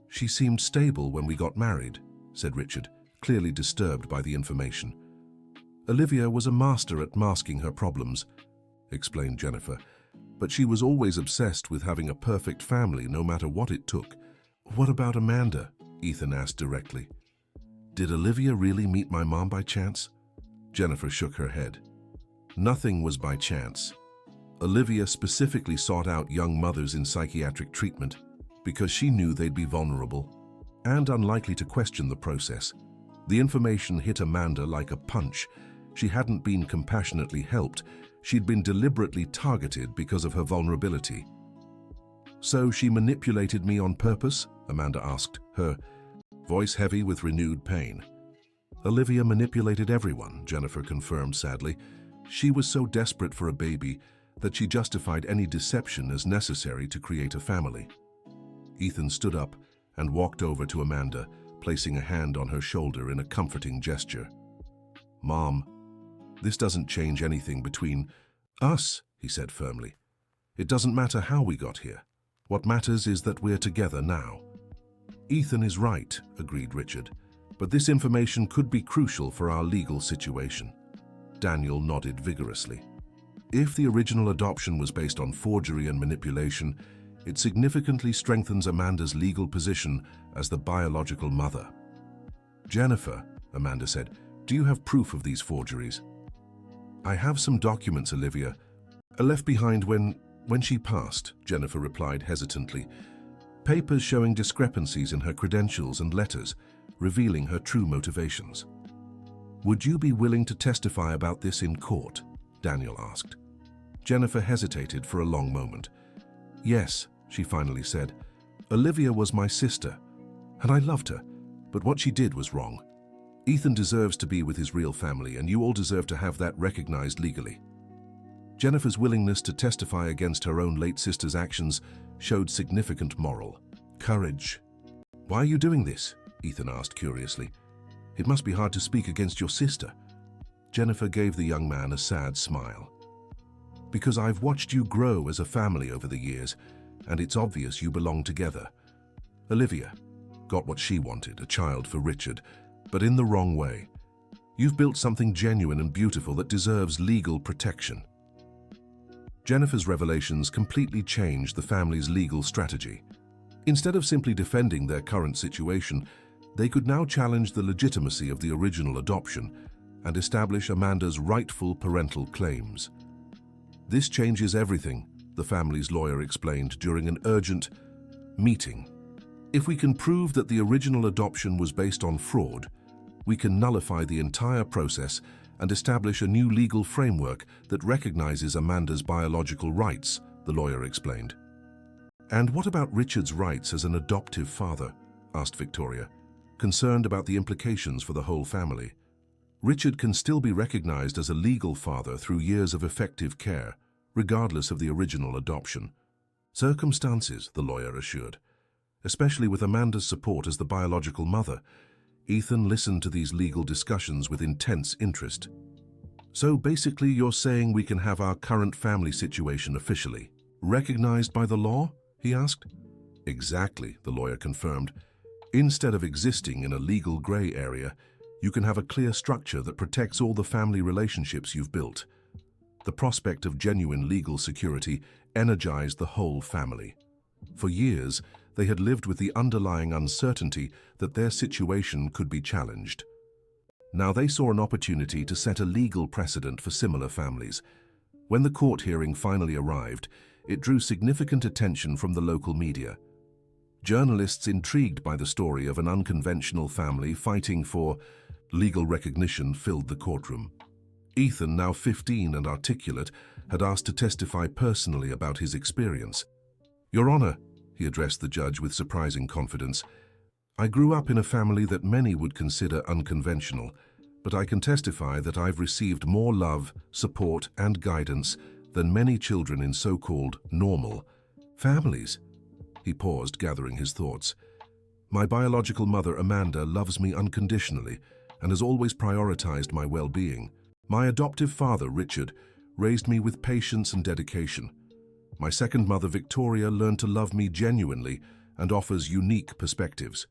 "She seemed stable when we got married," said Richard, clearly disturbed by the information. "Olivia was a master at masking her problems," explained Jennifer, "but she was always obsessed with having a perfect family no matter what it took." "What about Amanda?" Ethan asked directly. "Did Olivia really meet my mom by chance?" Jennifer shook her head. "Nothing was by chance. Olivia specifically sought out young mothers in psychiatric treatment because she knew they'd be vulnerable and unlikely to question the process. The information hit Amanda like a punch. She hadn't been compassionately helped. She'd been deliberately targeted because of her vulnerability." "So she manipulated me on purpose?" Amanda asked, her voice heavy with renewed pain. "Olivia manipulated everyone," Jennifer confirmed sadly. "She was so desperate for a baby that she justified any deception as necessary to create a family." Ethan stood up and walked over to Amanda, placing a hand on her shoulder in a comforting gesture. "Mom, this doesn't change anything between us," he said firmly. "It doesn't matter how we got here. What matters is that we're together now." "Ethan is right," agreed Richard, "but this information could be crucial for our legal situation." Daniel nodded vigorously. "If the original adoption was based on forgery and manipulation, it significantly strengthens Amanda's legal position as the biological mother." "Jennifer," Amanda said, "do you have proof of these forgeries?" "I have some documents, Olivia, left behind when she passed," Jennifer replied hesitantly. "Papers showing discrepancies in her credentials and letters, revealing her true motivations." "Would you be willing to testify about this in court?" Daniel asked. Jennifer hesitated for a long moment. "Yes," she finally said. "Olivia was my sister, and I loved her, but what she did was wrong. Ethan deserves to be with his real family, and you all deserve to have that recognized legally." Jennifer's willingness to testify against her own late sister's actions showed significant moral courage. "Why are you doing this?" Ethan asked curiously. "It must be hard to speak against your sister." Jennifer gave the young man a sad smile. "Because I've watched you grow as a family over the years, and it's obvious you belong together. Olivia got what she wanted, a child for Richard, but in the wrong way. You've built something genuine and beautiful that deserves legal protection." Jennifer's revelations completely changed the family's legal strategy. Instead of simply defending their current situation, they could now challenge the legitimacy of the original adoption and establish Amanda's rightful parental claims. "This changes everything," the family's lawyer explained during an urgent meeting. "If we can prove that the original adoption was based on fraud, we can nullify the entire process and establish a new legal framework that recognizes Amanda's biological rights," the lawyer explained. "And what about Richard's rights as an adoptive father?" asked Victoria, concerned about the implications for the whole family. "Richard can still be recognized as a legal father through years of effective care, regardless of the original adoption." "Circumstances," the lawyer assured, "especially with Amanda's support as the biological mother." Ethan listened to these legal discussions with intense interest. "So basically you're saying we can have our current family situation officially recognized by the law?" he asked. "Exactly," the lawyer confirmed. "Instead of existing in a legal gray area, you can have a clear structure that protects all the family relationships you've built." The prospect of genuine legal security energized the whole family. For years, they had lived with the underlying uncertainty that their situation could be challenged. Now they saw an opportunity to set a legal precedent for similar families. When the court hearing finally arrived, it drew significant attention from the local media. Journalists intrigued by the story of an unconventional family fighting for legal recognition filled the courtroom. Ethan, now 15 and articulate, had asked to testify personally about his experience. "Your Honor," he addressed the judge with surprising confidence, "I grew up in a family that many would consider unconventional, but I can testify that I've received more love, support, and guidance than many children in so-called normal families." He paused, gathering his thoughts. "My biological mother, Amanda, loves me unconditionally and has always prioritized my well-being. My adoptive father, Richard, raised me with patience and dedication. My second mother, Victoria, learned to love me genuinely and offers unique perspectives.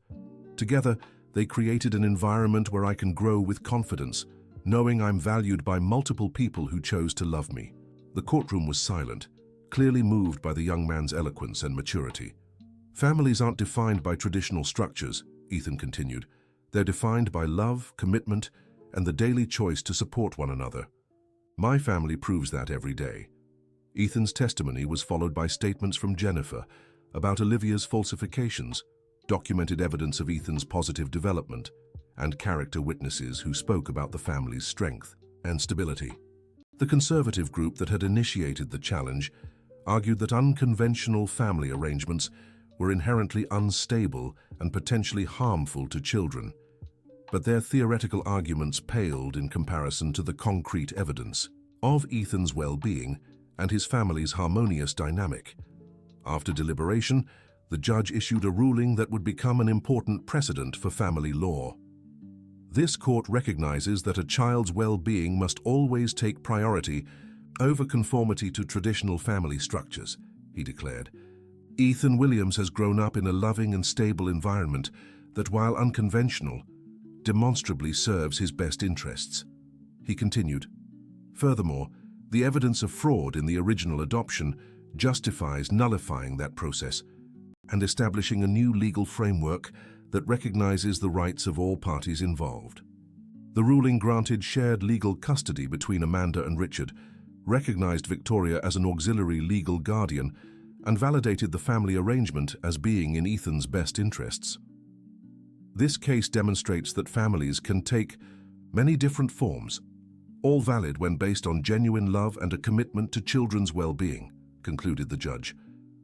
Together, they created an environment where I can grow with confidence, knowing I'm valued by multiple people who chose to love me." The courtroom was silent, clearly moved by the young man's eloquence and maturity. "Families aren't defined by traditional structures," Ethan continued. "They're defined by love, commitment, and the daily choice to support one another. My family proves that every day." Ethan's testimony was followed by statements from Jennifer about Olivia's falsifications, documented evidence of Ethan's positive development, and character witnesses who spoke about the family's strength and stability. The conservative group that had initiated the challenge argued that unconventional family arrangements were inherently unstable and potentially harmful to children, but their theoretical arguments paled in comparison to the concrete evidence of Ethan's well-being and his family's harmonious dynamic. After deliberation, the judge issued a ruling that would become an important precedent for family law. "This court recognizes that a child's well-being must always take priority over conformity to traditional family structures," he declared. "Ethan Williams has grown up in a loving and stable environment that, while unconventional, demonstrably serves his best interests." He continued, "Furthermore, the evidence of fraud in the original adoption justifies nullifying that process and establishing a new legal framework that recognizes the rights of all parties involved." The ruling granted shared legal custody between Amanda and Richard, recognized Victoria as an auxiliary legal guardian, and validated the family arrangement as being in Ethan's best interests. This case demonstrates that families can take many different forms, all valid when based on genuine love and a commitment to children's well-being, concluded the judge.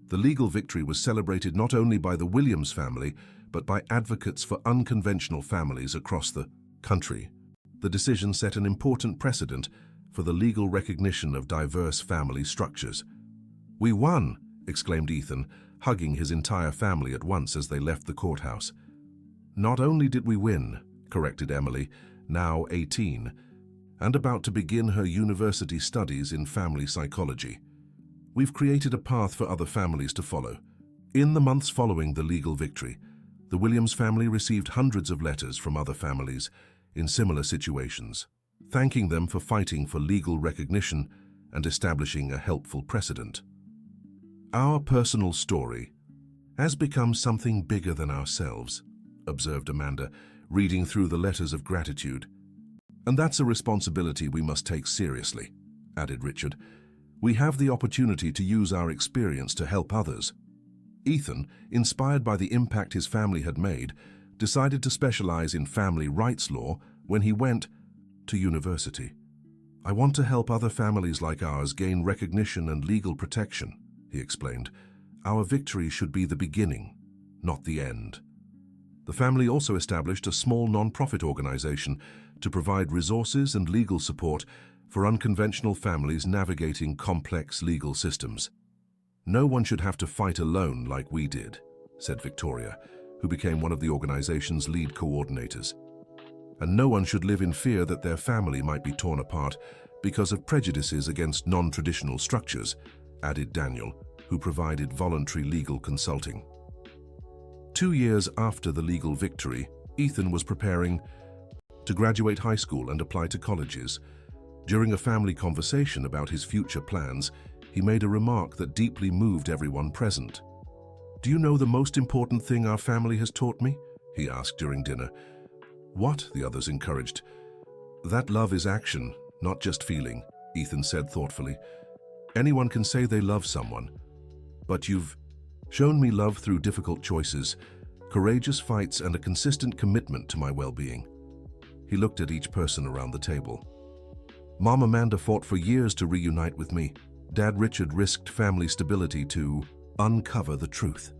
The legal victory was celebrated not only by the Williams family, but by advocates for unconventional families across the country. The decision set an important precedent for the legal recognition of diverse family structures. "We won!" exclaimed Ethan, hugging his entire family at once as they left the courthouse. "Not only did we win," corrected Emily, now 18, and about to begin her university studies in family psychology. "We've created a path for other families to follow." In the months following the legal victory, the Williams family received hundreds of letters from other families in similar situations, thanking them for fighting for legal recognition and establishing a helpful precedent. "Our personal story has become something bigger than ourselves," observed Amanda, reading through the letters of gratitude. "And that's a responsibility we must take seriously," added Richard. "We have the opportunity to use our experience to help others." Ethan, inspired by the impact his family had made, decided to specialize in family rights law when he went to university. "I want to help other families like ours gain recognition and legal protection," he explained. "Our victory should be the beginning, not the end." The family also established a small non-profit organization to provide resources and legal support for unconventional families navigating complex legal systems. "No one should have to fight alone like we did," said Victoria, who became one of the organization's lead coordinators. "And no one should live in fear that their family might be torn apart because of prejudices against non-traditional structures," added Daniel, who provided voluntary legal consulting. 2 years after the legal victory, Ethan was preparing to graduate high school and apply to colleges. During a family conversation about his future plans, he made a remark that deeply moved everyone present. "Do you know the most important thing our family has taught me?" he asked during dinner. "What?" the others encouraged. "That love is action, not just feeling," Ethan said thoughtfully. "Anyone can say they love someone, but you've shown me love through difficult choices, courageous fights, and a consistent commitment to my well-being. He looked at each person around the table. Mom Amanda fought for years to reunite with me. Dad Richard risked family stability to uncover the truth.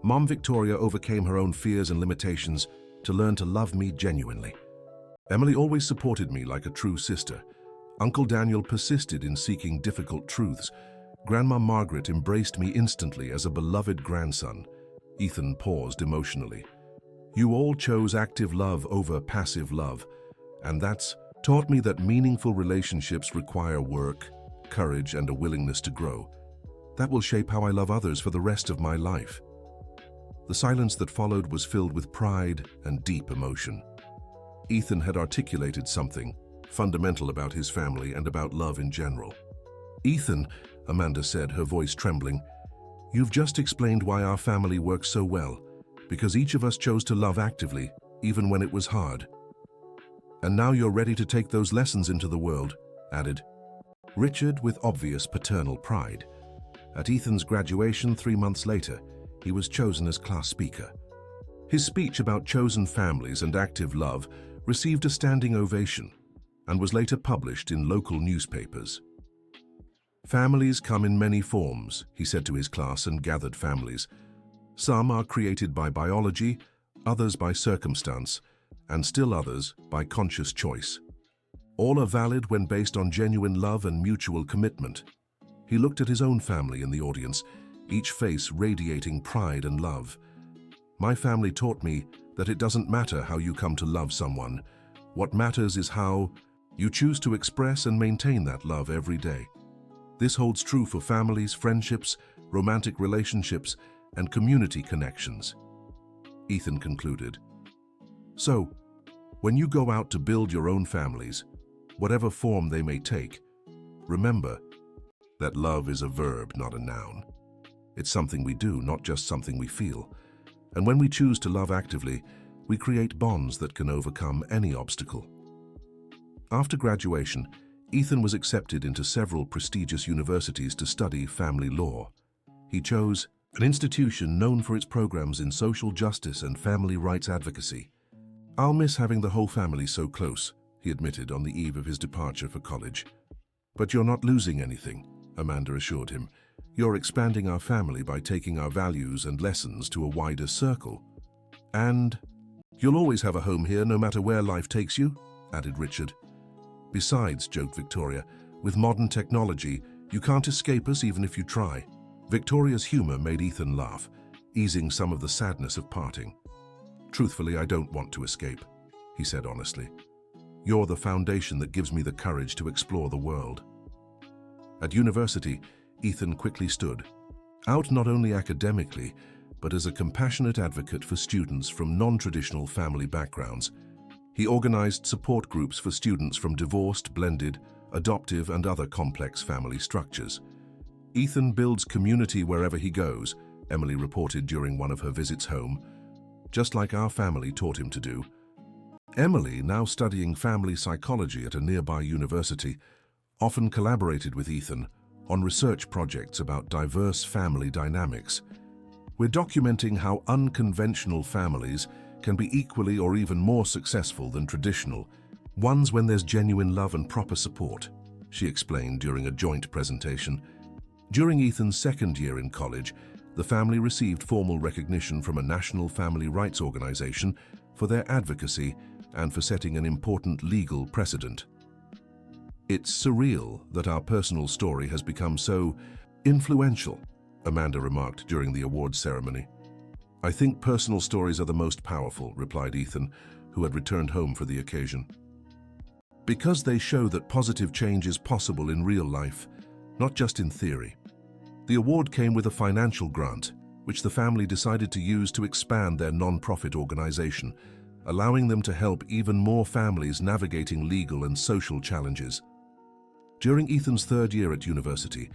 Mom Victoria overcame her own fears and limitations to learn to love me genuinely. Emily always supported me like a true sister. Uncle Daniel persisted in seeking difficult truths. Grandma Margaret embraced me instantly as a beloved grandson. Ethan paused emotionally. You all chose active love over passive love, and that's taught me that meaningful relationships require work, courage, and a willingness to grow. That will shape how I love others for the rest of my life. The silence that followed was filled with pride and deep emotion. Ethan had articulated something fundamental about his family and about love in general. Ethan, Amanda said, her voice trembling, you've just explained why our family works so well, because each of us chose to love actively, even when it was hard. And now you're ready to take those lessons into the world, added Richard with obvious paternal pride. At Ethan's graduation 3 months later, he was chosen as class speaker. His speech about chosen families and active love received a standing ovation and was later published in local newspapers. Families come in many forms, he said to his class and gathered families. Some are created by biology, others by circumstance, and still others by conscious choice. All are valid when based on genuine love and mutual commitment. He looked at his own family in the audience, each face radiating pride and love. My family taught me that it doesn't matter how you come to love someone. What matters is how you choose to express and maintain that love every day. This holds true for families, friendships, romantic relationships, and community connections. Ethan concluded. So, when you go out to build your own families, whatever form they may take, remember that love is a verb, not a noun. It's something we do, not just something we feel. And when we choose to love actively, we create bonds that can overcome any obstacle. After graduation, Ethan was accepted into several prestigious universities to study family law. He chose an institution known for its programs in social justice and family rights advocacy. I'll miss having the whole family so close, he admitted on the eve of his departure for college. But you're not losing anything, Amanda assured him. You're expanding our family by taking our values and lessons to a wider circle. And you'll always have a home here no matter where life takes you, added Richard. Besides, joked Victoria, with modern technology, you can't escape us even if you try. Victoria's humor made Ethan laugh, easing some of the sadness of parting. Truthfully, I don't want to escape, he said honestly. You're the foundation that gives me the courage to explore the world. At university, Ethan quickly stood out not only academically, but as a compassionate advocate for students from non-traditional family backgrounds. He organized support groups for students from divorced, blended, adoptive, and other complex family structures. Ethan builds community wherever he goes, Emily reported during one of her visits home, just like our family taught him to do. Emily, now studying family psychology at a nearby university, often collaborated with Ethan on research projects about diverse family dynamics. We're documenting how unconventional families can be equally or even more successful than traditional, ones when there's genuine love and proper support, she explained during a joint presentation. During Ethan's second year in college, the family received formal recognition from a national family rights organization for their advocacy and for setting an important legal precedent. It's surreal that our personal story has become so influential, Amanda remarked during the awards ceremony. I think personal stories are the most powerful, replied Ethan, who had returned home for the occasion. Because they show that positive change is possible in real life, not just in theory. The award came with a financial grant, which the family decided to use to expand their non-profit organization, allowing them to help even more families navigating legal and social challenges. During Ethan's third year at university,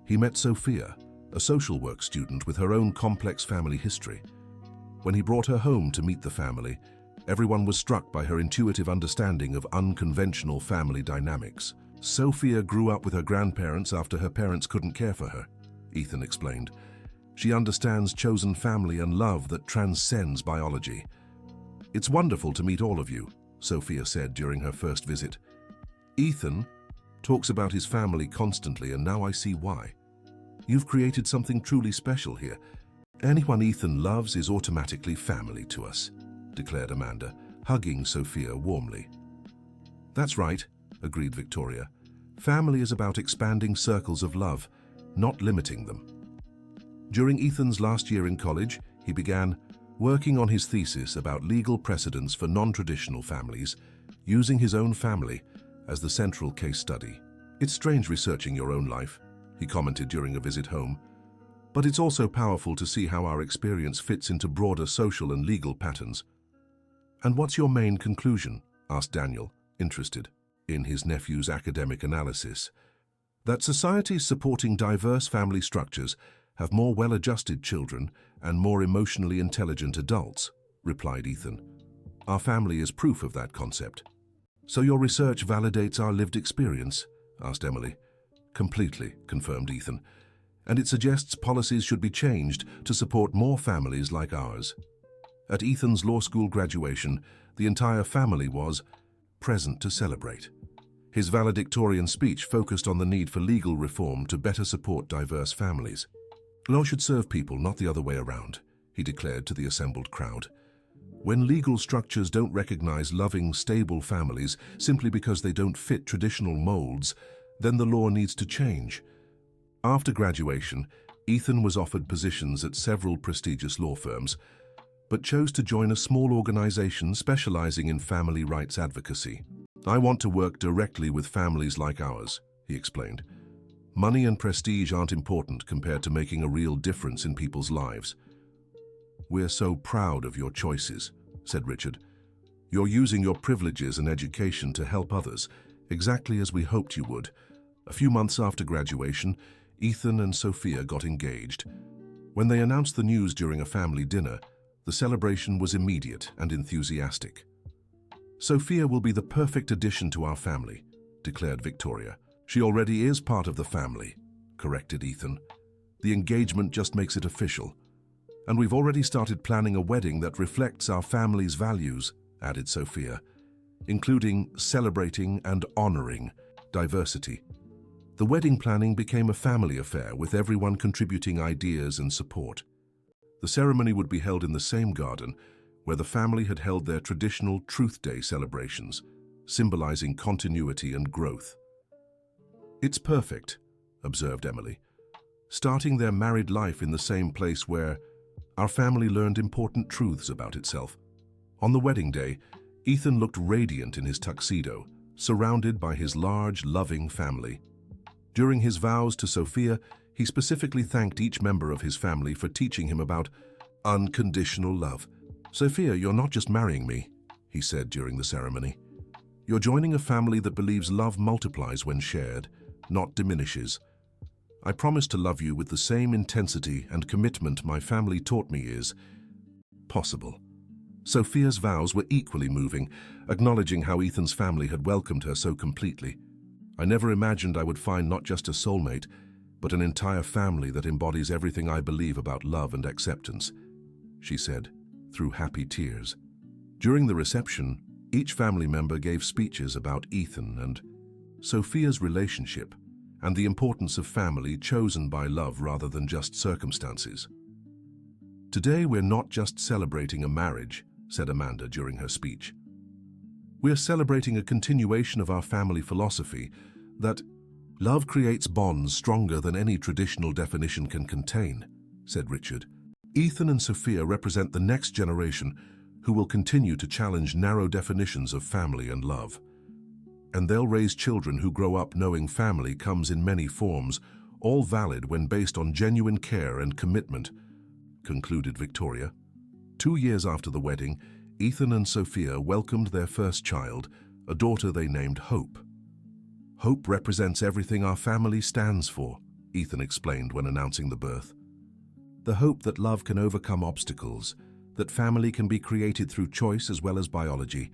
he met Sophia, a social work student with her own complex family history. When he brought her home to meet the family, everyone was struck by her intuitive understanding of unconventional family dynamics. Sophia grew up with her grandparents after her parents couldn't care for her, Ethan explained. She understands chosen family and love that transcends biology. "It's wonderful to meet all of you," Sophia said during her first visit. "Ethan talks about his family constantly, and now I see why. You've created something truly special here. Anyone Ethan loves is automatically family to us," declared Amanda, hugging Sophia warmly. "That's right," agreed Victoria. "Family is about expanding circles of love, not limiting them." During Ethan's last year in college, he began working on his thesis about legal precedents for non-traditional families, using his own family as the central case study. "It's strange researching your own life," he commented during a visit home, "but it's also powerful to see how our experience fits into broader social and legal patterns." "And what's your main conclusion?" asked Daniel, interested in his nephew's academic analysis. "That societies supporting diverse family structures have more well-adjusted children and more emotionally intelligent adults," replied Ethan. "Our family is proof of that concept." "So your research validates our lived experience?" asked Emily. "Completely," confirmed Ethan. "And it suggests policies should be changed to support more families like ours." At Ethan's law school graduation, the entire family was present to celebrate. His valedictorian speech focused on the need for legal reform to better support diverse families. "Law should serve people, not the other way around," he declared to the assembled crowd. "When legal structures don't recognize loving, stable families simply because they don't fit traditional molds, then the law needs to change." After graduation, Ethan was offered positions at several prestigious law firms, but chose to join a small organization specializing in family rights advocacy. "I want to work directly with families like ours," he explained. "Money and prestige aren't important compared to making a real difference in people's lives." "We're so proud of your choices," said Richard. "You're using your privileges and education to help others, exactly as we hoped you would." A few months after graduation, Ethan and Sophia got engaged. When they announced the news during a family dinner, the celebration was immediate and enthusiastic. "Sophia will be the perfect addition to our family," declared Victoria. "She already is part of the family," corrected Ethan. "The engagement just makes it official. And we've already started planning a wedding that reflects our family's values," added Sophia, "including celebrating and honoring diversity." The wedding planning became a family affair, with everyone contributing ideas and support. The ceremony would be held in the same garden where the family had held their traditional Truth Day celebrations, symbolizing continuity and growth. "It's perfect," observed Emily, "starting their married life in the same place where our family learned important truths about itself." On the wedding day, Ethan looked radiant in his tuxedo, surrounded by his large, loving family. During his vows to Sophia, he specifically thanked each member of his family for teaching him about unconditional love. "Sophia, you're not just marrying me," he said during the ceremony. "You're joining a family that believes love multiplies when shared, not diminishes. I promise to love you with the same intensity and commitment my family taught me is possible." Sophia's vows were equally moving, acknowledging how Ethan's family had welcomed her so completely. "I never imagined I would find not just a soulmate, but an entire family that embodies everything I believe about love and acceptance," she said, through happy tears. During the reception, each family member gave speeches about Ethan and Sophia's relationship and the importance of family chosen by love rather than just circumstances. "Today we're not just celebrating a marriage," said Amanda during her speech. "We're celebrating a continuation of our family philosophy that love creates bonds stronger than any traditional definition can contain," said Richard. "Ethan and Sophia represent the next generation who will continue to challenge narrow definitions of family and love. And they'll raise children who grow up knowing family comes in many forms, all valid when based on genuine care and commitment," concluded Victoria. 2 years after the wedding, Ethan and Sophia welcomed their first child, a daughter they named Hope. "Hope represents everything our family stands for," Ethan explained when announcing the birth. "The hope that love can overcome obstacles, that family can be created through choice as well as biology,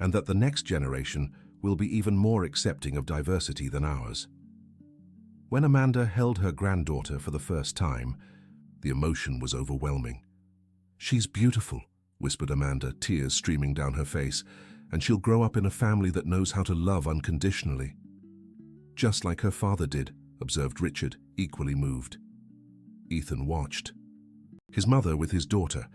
and that the next generation will be even more accepting of diversity than ours." When Amanda held her granddaughter for the first time, The emotion was overwhelming. "She's beautiful," whispered Amanda, tears streaming down her face, "and she'll grow up in a family that knows how to love unconditionally." "Just like her father did," observed Richard, equally moved. Ethan watched. His mother with his daughter,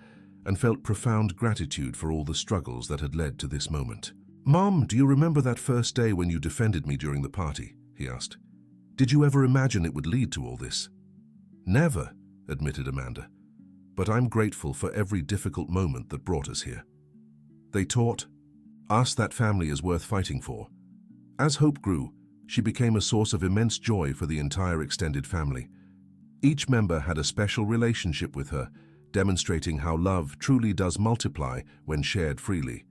and felt profound gratitude for all the struggles that had led to this moment. "Mom, do you remember that first day when you defended me during the party?" he asked. "Did you ever imagine it would lead to all this?" "Never," admitted Amanda. "But I'm grateful for every difficult moment that brought us here. They taught us that family is worth fighting for." As Hope grew, she became a source of immense joy for the entire extended family. Each member had a special relationship with her, demonstrating how love truly does multiply when shared freely.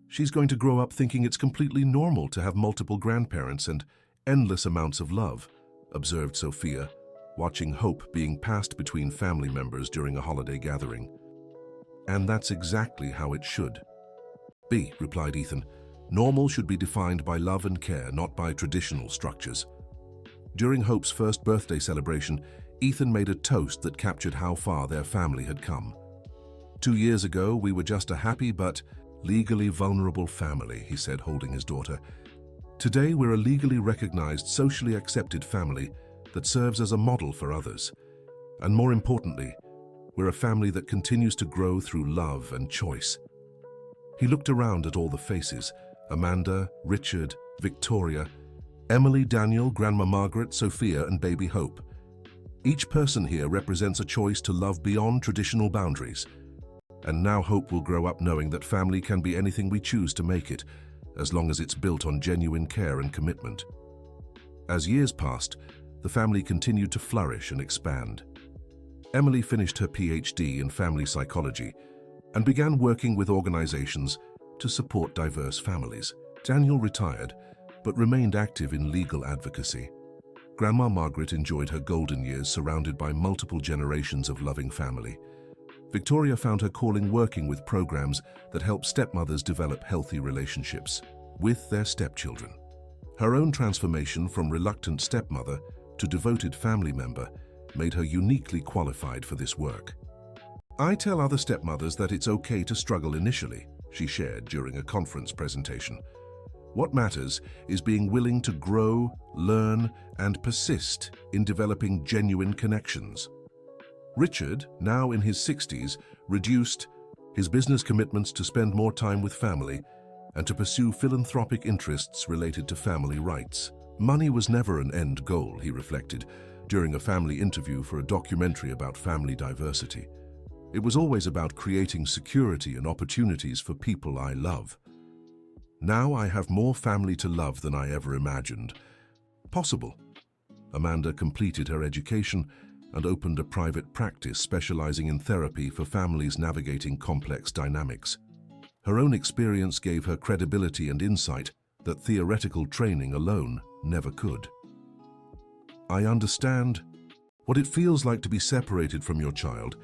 "She's going to grow up thinking it's completely normal to have multiple grandparents and endless amounts of love," observed Sophia, watching hope being passed between family members during a holiday gathering. "And that's exactly how it should be," replied Ethan. "Normal should be defined by love and care, not by traditional structures." During Hope's first birthday celebration, Ethan made a toast that captured how far their family had come. "2 years ago, we were just a happy but legally vulnerable family," he said, holding his daughter. "Today, we're a legally recognized, socially accepted family that serves as a model for others. And more importantly, we're a family that continues to grow through love and choice." He looked around at all the faces: Amanda, Richard, Victoria, Emily, Daniel, Grandma Margaret, Sophia, and baby Hope. Each person here represents a choice to love beyond traditional boundaries. And now Hope will grow up knowing that family can be anything we choose to make it, as long as it's built on genuine care and commitment. As years passed, the family continued to flourish and expand. Emily finished her PhD in family psychology and began working with organizations to support diverse families. Daniel retired, but remained active in legal advocacy. Grandma Margaret enjoyed her golden years surrounded by multiple generations of loving family. Victoria found her calling working with programs that help stepmothers develop healthy relationships with their stepchildren. Her own transformation from reluctant stepmother to devoted family member made her uniquely qualified for this work. "I tell other stepmothers that it's okay to struggle initially," she shared during a conference presentation. "What matters is being willing to grow, learn, and persist in developing genuine connections." Richard, now in his 60s, reduced his business commitments to spend more time with family and to pursue philanthropic interests related to family rights. Money was never an end goal, he reflected, during a family interview for a documentary about family diversity. "It was always about creating security and opportunities for people I love. Now I have more family to love than I ever imagined possible." Amanda completed her education and opened a private practice specializing in therapy for families navigating complex dynamics. Her own experience gave her credibility and insight that theoretical training alone never could. "I understand what it feels like to be separated from your child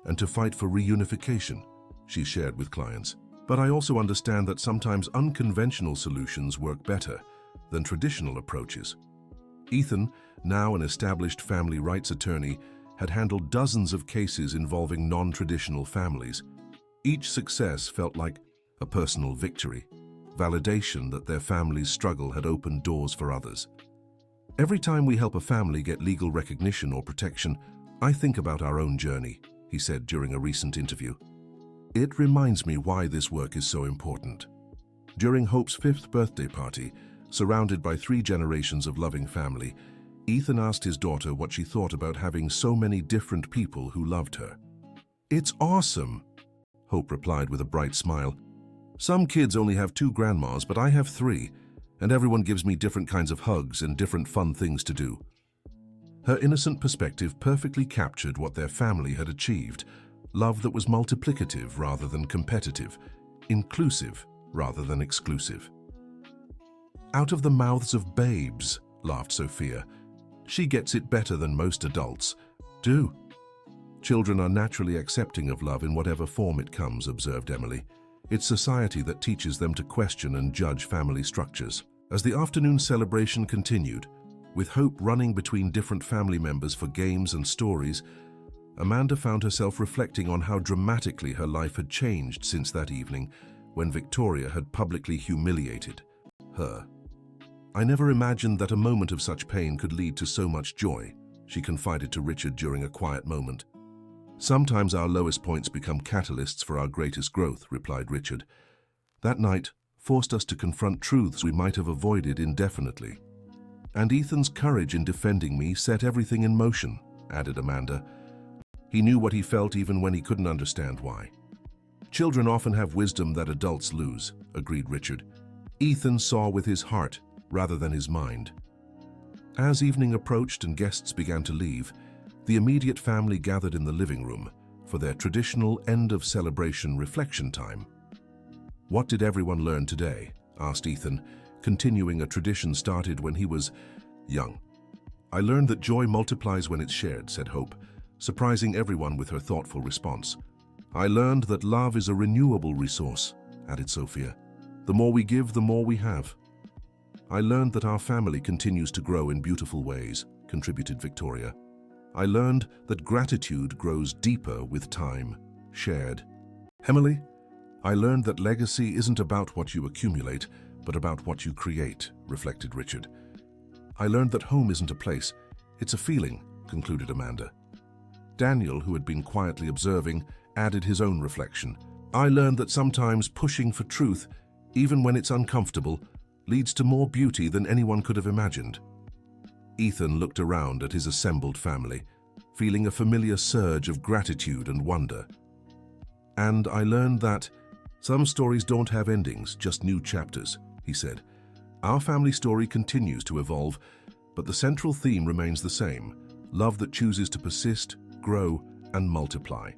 and to fight for reunification," she shared with clients. "But I also understand that sometimes unconventional solutions work better than traditional approaches." Ethan, now an established family rights attorney, had handled dozens of cases involving non-traditional families. Each success felt like a personal victory, validation that their family's struggle had opened doors for others. "Every time we help a family get legal recognition or protection, I think about our own journey," he said during a recent interview. "It reminds me why this work is so important." During Hope's 5th birthday party, surrounded by 3 generations of loving family, Ethan asked his daughter what she thought about having so many different people who loved her. "It's awesome," Hope replied with a bright smile. "Some kids only have 2 grandmas, but I have 3, and everyone gives me different kinds of hugs and different fun things to do." Her innocent perspective perfectly captured what their family had achieved: love that was multiplicative rather than competitive, inclusive rather than exclusive. "Out of the mouths of babes," laughed Sophia. "She gets it better than most adults do." "Children are naturally accepting of love in whatever form it comes," observed Emily. "It's society that teaches them to question and judge family structures." As the afternoon celebration continued, with Hope running between different family members for games and stories, Amanda found herself reflecting on how dramatically her life had changed since that evening when Victoria had publicly humiliated her. "I never imagined that a moment of such pain could lead to so much joy," she confided to Richard during a quiet moment. "Sometimes our lowest points become catalysts for our greatest growth," replied Richard. "That night forced us to confront truths we might have avoided indefinitely. And Ethan's courage in defending me set everything in motion," added Amanda. "He knew what he felt even when he couldn't understand why." "Children often have wisdom that adults lose," agreed Richard. "Ethan saw with his heart rather than his mind." As evening approached and guests began to leave, the immediate family gathered in the living room for their traditional end-of-celebration reflection time. "What did everyone learn today?" asked Ethan, continuing a tradition started when he was young. "I learned that joy multiplies when it's shared," said Hope, surprising everyone with her thoughtful response. "I learned that love is a renewable resource," added Sophia. "The more we give, the more we have." "I learned that our family continues to grow in beautiful ways," contributed Victoria. "I learned that gratitude grows deeper with time shared." "Emily, I learned that legacy isn't about what you accumulate, but about what you create," reflected Richard. "I learned that home isn't a place, it's a feeling," concluded Amanda. Daniel, who had been quietly observing, added his own reflection. "I learned that sometimes pushing for truth, even when it's uncomfortable, leads to more beauty than anyone could have imagined." Ethan looked around at his assembled family, feeling a familiar surge of gratitude and wonder. "And I learned that some stories don't have endings, just new chapters," he said. "Our family story continues to evolve, but the central theme remains the same: love that chooses to persist, grow, and multiply."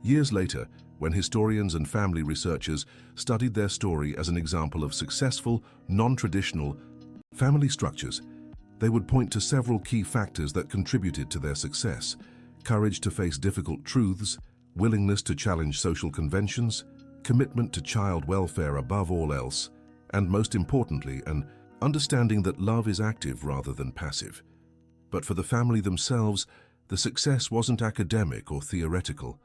Years later, when historians and family researchers studied their story as an example of successful, non-traditional family structures, they would point to several key factors that contributed to their success: courage to face difficult truths, willingness to challenge social conventions, commitment to child welfare above all else, and most importantly, an understanding that love is active rather than passive. But for the family themselves, the success wasn't academic or theoretical.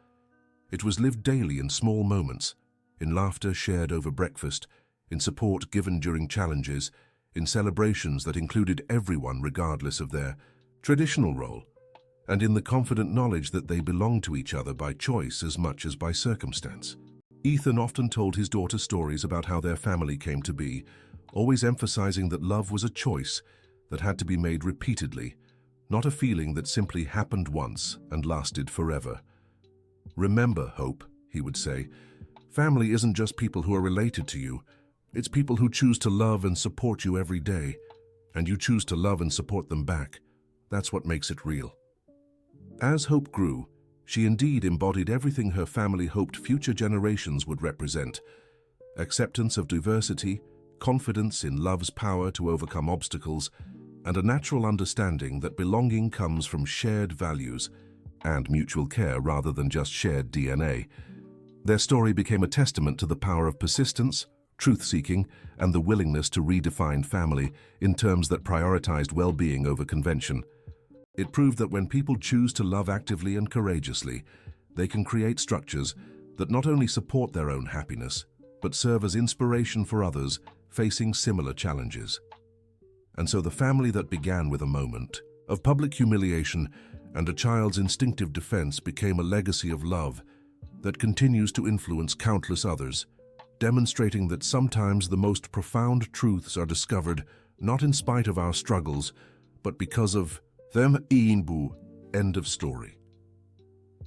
It was lived daily in small moments, in laughter shared over breakfast, in support given during challenges, in celebrations that included everyone regardless of their traditional role, and in the confident knowledge that they belonged to each other by choice as much as by circumstance. Ethan often told his daughter stories about how their family came to be, always emphasizing that love was a choice that had to be made repeatedly, not a feeling that simply happened once and lasted forever. "Remember, Hope," he would say, "family isn't just people who are related to you. It's people who choose to love and support you every day, and you choose to love and support them back. That's what makes it real." As Hope grew, she indeed embodied everything her family hoped future generations would represent: acceptance of diversity, confidence in love's power to overcome obstacles, and a natural understanding that belonging comes from shared values and mutual care rather than just shared DNA. Their story became a testament to the power of persistence, truth-seeking, and the willingness to redefine family in terms that prioritized well-being over convention. It proved that when people choose to love actively and courageously, they can create structures that not only support their own happiness, but serve as inspiration for others facing similar challenges. And so the family that began with a moment of public humiliation and a child's instinctive defense became a legacy of love that continues to influence countless others, demonstrating that sometimes the most profound truths are discovered not in spite of our struggles, but because of them. Iinbu. End of story.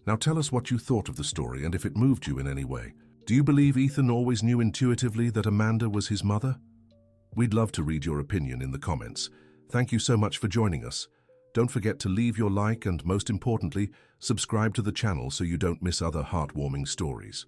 Now tell us what you thought of the story and if it moved you in any way. Do you believe Ethan always knew intuitively that Amanda was his mother? We'd love to read your opinion in the comments. Thank you so much for joining us. Don't forget to leave your like and, most importantly, subscribe to the channel so you don't miss other heartwarming stories.